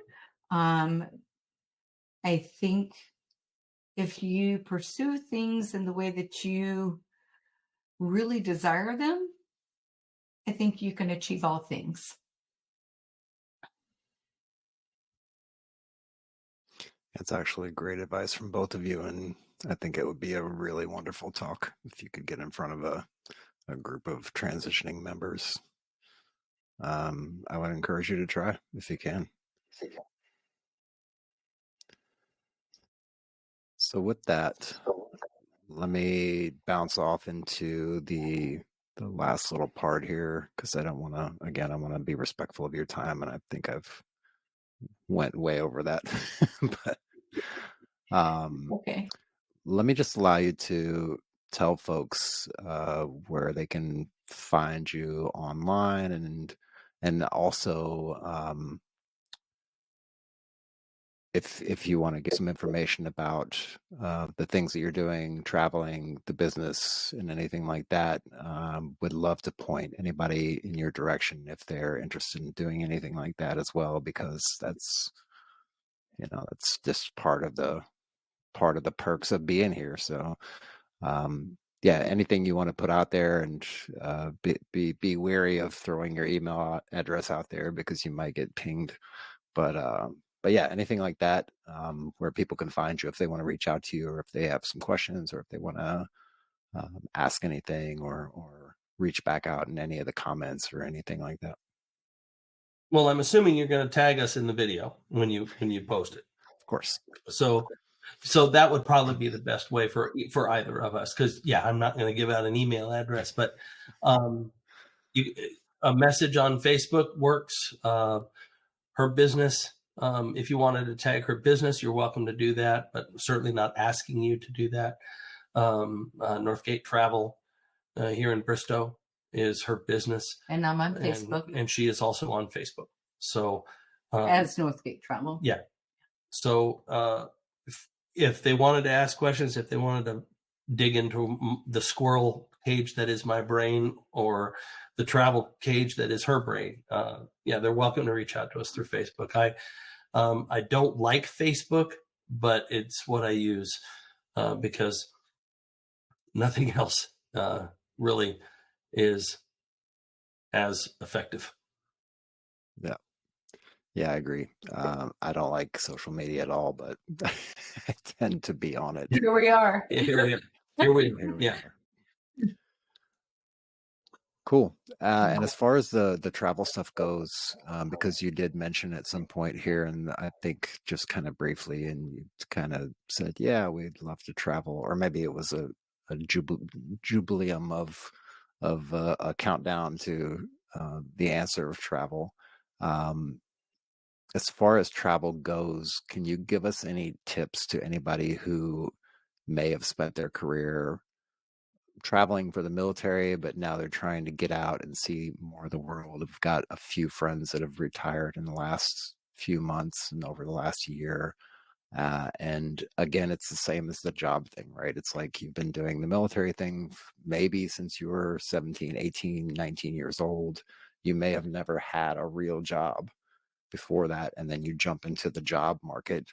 I think if you pursue things in the way that you really desire them, I think you can achieve all things. It's actually great advice from both of you, and I think it would be a really wonderful talk if you could get in front of a group of transitioning members. I would encourage you to try if you can. So with that, let me bounce off into the last little part here, because I don't want to, again, I want to be respectful of your time, and I think I've went way over that. But Okay. let me just allow you to tell folks where they can find you online, and also if you want to get some information about the things that you're doing, traveling, the business, and anything like that, would love to point anybody in your direction if they're interested in doing anything like that as well, because that's just part of the perks of being here. So yeah, anything you want to put out there, and be wary of throwing your email address out there because you might get pinged. But yeah, anything like that, where people can find you if they want to reach out to you, or if they have some questions, or if they want to ask anything, or reach back out in any of the comments or anything like that. Well, I'm assuming you're going to tag us in the video when you post it. Of course. So that would probably be the best way for either of us, because yeah, I'm not going to give out an email address, but a message on Facebook works. Her business, if you wanted to tag her business, you're welcome to do that, but certainly not asking you to do that. Northgate Travel here in Bristow is her business, And I'm on Facebook and she is also on Facebook. So as Northgate Travel. yeah. So if they wanted to ask questions, if they wanted to dig into the squirrel cage that is my brain, or the travel cage that is her brain, yeah, they're welcome to reach out to us through Facebook. I don't like Facebook, but it's what I use because nothing else really is as effective. Yeah. Yeah, I agree. I don't like social media at all, but I tend to be on it. Here we are. Here we yeah. are. Cool. And as far as the travel stuff goes, because you did mention at some point here, and I think just kind of briefly, and you kind of said, yeah, we'd love to travel, or maybe it was a jubileum of a countdown to the answer of travel. As far as travel goes, can you give us any tips to anybody who may have spent their career traveling for the military, but now they're trying to get out and see more of the world? I've got a few friends that have retired in the last few months and over the last year. And again, it's the same as the job thing, right? It's like you've been doing the military thing maybe since you were 17, 18, 19 years old. You may have never had a real job before that, and then you jump into the job market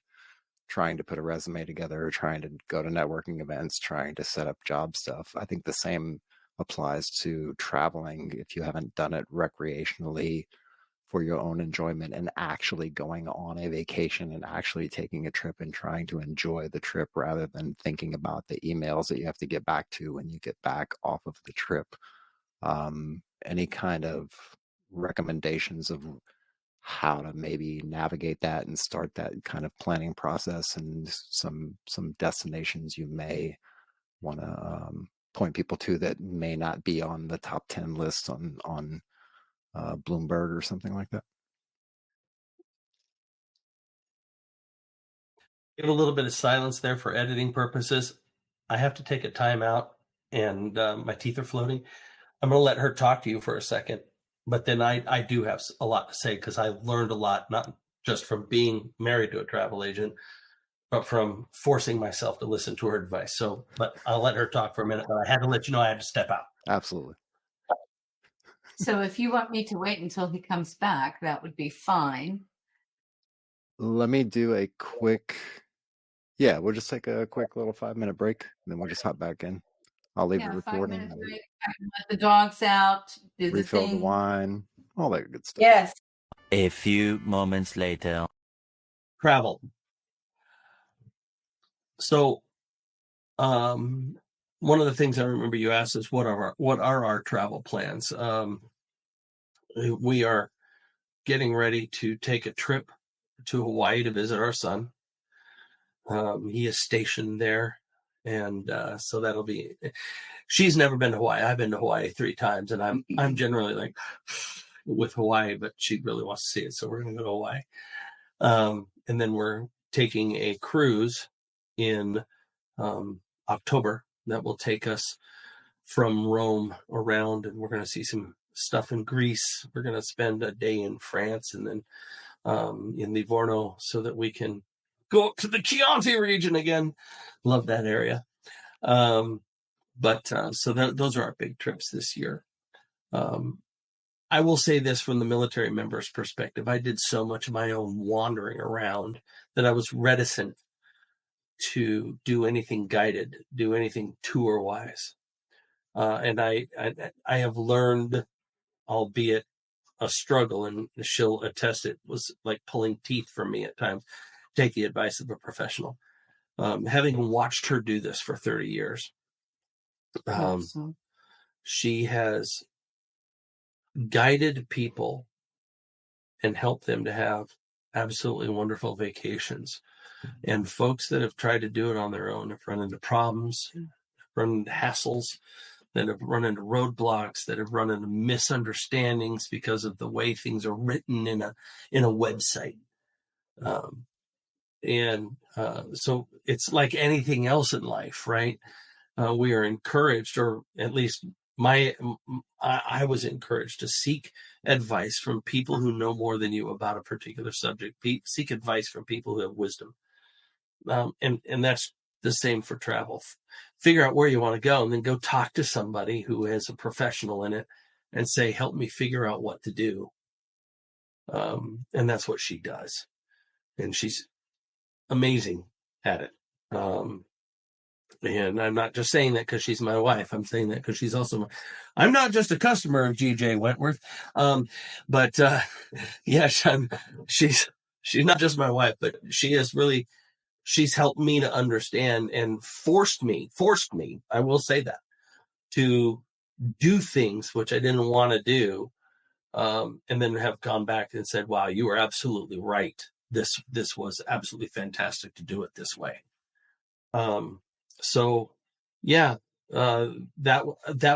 trying to put a resume together, trying to go to networking events, trying to set up job stuff. I think the same applies to traveling if you haven't done it recreationally for your own enjoyment and actually going on a vacation and actually taking a trip and trying to enjoy the trip rather than thinking about the emails that you have to get back to when you get back off of the trip. Any kind of recommendations of how to maybe navigate that and start that kind of planning process, and some destinations you may want to point people to that may not be on the top 10 list on Bloomberg or something like that? Give a little bit of silence there for editing purposes. I have to take a time out, and my teeth are floating. I'm going to let her talk to you for a second, but then I do have a lot to say because I learned a lot, not just from being married to a travel agent, but from forcing myself to listen to her advice. So, but I'll let her talk for a minute, but I had to let you know I had to step out. Absolutely. So if you want me to wait until he comes back, that would be fine. Let me do a quick, yeah, we'll just take a quick little 5-minute break and then we'll just hop back in. I'll leave the Yeah, recording, 5 minutes break. I can let the dogs out, do the refill the thing. wine, all that good stuff. Yes. A few moments later. Travel. So, one of the things I remember you asked is what are our travel plans? We are getting ready to take a trip to Hawaii to visit our son. He is stationed there, and so that'll be. She's never been to Hawaii. I've been to Hawaii 3 times, and I'm generally like with Hawaii, but she really wants to see it, so we're going to go to Hawaii. And then we're taking a cruise in October that will take us from Rome around, and we're going to see some stuff in Greece. We're going to spend a day in France, and then in Livorno, so that we can go up to the Chianti region again. Love that area. So those are our big trips this year. I will say this from the military members' perspective. I did so much of my own wandering around that I was reticent to do anything guided, do anything tour-wise. And I have learned, albeit a struggle, and she'll attest it was like pulling teeth for me at times, take the advice of a professional. Having watched her do this for 30 years, Awesome. she has guided people and helped them to have absolutely wonderful vacations. And folks that have tried to do it on their own have run into problems, run into hassles, that have run into roadblocks, that have run into misunderstandings because of the way things are written in a website. So it's like anything else in life, right? We are encouraged, or at least I was encouraged to seek advice from people who know more than you about a particular subject. Seek advice from people who have wisdom. And that's the same for travel. Figure out where you want to go, and then go talk to somebody who is a professional in it and say, help me figure out what to do. And that's what she does. And she's amazing at it. And I'm not just saying that because she's my wife. I'm saying that because she's also I'm not just a customer of GJ Wentworth. She's not just my wife, but she's helped me to understand and forced me, I will say that, to do things which I didn't want to do. And then have gone back and said, wow, you were absolutely right. This was absolutely fantastic to do it this way. That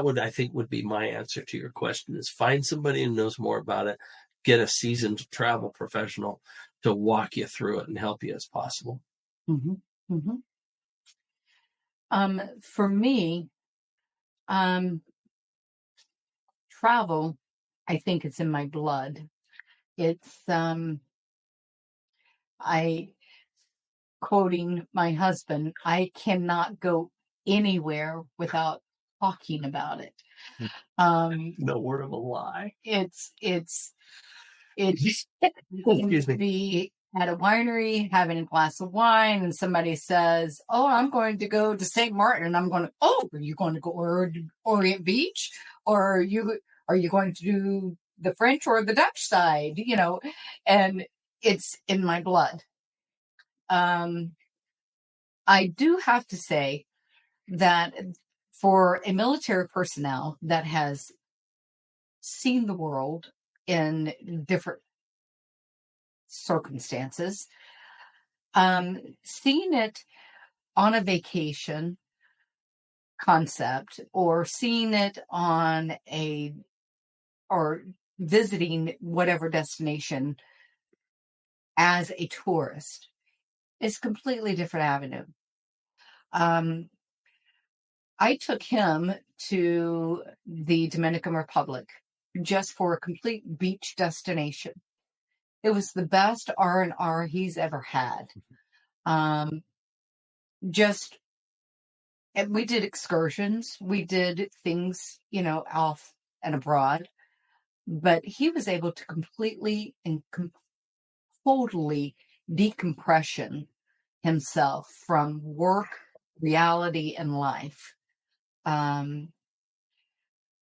would, I think, would be my answer to your question, is find somebody who knows more about it, get a seasoned travel professional to walk you through it and help you as possible. Mm-hmm. Mm-hmm. For me, travel, I think it's in my blood. It's, quoting my husband, I cannot go anywhere without talking about it. No word of a lie. It's Excuse me. be at a winery having a glass of wine, and somebody says, oh, I'm going to go to St. Martin, and I'm going to, oh, are you going to go to Orient Beach, or are you going to the French or the Dutch side, and it's in my blood. I do have to say that for a military personnel that has seen the world in different circumstances, seeing it on a vacation concept or seeing it on or visiting whatever destination as a tourist is a completely different avenue. I took him to the Dominican Republic just for a complete beach destination. It was the best R&R he's ever had. And we did excursions. We did things, off and abroad. But he was able to completely and totally decompression himself from work, reality, and life.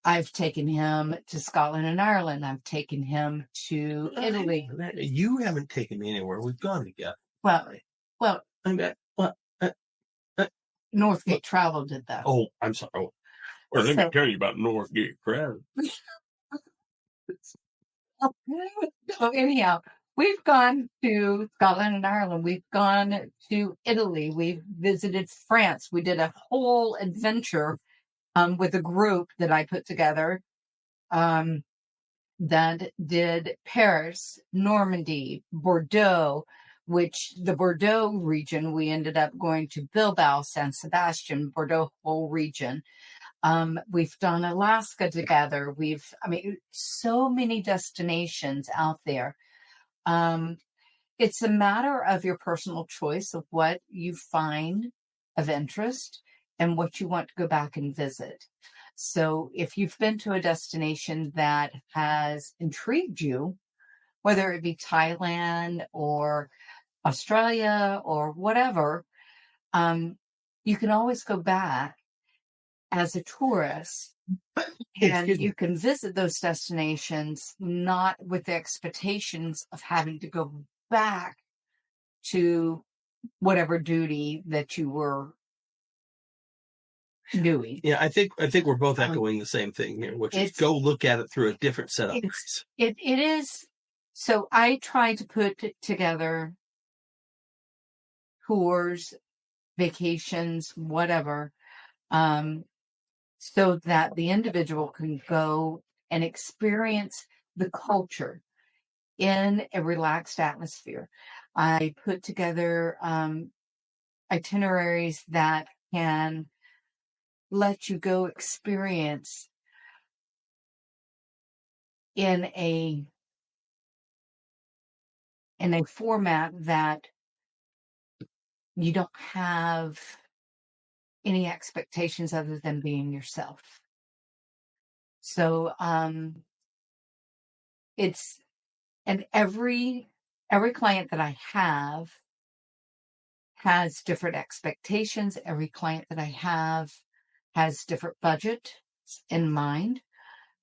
I've taken him to Scotland and Ireland. I've taken him to Italy. You haven't taken me anywhere. We've gone together. Well, uh, Northgate Travel did that. Oh, I'm sorry. Oh. Well, let me tell you about Northgate Travel. So anyhow, we've gone to Scotland and Ireland. We've gone to Italy. We've visited France. We did a whole adventure with a group that I put together that did Paris, Normandy, Bordeaux, which the Bordeaux region, we ended up going to Bilbao, San Sebastian, Bordeaux whole region. We've done Alaska together. So many destinations out there. It's a matter of your personal choice of what you find of interest and what you want to go back and visit. So if you've been to a destination that has intrigued you, whether it be Thailand or Australia or whatever, you can always go back as a tourist and you can visit those destinations not with the expectations of having to go back to whatever duty that you were doing. Yeah, I think we're both echoing the same thing here, which is go look at it through a different set of eyes. It is. So I try to put together tours, vacations, whatever, so that the individual can go and experience the culture in a relaxed atmosphere. I put together itineraries that can let you go experience in a format that you don't have any expectations other than being yourself. So it's, and every client that I have has different expectations. Every client that I have has different budget in mind.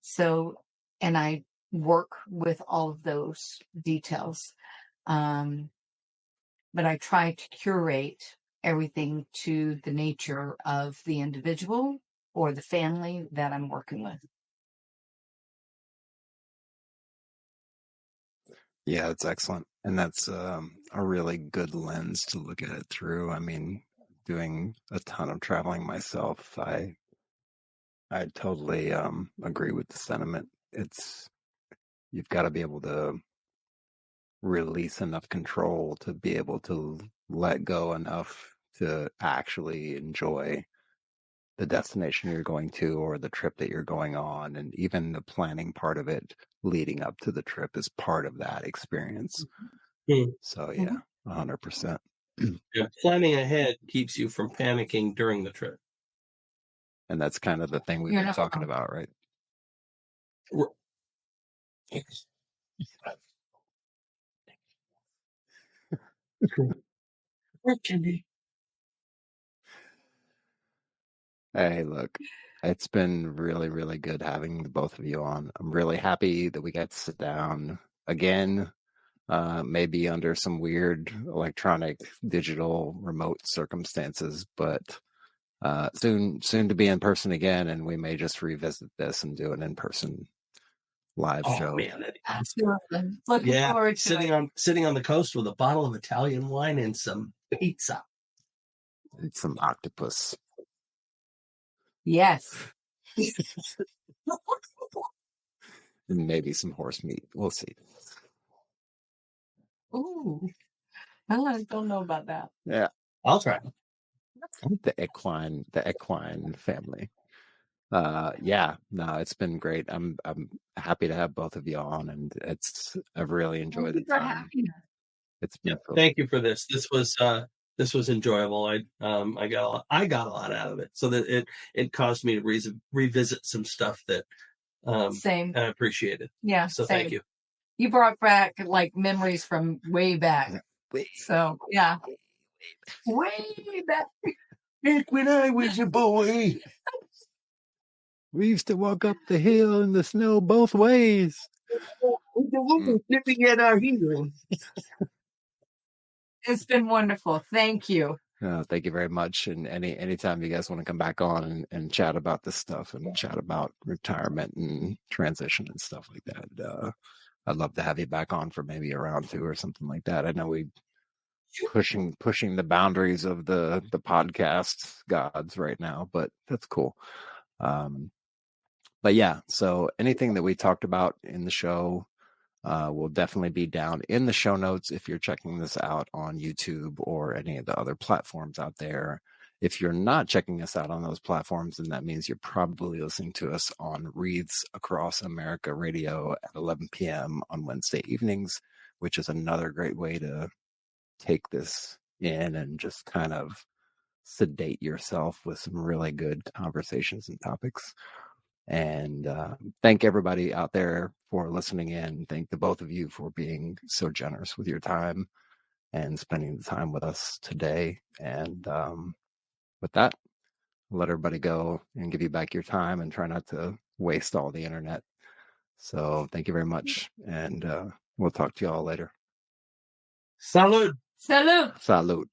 So, and I work with all of those details. But I try to curate everything to the nature of the individual or the family that I'm working with. Yeah, that's excellent. And that's a really good lens to look at it through. I mean, doing a ton of traveling myself, I totally agree with the sentiment. You've got to be able to release enough control to be able to let go enough to actually enjoy the destination you're going to or the trip that you're going on. And even the planning part of it leading up to the trip is part of that experience. Mm-hmm. So yeah, 100%. Yeah, planning ahead keeps you from panicking during the trip. And that's kind of the thing we've been talking about, right? Hey, look, It's been really, really good having the both of you on. I'm really happy that we got to sit down again, maybe under some weird electronic, digital, remote circumstances, but soon to be in person again, and we may just revisit this and do an in-person live Oh show. man, Absolutely. Looking yeah, forward to it. sitting on the coast with a bottle of Italian wine and some pizza. And some octopus. Yes. And maybe some horse meat. We'll see. Ooh, I don't know about that. Yeah. I'll try. The equine family. Yeah, no, it's been great. I'm happy to have both of you on, and I've really enjoyed the Thank you for time. having us. It's been cool. Thank you for this. This was enjoyable. I got a lot out of it. So that it caused me to revisit some stuff that Same. I appreciated. Yeah. So same. thank you. You brought back like memories from way back. Wait, So yeah. Way back. Back when I was a boy. we used to walk up the hill in the snow both ways. Nipping at our heels. It's been wonderful. Thank you. Thank you very much. And anytime you guys want to come back on and chat about this stuff and chat about retirement and transition and stuff like that, I'd love to have you back on for maybe a round 2 or something like that. I know we pushing the boundaries of the podcast gods right now, but that's cool. But yeah, so anything that we talked about in the show will definitely be down in the show notes if you're checking this out on YouTube or any of the other platforms out there. If you're not checking us out on those platforms, then that means you're probably listening to us on Reads Across America Radio at 11 p.m. on Wednesday evenings, which is another great way to take this in and just kind of sedate yourself with some really good conversations and topics. And thank everybody out there for listening in. Thank the both of you for being so generous with your time and spending the time with us today. And with that, I'll let everybody go and give you back your time and try not to waste all the internet. So thank you very much. And we'll talk to you all later. Salud. Salute. Salute.